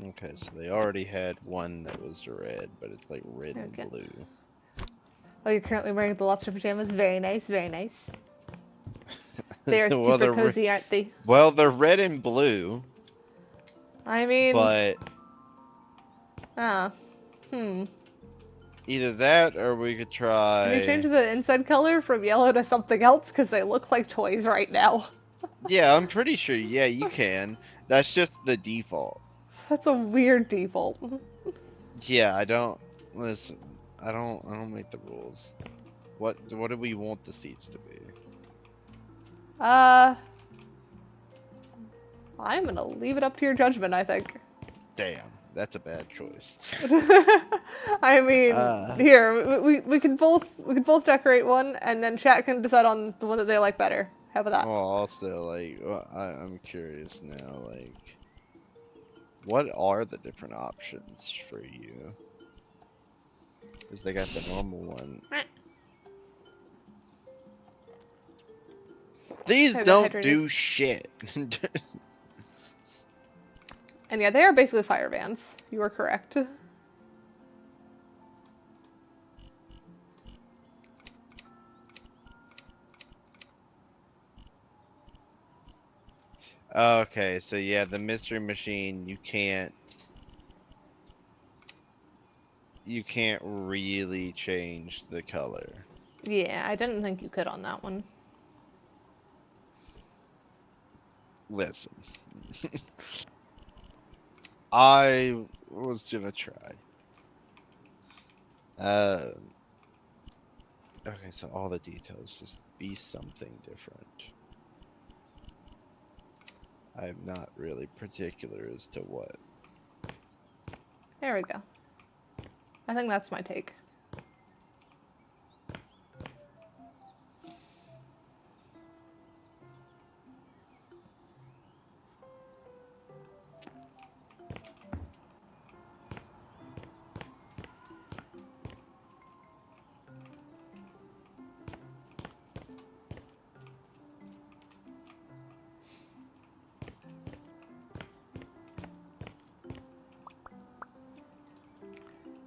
Okay, so they already had one that was red, but it's like red Okay. and blue. Oh, you're currently wearing the lobster pajamas. Very nice, very nice. They are Well, super they're cozy, aren't they? Well, they're red and blue, I mean, but hmm. either that or we could try. Can you change the inside color from yellow to something else? Because they look like toys right now. Yeah, I'm pretty sure. Yeah, you can. That's just the default. That's a weird default. Yeah, I don't listen. I don't make the rules. What do we want the seats to be? I'm gonna leave it up to your judgment, I think. Damn, that's a bad choice. I mean, Uh. here we can both decorate one, and then chat can decide on the one that they like better. How about that? Well, also, like, I'm curious now, like, what are the different options for you? Because they got the normal one. These I got don't hydrated. do shit. And yeah, they are basically fire vans. You are correct. Okay, so yeah, the mystery machine, you can't really change the color. Yeah, I didn't think you could on that one. Listen. I was gonna try. Okay, so all the details just be something different. I'm not really particular as to what. There we go. I think that's my take.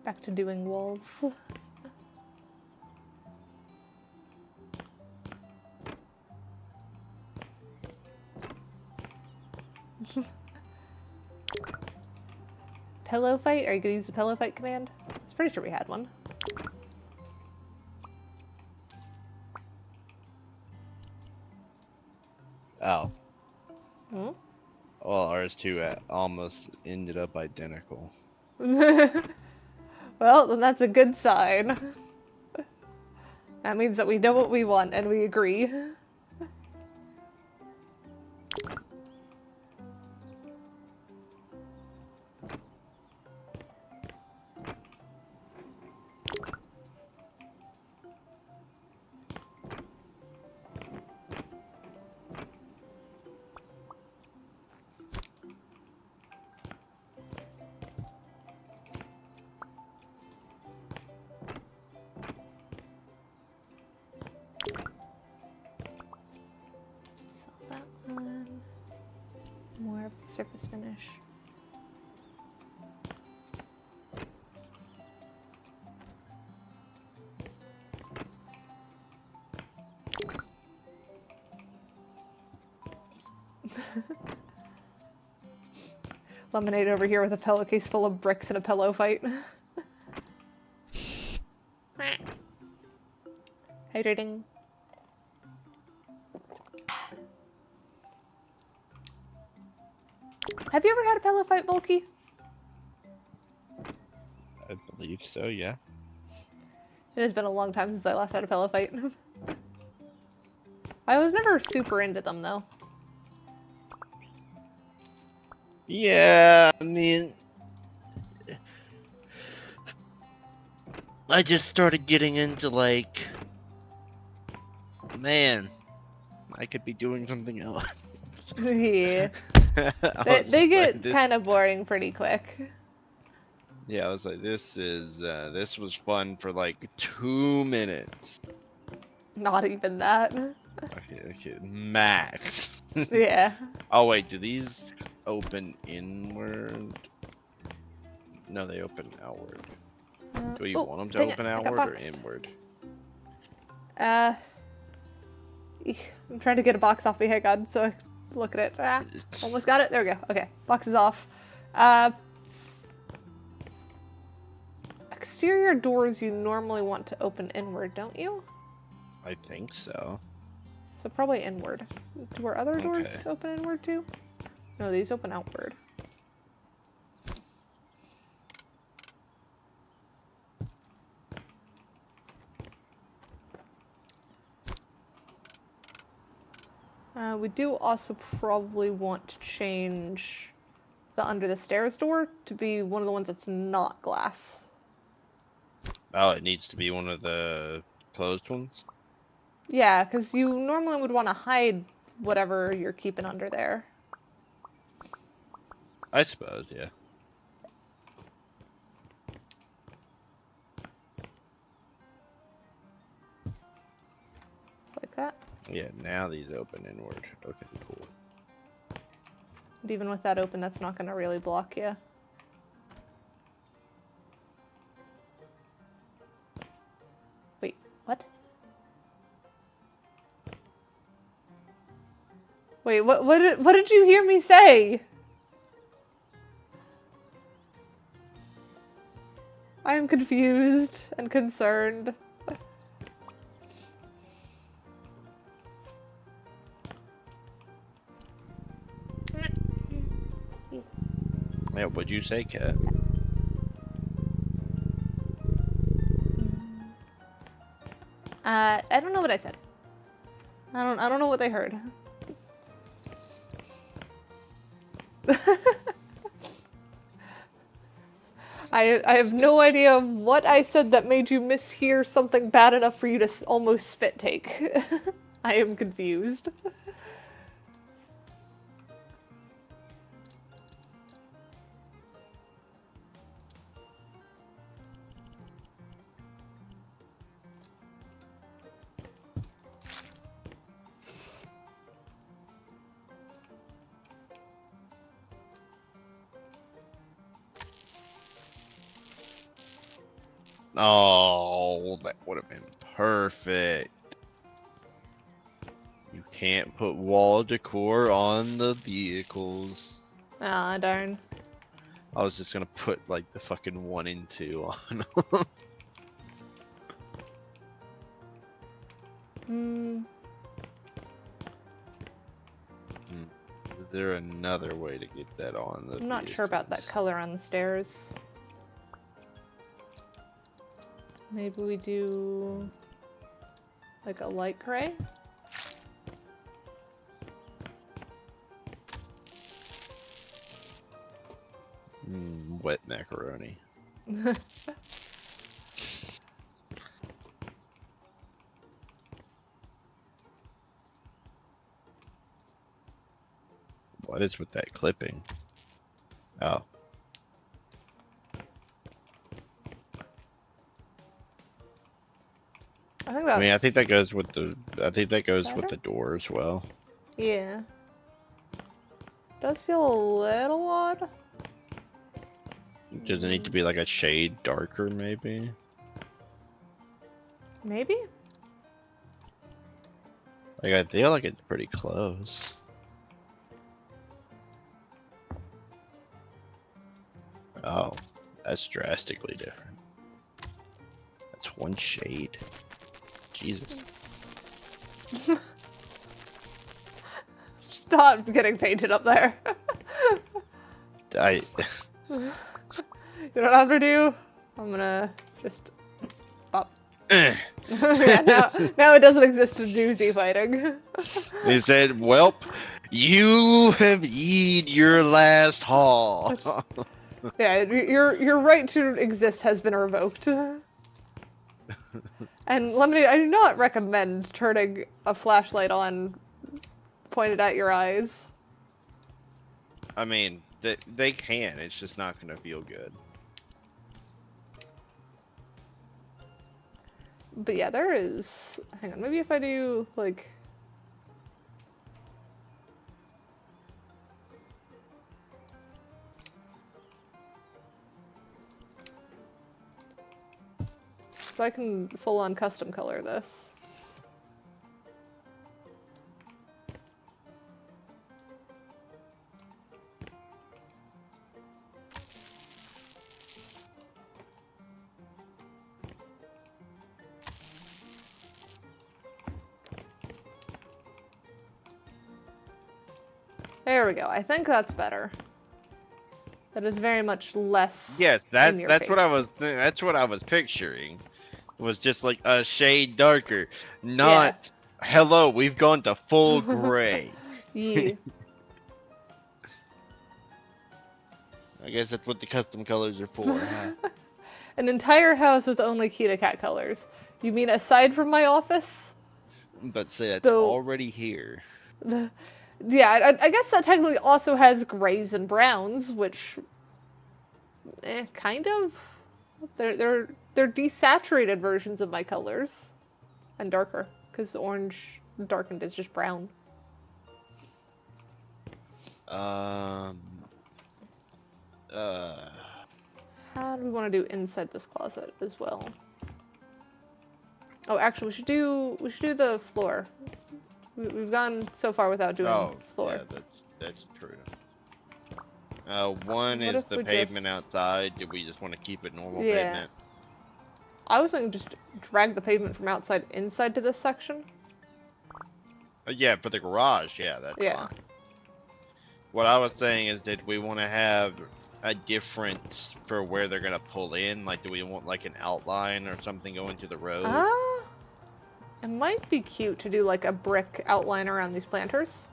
Back to doing walls. Pillow fight? Are you gonna use the pillow fight command? I was pretty sure we had one. Oh, Hmm? well, ours too almost ended up identical. Well, then that's a good sign. That means that we know what we want and we agree. So that one. More of the surface finish. Lemonade over here with a pillowcase full of bricks and a pillow fight. Hydrating. Have you ever had a pillow fight, Vulki? I believe so, yeah. It has been a long time since I last had a pillow fight. I was never super into them, though. Yeah, I mean, I just started getting into like, man, I could be doing something else. Yeah. I They was just get like, this, kind of boring pretty quick. yeah, I was like, this was fun for like 2 minutes. Not even that. Okay, max. Yeah. Oh wait, do these open inward? No, they open outward. Do you want them to dang it, open I got outward or boxed. inward? I'm trying to get a box off my head gun so I can look at it. Ah, almost got it. There we go. Okay, box is off. Exterior doors you normally want to open inward, don't you? I think so. So probably inward. Do our other doors Okay. open inward too? No, these open outward. We do also probably want to change the under the stairs door to be one of the ones that's not glass. Oh, it needs to be one of the closed ones? Yeah, because you normally would want to hide whatever you're keeping under there. I suppose, yeah. Just like that. Yeah, now these open inward. Okay, cool. And even with that open, that's not going to really block you. Wait, what? Wait, what did you hear me say? I am confused and concerned. Yeah, what'd you say, Kat? I don't know what I said. I don't know what they heard. I have no idea what I said that made you mishear something bad enough for you to almost spit take. I am confused. Oh, that would have been perfect. You can't put wall decor on the vehicles. Ah, darn. I was just gonna put like the fucking 1 and 2 on. Is there another way to get that on the I'm not sure about that color on the stairs. Maybe we do like a light gray? Wet macaroni. What is with that clipping? Oh. I think that's... I mean, I think that goes with the. I think that goes with better? the door as well. Yeah. Does feel a little odd. Does it need to be like a shade darker, maybe? Maybe? Like, I feel like it's pretty close. Oh, that's drastically different. That's 1 shade. Jesus. Stop getting painted up there. I. You know what I'm gonna do? I'm gonna just pop. Yeah, now it doesn't exist in doozy fighting. He said, "Welp, you have eat your last haul." Yeah, your right to exist has been revoked. And Lemonade, I do not recommend turning a flashlight on pointed at your eyes. I mean, they can. It's just not gonna feel good. But yeah, there is... Hang on, maybe if I do, like... So I can full-on custom color this. There we go. I think that's better. That is very much less. Yes, in your that's what I face. was. That's what I was picturing. Was just like a shade darker, not. Hello, we've gone to full gray. Yeah. I guess that's what the custom colors are for. Huh? An entire house with only Keidakat colors. You mean aside from my office? But say it's Though- already here. Yeah, I guess that technically also has grays and browns, which, kind of. They're desaturated versions of my colors, and darker, because orange darkened is just brown. How How do we want to do inside this closet as well? Oh, actually, we should do the floor. We've gone so far without doing floor. yeah, that's true. One What is if the we pavement just- outside. Do we just want to keep it normal Yeah. pavement? I was thinking just drag the pavement from outside inside to this section. Yeah, for the garage, yeah, that's Yeah. fine. What I was saying is, did we want to have a difference for where they're gonna pull in? Like, do we want like an outline or something going to the road? It might be cute to do like a brick outline around these planters.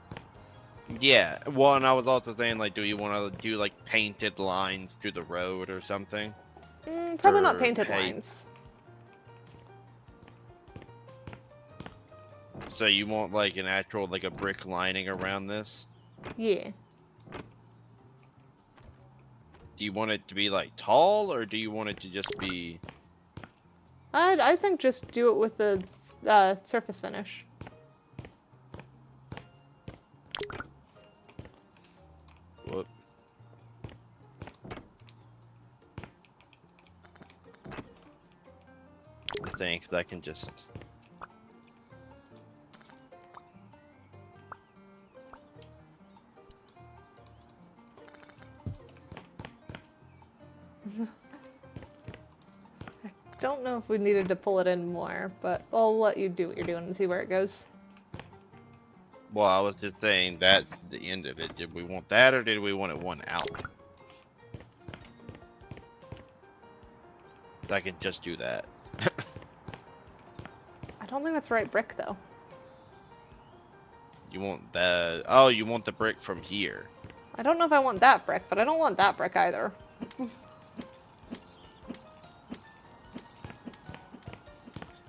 Yeah. Well, and I was also saying, like, do you want to do like painted lines through the road or something? Probably not For painted hay- lines. So you want like an actual like a brick lining around this? Yeah. Do you want it to be like tall, or do you want it to just be? I think just do it with the surface finish. Whoop. I think I can just. Don't know if we needed to pull it in more, but I'll let you do what you're doing and see where it goes. Well, I was just saying that's the end of it. Did we want that, or did we want it one out? I can just do that. I don't think that's the right brick though. You want the? Oh, you want the brick from here? I don't know if I want that brick, but I don't want that brick either.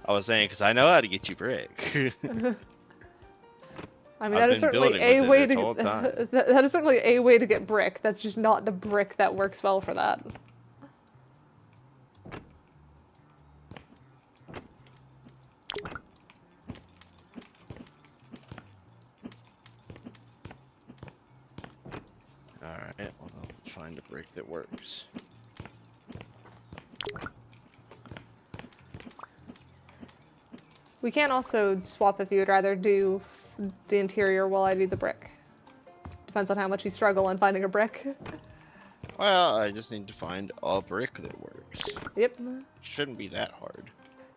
I was saying because I know how to get you brick. I mean, I've that is been certainly building a with it way this to whole time. that is certainly a way to get brick. That's just not the brick that works well for that. Alright, well, let's find a brick that works. We can also swap if you would rather do the interior while I do the brick. Depends on how much you struggle in finding a brick. Well, I just need to find a brick that works. Yep. Shouldn't be that hard.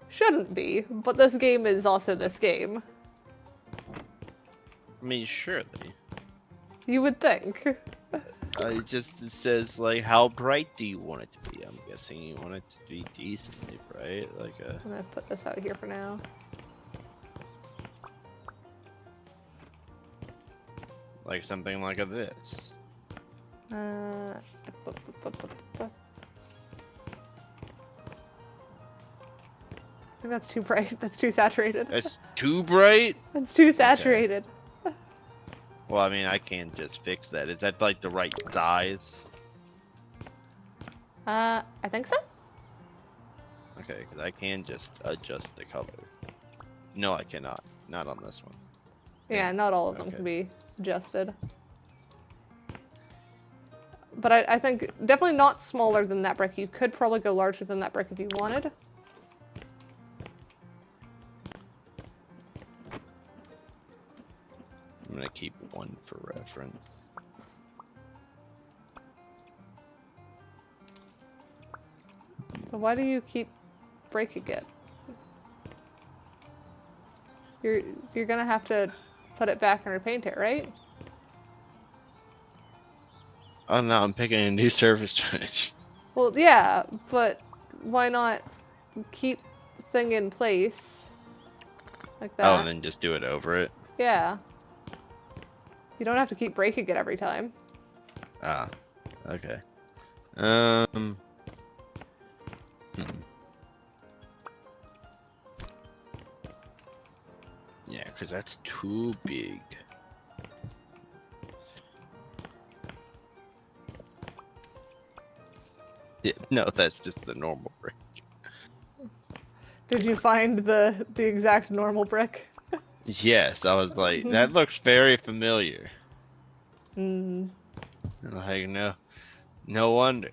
Shouldn't be, but this game is also this game. I mean, surely. You would think. It says, like, how bright do you want it to be? I'm guessing you want it to be decently bright, like a... I'm gonna put this out here for now. Like something like this. I think that's too bright. That's too saturated. That's too bright? That's too saturated. Well, I mean, I can just fix that. Is that, like, the right size? I think so. Okay, because I can just adjust the color. No, I cannot. Not on this one. Yeah, not all of them Okay. can be adjusted. But I think definitely not smaller than that brick. You could probably go larger than that brick if you wanted. I'm gonna keep one for reference. So why do you keep breaking it? You're gonna have to put it back and repaint it, right? Oh no, I'm picking a new surface finish. Well, yeah, but why not keep the thing in place like that? Oh, and then just do it over it? Yeah. You don't have to keep breaking it every time. Ah, okay. Yeah, because that's too big. Yeah, no, that's just the normal brick. Did you find the exact normal brick? Yes, I was like, that looks very familiar. Hmm. Like, no wonder.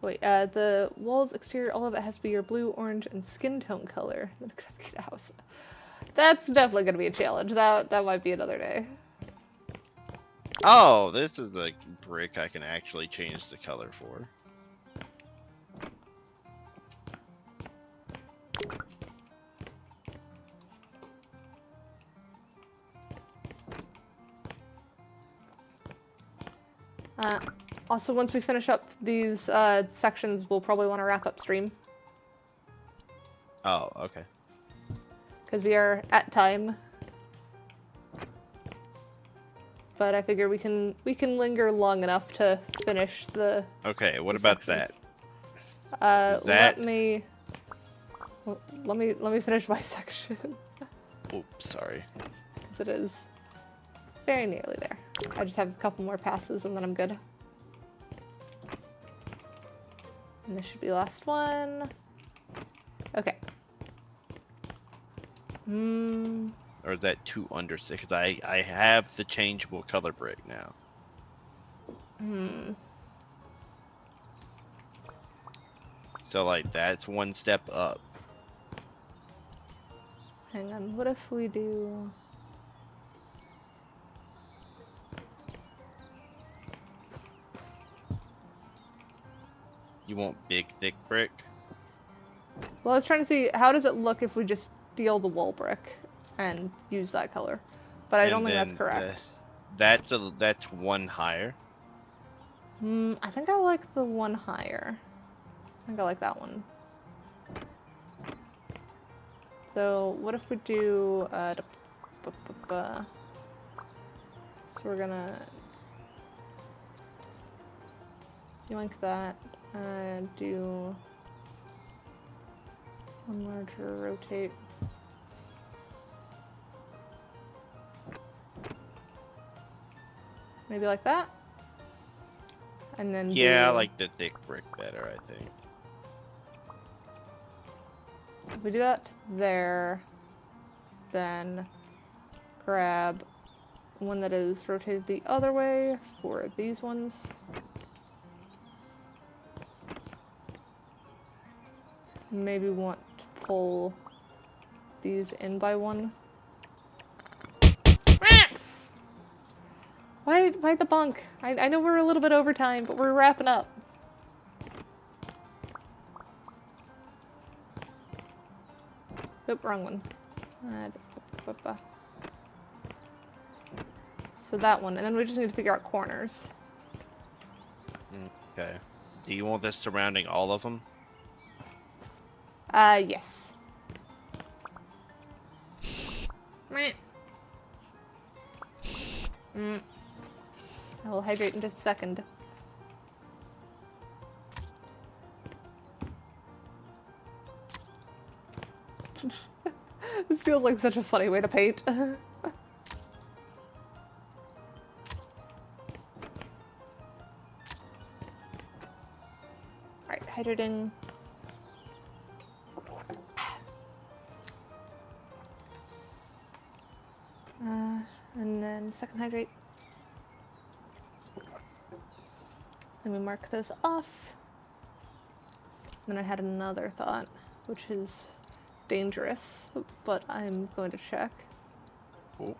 Wait, the walls exterior, all of it has to be your blue, orange, and skin tone color. Then it could have a house. That's definitely gonna be a challenge. That might be another day. Oh, this is a brick I can actually change the color for. Also, once we finish up these sections, we'll probably want to wrap up stream. Oh, okay. Because we are at time. But I figure we can linger long enough to finish the. Okay, what the about sections. that? Let me finish my section. Oops, sorry. Because it is very nearly there. I just have a couple more passes and then I'm good. And this should be the last one. Okay. Or is that too under 6? Because I have the changeable color brick now. So, like, that's one step up. Hang on, what if we do... You want big, thick brick? Well, I was trying to see, how does it look if we just steal the wall brick and use that color? But I don't think that's correct. That's one higher. I think I like the one higher. I think I like that one. So, what if we do, so we're gonna yoink that, do one larger rotate. Maybe like that? And then Yeah, I do... like the thick brick better, I think. So if we do that there, then grab one that is rotated the other way for these ones. Maybe want to pull these in by one. Why the bunk? I know we're a little bit over time, but we're wrapping up. Nope, wrong one. So that one, and then we just need to figure out corners. Okay. Do you want this surrounding all of them? Yes. I will hydrate in just a second. This feels like such a funny way to paint. Alright, hydrating. And then second hydrate. Then we mark those off. Then I had another thought, which is dangerous, but I'm going to check. Cool.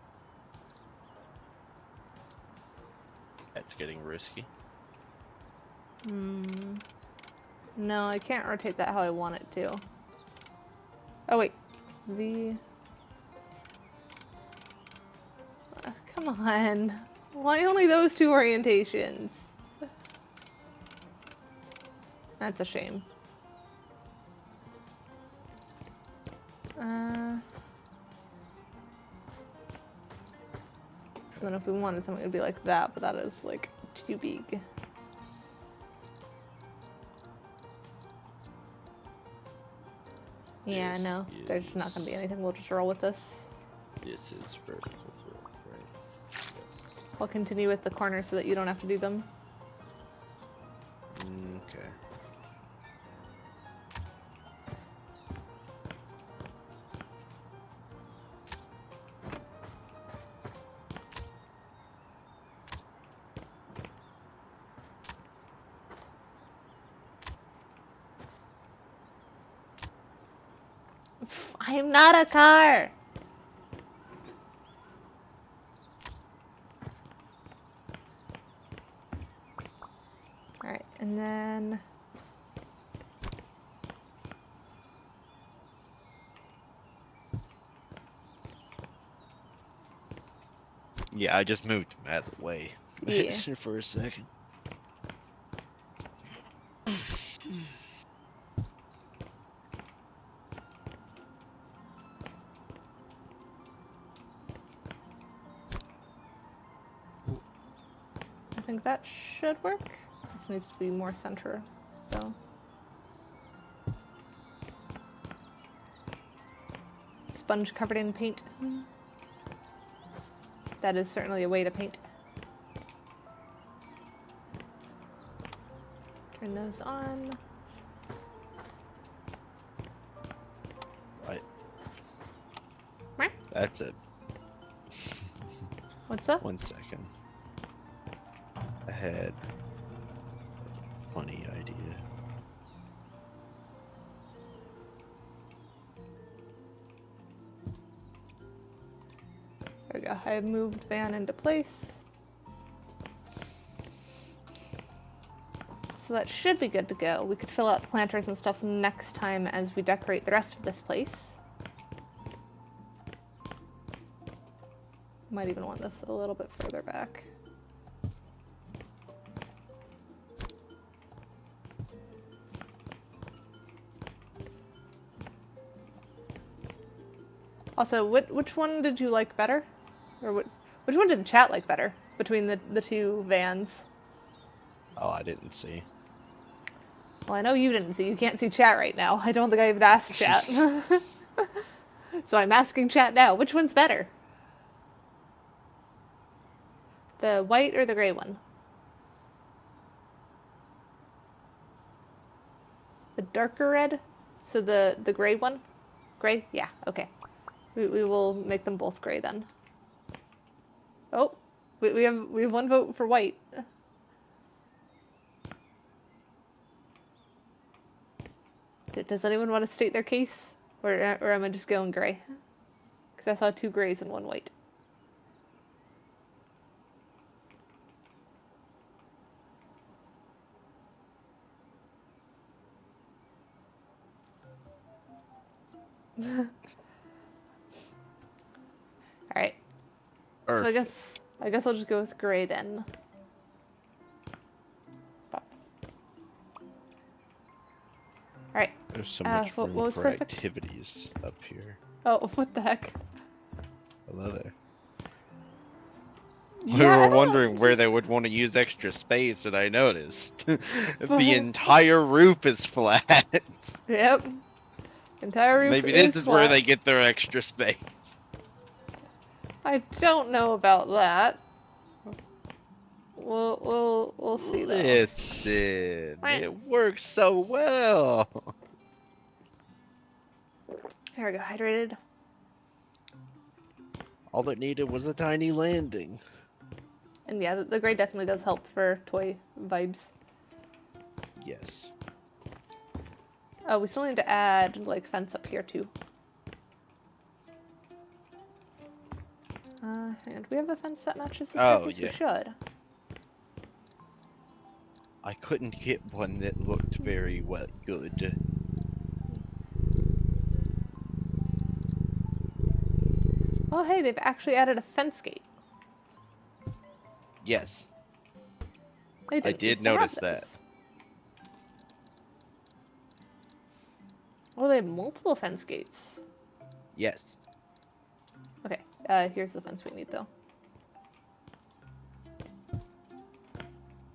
That's getting risky. No, I can't rotate that how I want it to. Oh wait, come on. Why only those two orientations? That's a shame. So then if we wanted something, it'd be like that, but that is like too big. Yeah, no, there's not gonna be anything. We'll just roll with this. This is vertical brick, right? I'll continue with the corners so that you don't have to do them. Okay. I'm not a car. Alright, and then... Yeah, I just moved him out of the way. Yeah. For a second. I think that should work. This needs to be more center, though. Sponge covered in paint. That is certainly a way to paint. Turn those on. Right. Meh. That's it. What's up? 1 second. I had a funny idea. There we go. I moved van into place. So that should be good to go. We could fill out the planters and stuff next time as we decorate the rest of this place. Might even want this a little bit further back. Also, which one did you like better? Or which one did the chat like better between the two vans? Oh, I didn't see. Well, I know you didn't see. You can't see chat right now. I don't think I even asked chat. So I'm asking chat now. Which one's better? The white or the gray one? The darker red? So the gray one? Gray? Yeah, okay. We will make them both gray then. Oh, we have one vote for white. Does anyone want to state their case? Or am I just going gray? Because I saw 2 grays and 1 white. Alright. So I guess I'll just go with gray then. Alright. There's so much what room was for perfect? activities up here. Oh, what the heck? Hello there. Yeah, We I were don't- wondering where they would want to use extra space, and I noticed the entire roof is flat. Yep. Entire roof Maybe this is where flat. they get their extra space. I don't know about that. We'll see though. Listen, it works so well. Here we go, hydrated. All it needed was a tiny landing. And yeah, the gray definitely does help for toy vibes. Yes. Oh, we still need to add like fence up here too. And do we have a fence that matches the Oh, staircase? yeah. We should. I couldn't get one that looked very well good. Oh hey, they've actually added a fence gate. Yes. I didn't did used to have notice that. those. Oh, they have multiple fence gates. Yes. Okay, here's the fence we need though.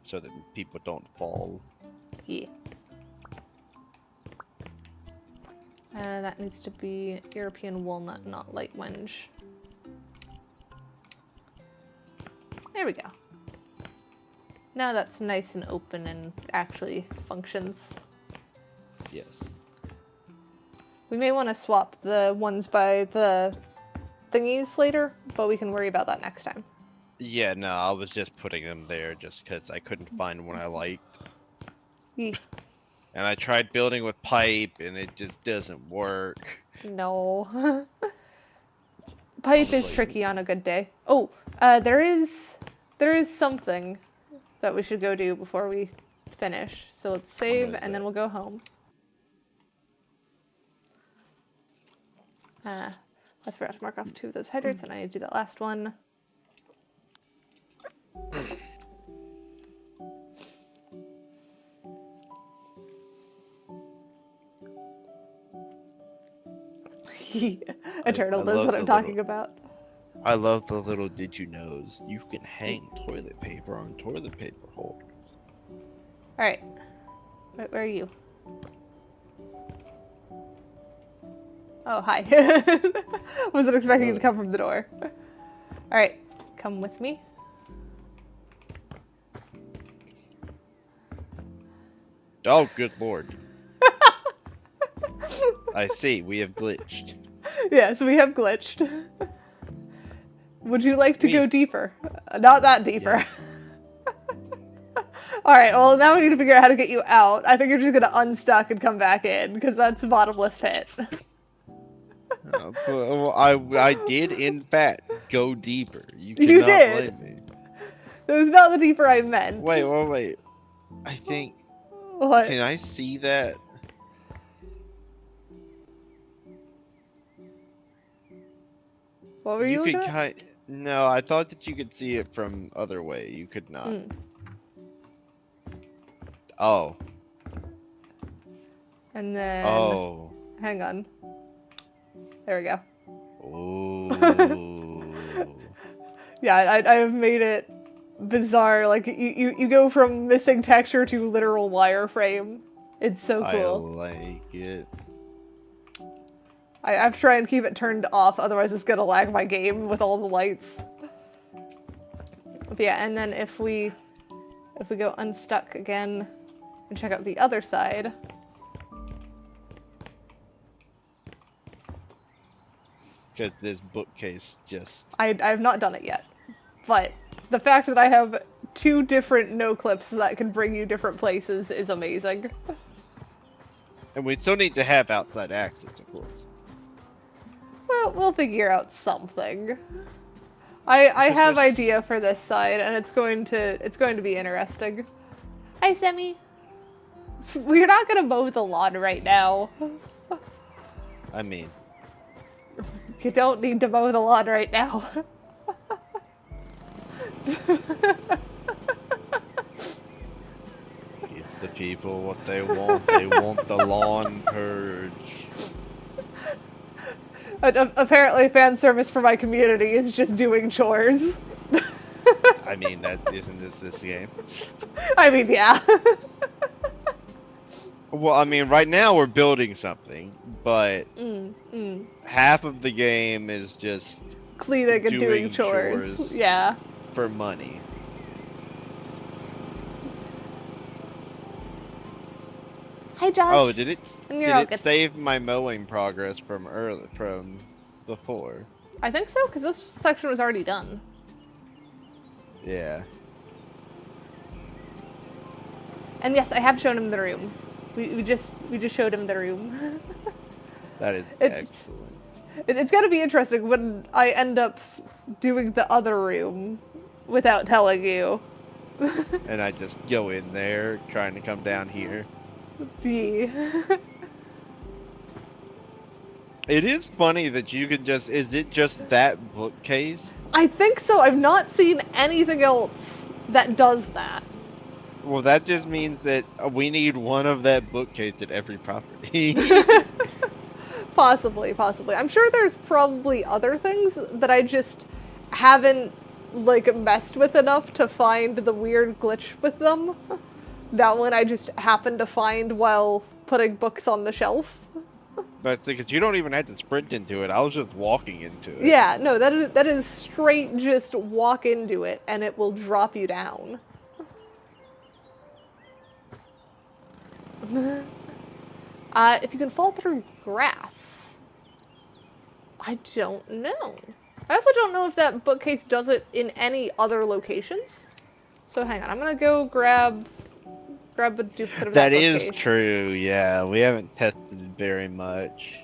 So that people don't fall. Yeah. That needs to be European walnut, not light wenge. There we go. Now that's nice and open and actually functions. Yes. We may want to swap the ones by the thingies later, but we can worry about that next time. Yeah, no, I was just putting them there just because I couldn't find one I liked. Yeah. And I tried building with pipe, and it just doesn't work. No. Pipe is like- tricky on a good day. Oh, there is something that we should go do before we finish. So let's save, What is and then that? we'll go home. I forgot to mark off 2 of those hydrants, and I need to do that last one. Eternal I knows love what I'm the talking little- about. I love the little did you knows. You can hang toilet paper on toilet paper holders. Alright. Where are you? Oh, hi. Wasn't expecting you to come from the door. Alright, come with me. Oh, good lord. I see, we have glitched. Yes, we have glitched. Would you like to Me. go deeper? Not that deeper. Alright, well now we need to figure out how to get you out. I think you're just gonna unstuck and come back in, because that's bottomless pit. I did in fact go deeper. You You cannot did. blame me. That was not the deeper I meant. Wait. I think. What? Can I see that? What were you You could looking at? No, I thought that you could see it from other way. You could not. Oh. And then... Oh. Hang on. There we go. Ooh. Yeah, I have made it bizarre. Like, you go from missing texture to literal wireframe. It's so I cool. like it. I have to try and keep it turned off, otherwise it's gonna lag my game with all the lights. But yeah, and then if we go unstuck again and check out the other side. Because this bookcase just... I have not done it yet. But the fact that I have 2 different no clips that can bring you different places is amazing. And we still need to have outside access, of course. Well, we'll figure out something. I have there's- idea for this side, and it's going to be interesting. Hi, Semi. We're not gonna mow the lawn right now. I mean, You don't need to mow the lawn right now. give the people what they want. They want the lawn purge. Apparently, fan service for my community is just doing chores. I mean, that isn't this game. I mean, yeah. Well, I mean, right now we're building something, but Mm. half of the game is just Cleaning and doing Doing chores. chores. Yeah. for money. Hi, Josh. Oh, did it You're all good. save my mowing progress from before? I think so, because this section was already done. Yeah. And yes, I have shown him the room. We just showed him the room. That is It- excellent. It's gonna be interesting when I end up doing the other room without telling you. And I just go in there trying to come down here. The It is funny that you can just, is it just that bookcase? I think so. I've not seen anything else that does that. Well, that just means that we need one of that bookcase at every property. Possibly. I'm sure there's probably other things that I just haven't, like, messed with enough to find the weird glitch with them. That one I just happened to find while putting books on the shelf. But because you don't even have to sprint into it, I was just walking into it. Yeah, no, that is straight just walk into it and it will drop you down. If you can fall through grass, I don't know. I also don't know if that bookcase does it in any other locations. So hang on, I'm gonna go grab grab a duplicate of that That is bookcase. true, yeah. We haven't tested very much.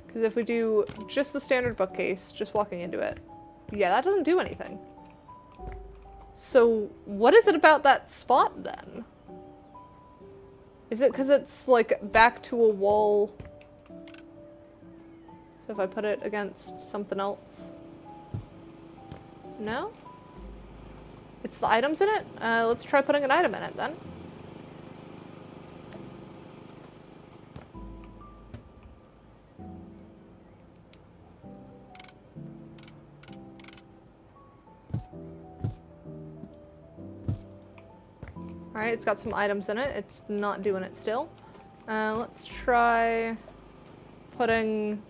Because if we do just the standard bookcase, just walking into it, yeah, that doesn't do anything. So what is it about that spot then? Is it because it's like back to a wall? So if I put it against something else? No? It's the items in it? Let's try putting an item in it then. Alright, it's got some items in it. It's not doing it still. Let's try putting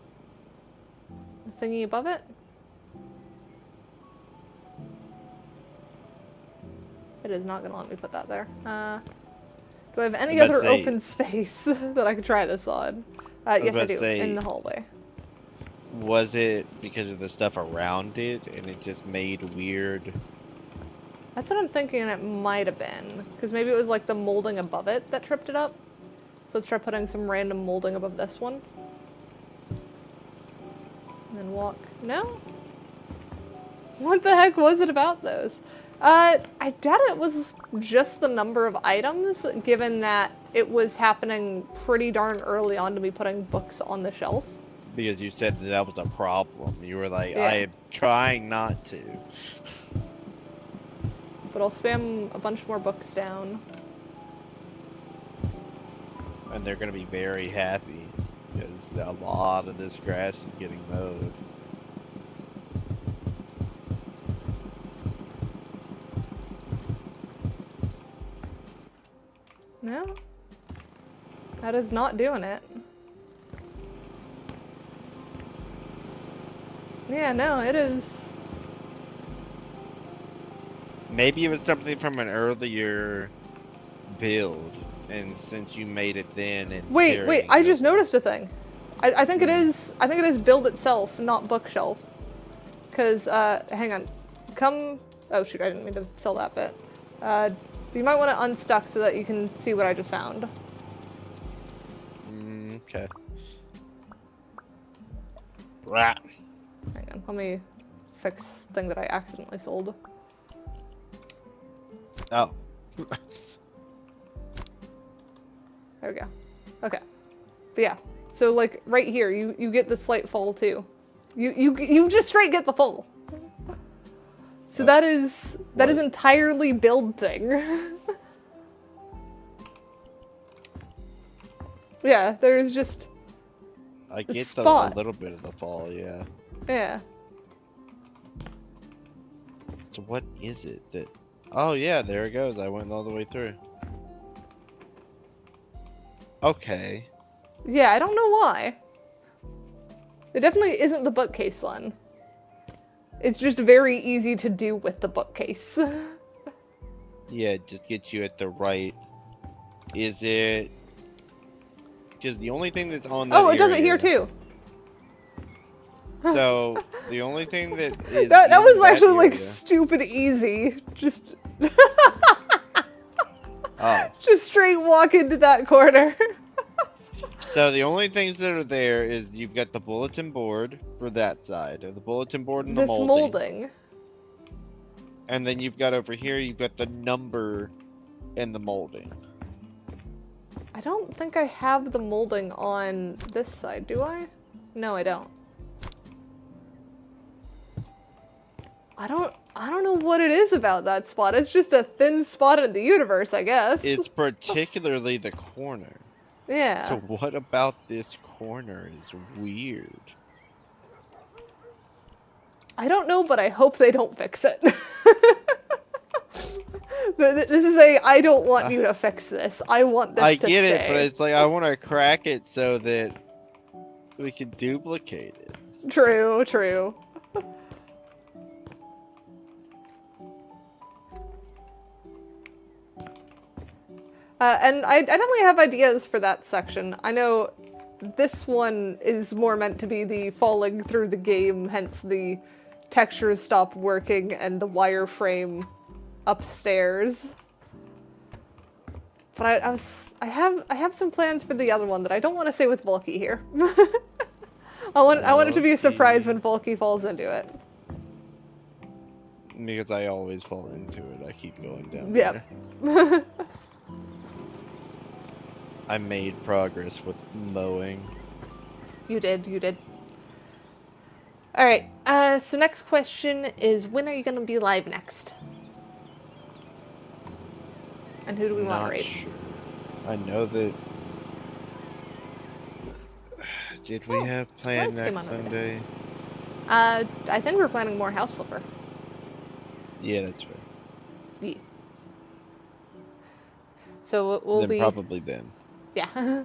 the thingy above it. It is not going to let me put that there. Do I have any other open space that I could try this on? Yes, I do. In the hallway. Was it because of the stuff around it and it just made weird... That's what I'm thinking it might have been. Because maybe it was like the molding above it that tripped it up. So let's try putting some random molding above this one. And then walk. No? What the heck was it about those? I doubt it was just the number of items, given that it was happening pretty darn early on to be putting books on the shelf. Because you said that was a problem. You were like, Yeah. I am trying not to. But I'll spam a bunch more books down. And they're going to be very happy. Because a lot of this grass is getting mowed. No? That is not doing it. Yeah, no, it is. Maybe it was something from an earlier build. And since you made it then, it's Wait, I just noticed a thing. I think it is build itself, not bookshelf. Cause, hang on. Oh shoot, I didn't mean to sell that bit. You might want to unstuck so that you can see what I just found. Okay. Right. Hang on, let me fix thing that I accidentally sold. Oh. There we go. Okay. But yeah, so like right here, you get the slight fall too. You just straight get the fall. So that is entirely build thing. Yeah, there's just I a get spot. a little bit of the fall, yeah. Yeah. So what is it that... Oh yeah, there it goes. I went all the way through. Okay. Yeah, I don't know why. It definitely isn't the bookcase one. It's just very easy to do with the bookcase. Yeah, just get you at the right... Is it... Because the only thing that's on that Oh, it does it area- here too. So, the only thing that is... That in was actually like area- stupid easy. Just Oh. just straight walk into that corner. So the only things that are there is you've got the bulletin board for that side, or the bulletin board and the This molding. molding. And then you've got over here, you've got the number and the molding. I don't think I have the molding on this side, do I? No, I don't. I don't know what it is about that spot. It's just a thin spot in the universe, I guess. It's particularly the corner. Yeah. So what about this corner is weird? I don't know, but I hope they don't fix it. This is a, I don't want you to fix this. I want this to stay. I get it, but it's like, I want to crack it so that we can duplicate it. True, true. And I definitely have ideas for that section. I know this one is more meant to be the falling through the game, hence the textures stop working and the wireframe upstairs. But I have some plans for the other one that I don't want to say with Vulki here. I want it to be a surprise when Vulki falls into it. Because I always fall into it. I keep going down Yep. there. I made progress with mowing. You did. Alright, so next question is, when are you going to be live next? And who do we want to raid? Sure. I know that... Did we have planned lights came next on over Sunday? I think we're planning more House Flipper. Yeah, that's right. Yeah. So we'll Then be... probably then. Yeah.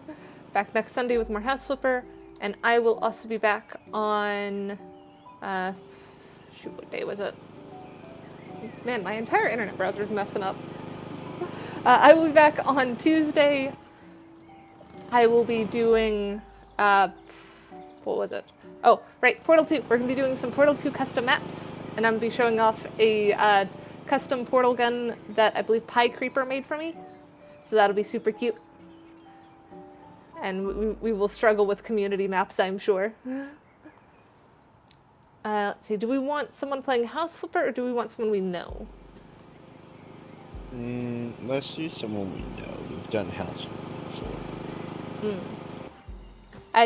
Back next Sunday with more House Flipper. And I will also be back on... shoot, what day was it? Man, my entire internet browser is messing up. I will be back on Tuesday. I will be doing... what was it? Oh, right, Portal 2. We're going to be doing some Portal 2 custom maps. And I'm going to be showing off a custom portal gun that I believe Pie Creeper made for me. So that'll be super cute. And we will struggle with community maps, I'm sure. Let's see, do we want someone playing House Flipper or do we want someone we know? Let's do someone we know. We've done House Flipper before.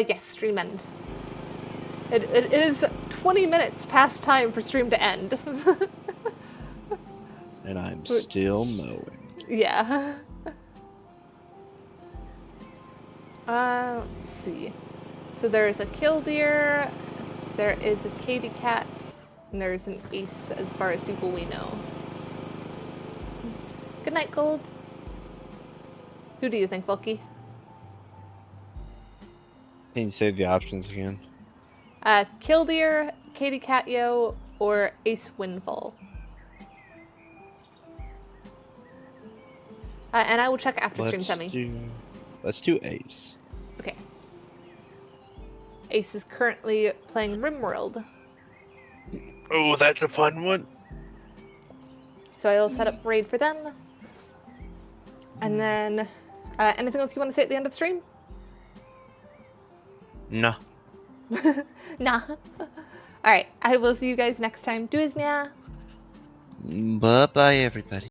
Yes, stream end. It is 20 minutes past time for stream to end. And I'm still mowing. Yeah. Let's see. So there's a killdeer, there is a Keidakat, and there's an ace as far as people we know. Good night, Gold. Who do you think, Vulki? Can you say the options again? Killdeer, Keidakatyo, or Ace Windfall. And I will check after stream semi. Let's do Ace. Okay. Ace is currently playing RimWorld. Oh, that's a fun one. So I will set up raid for them. And then, anything else you want to say at the end of stream? No. Nah. Alright, I will see you guys next time. Do Bye-bye, Bye-bye, everybody.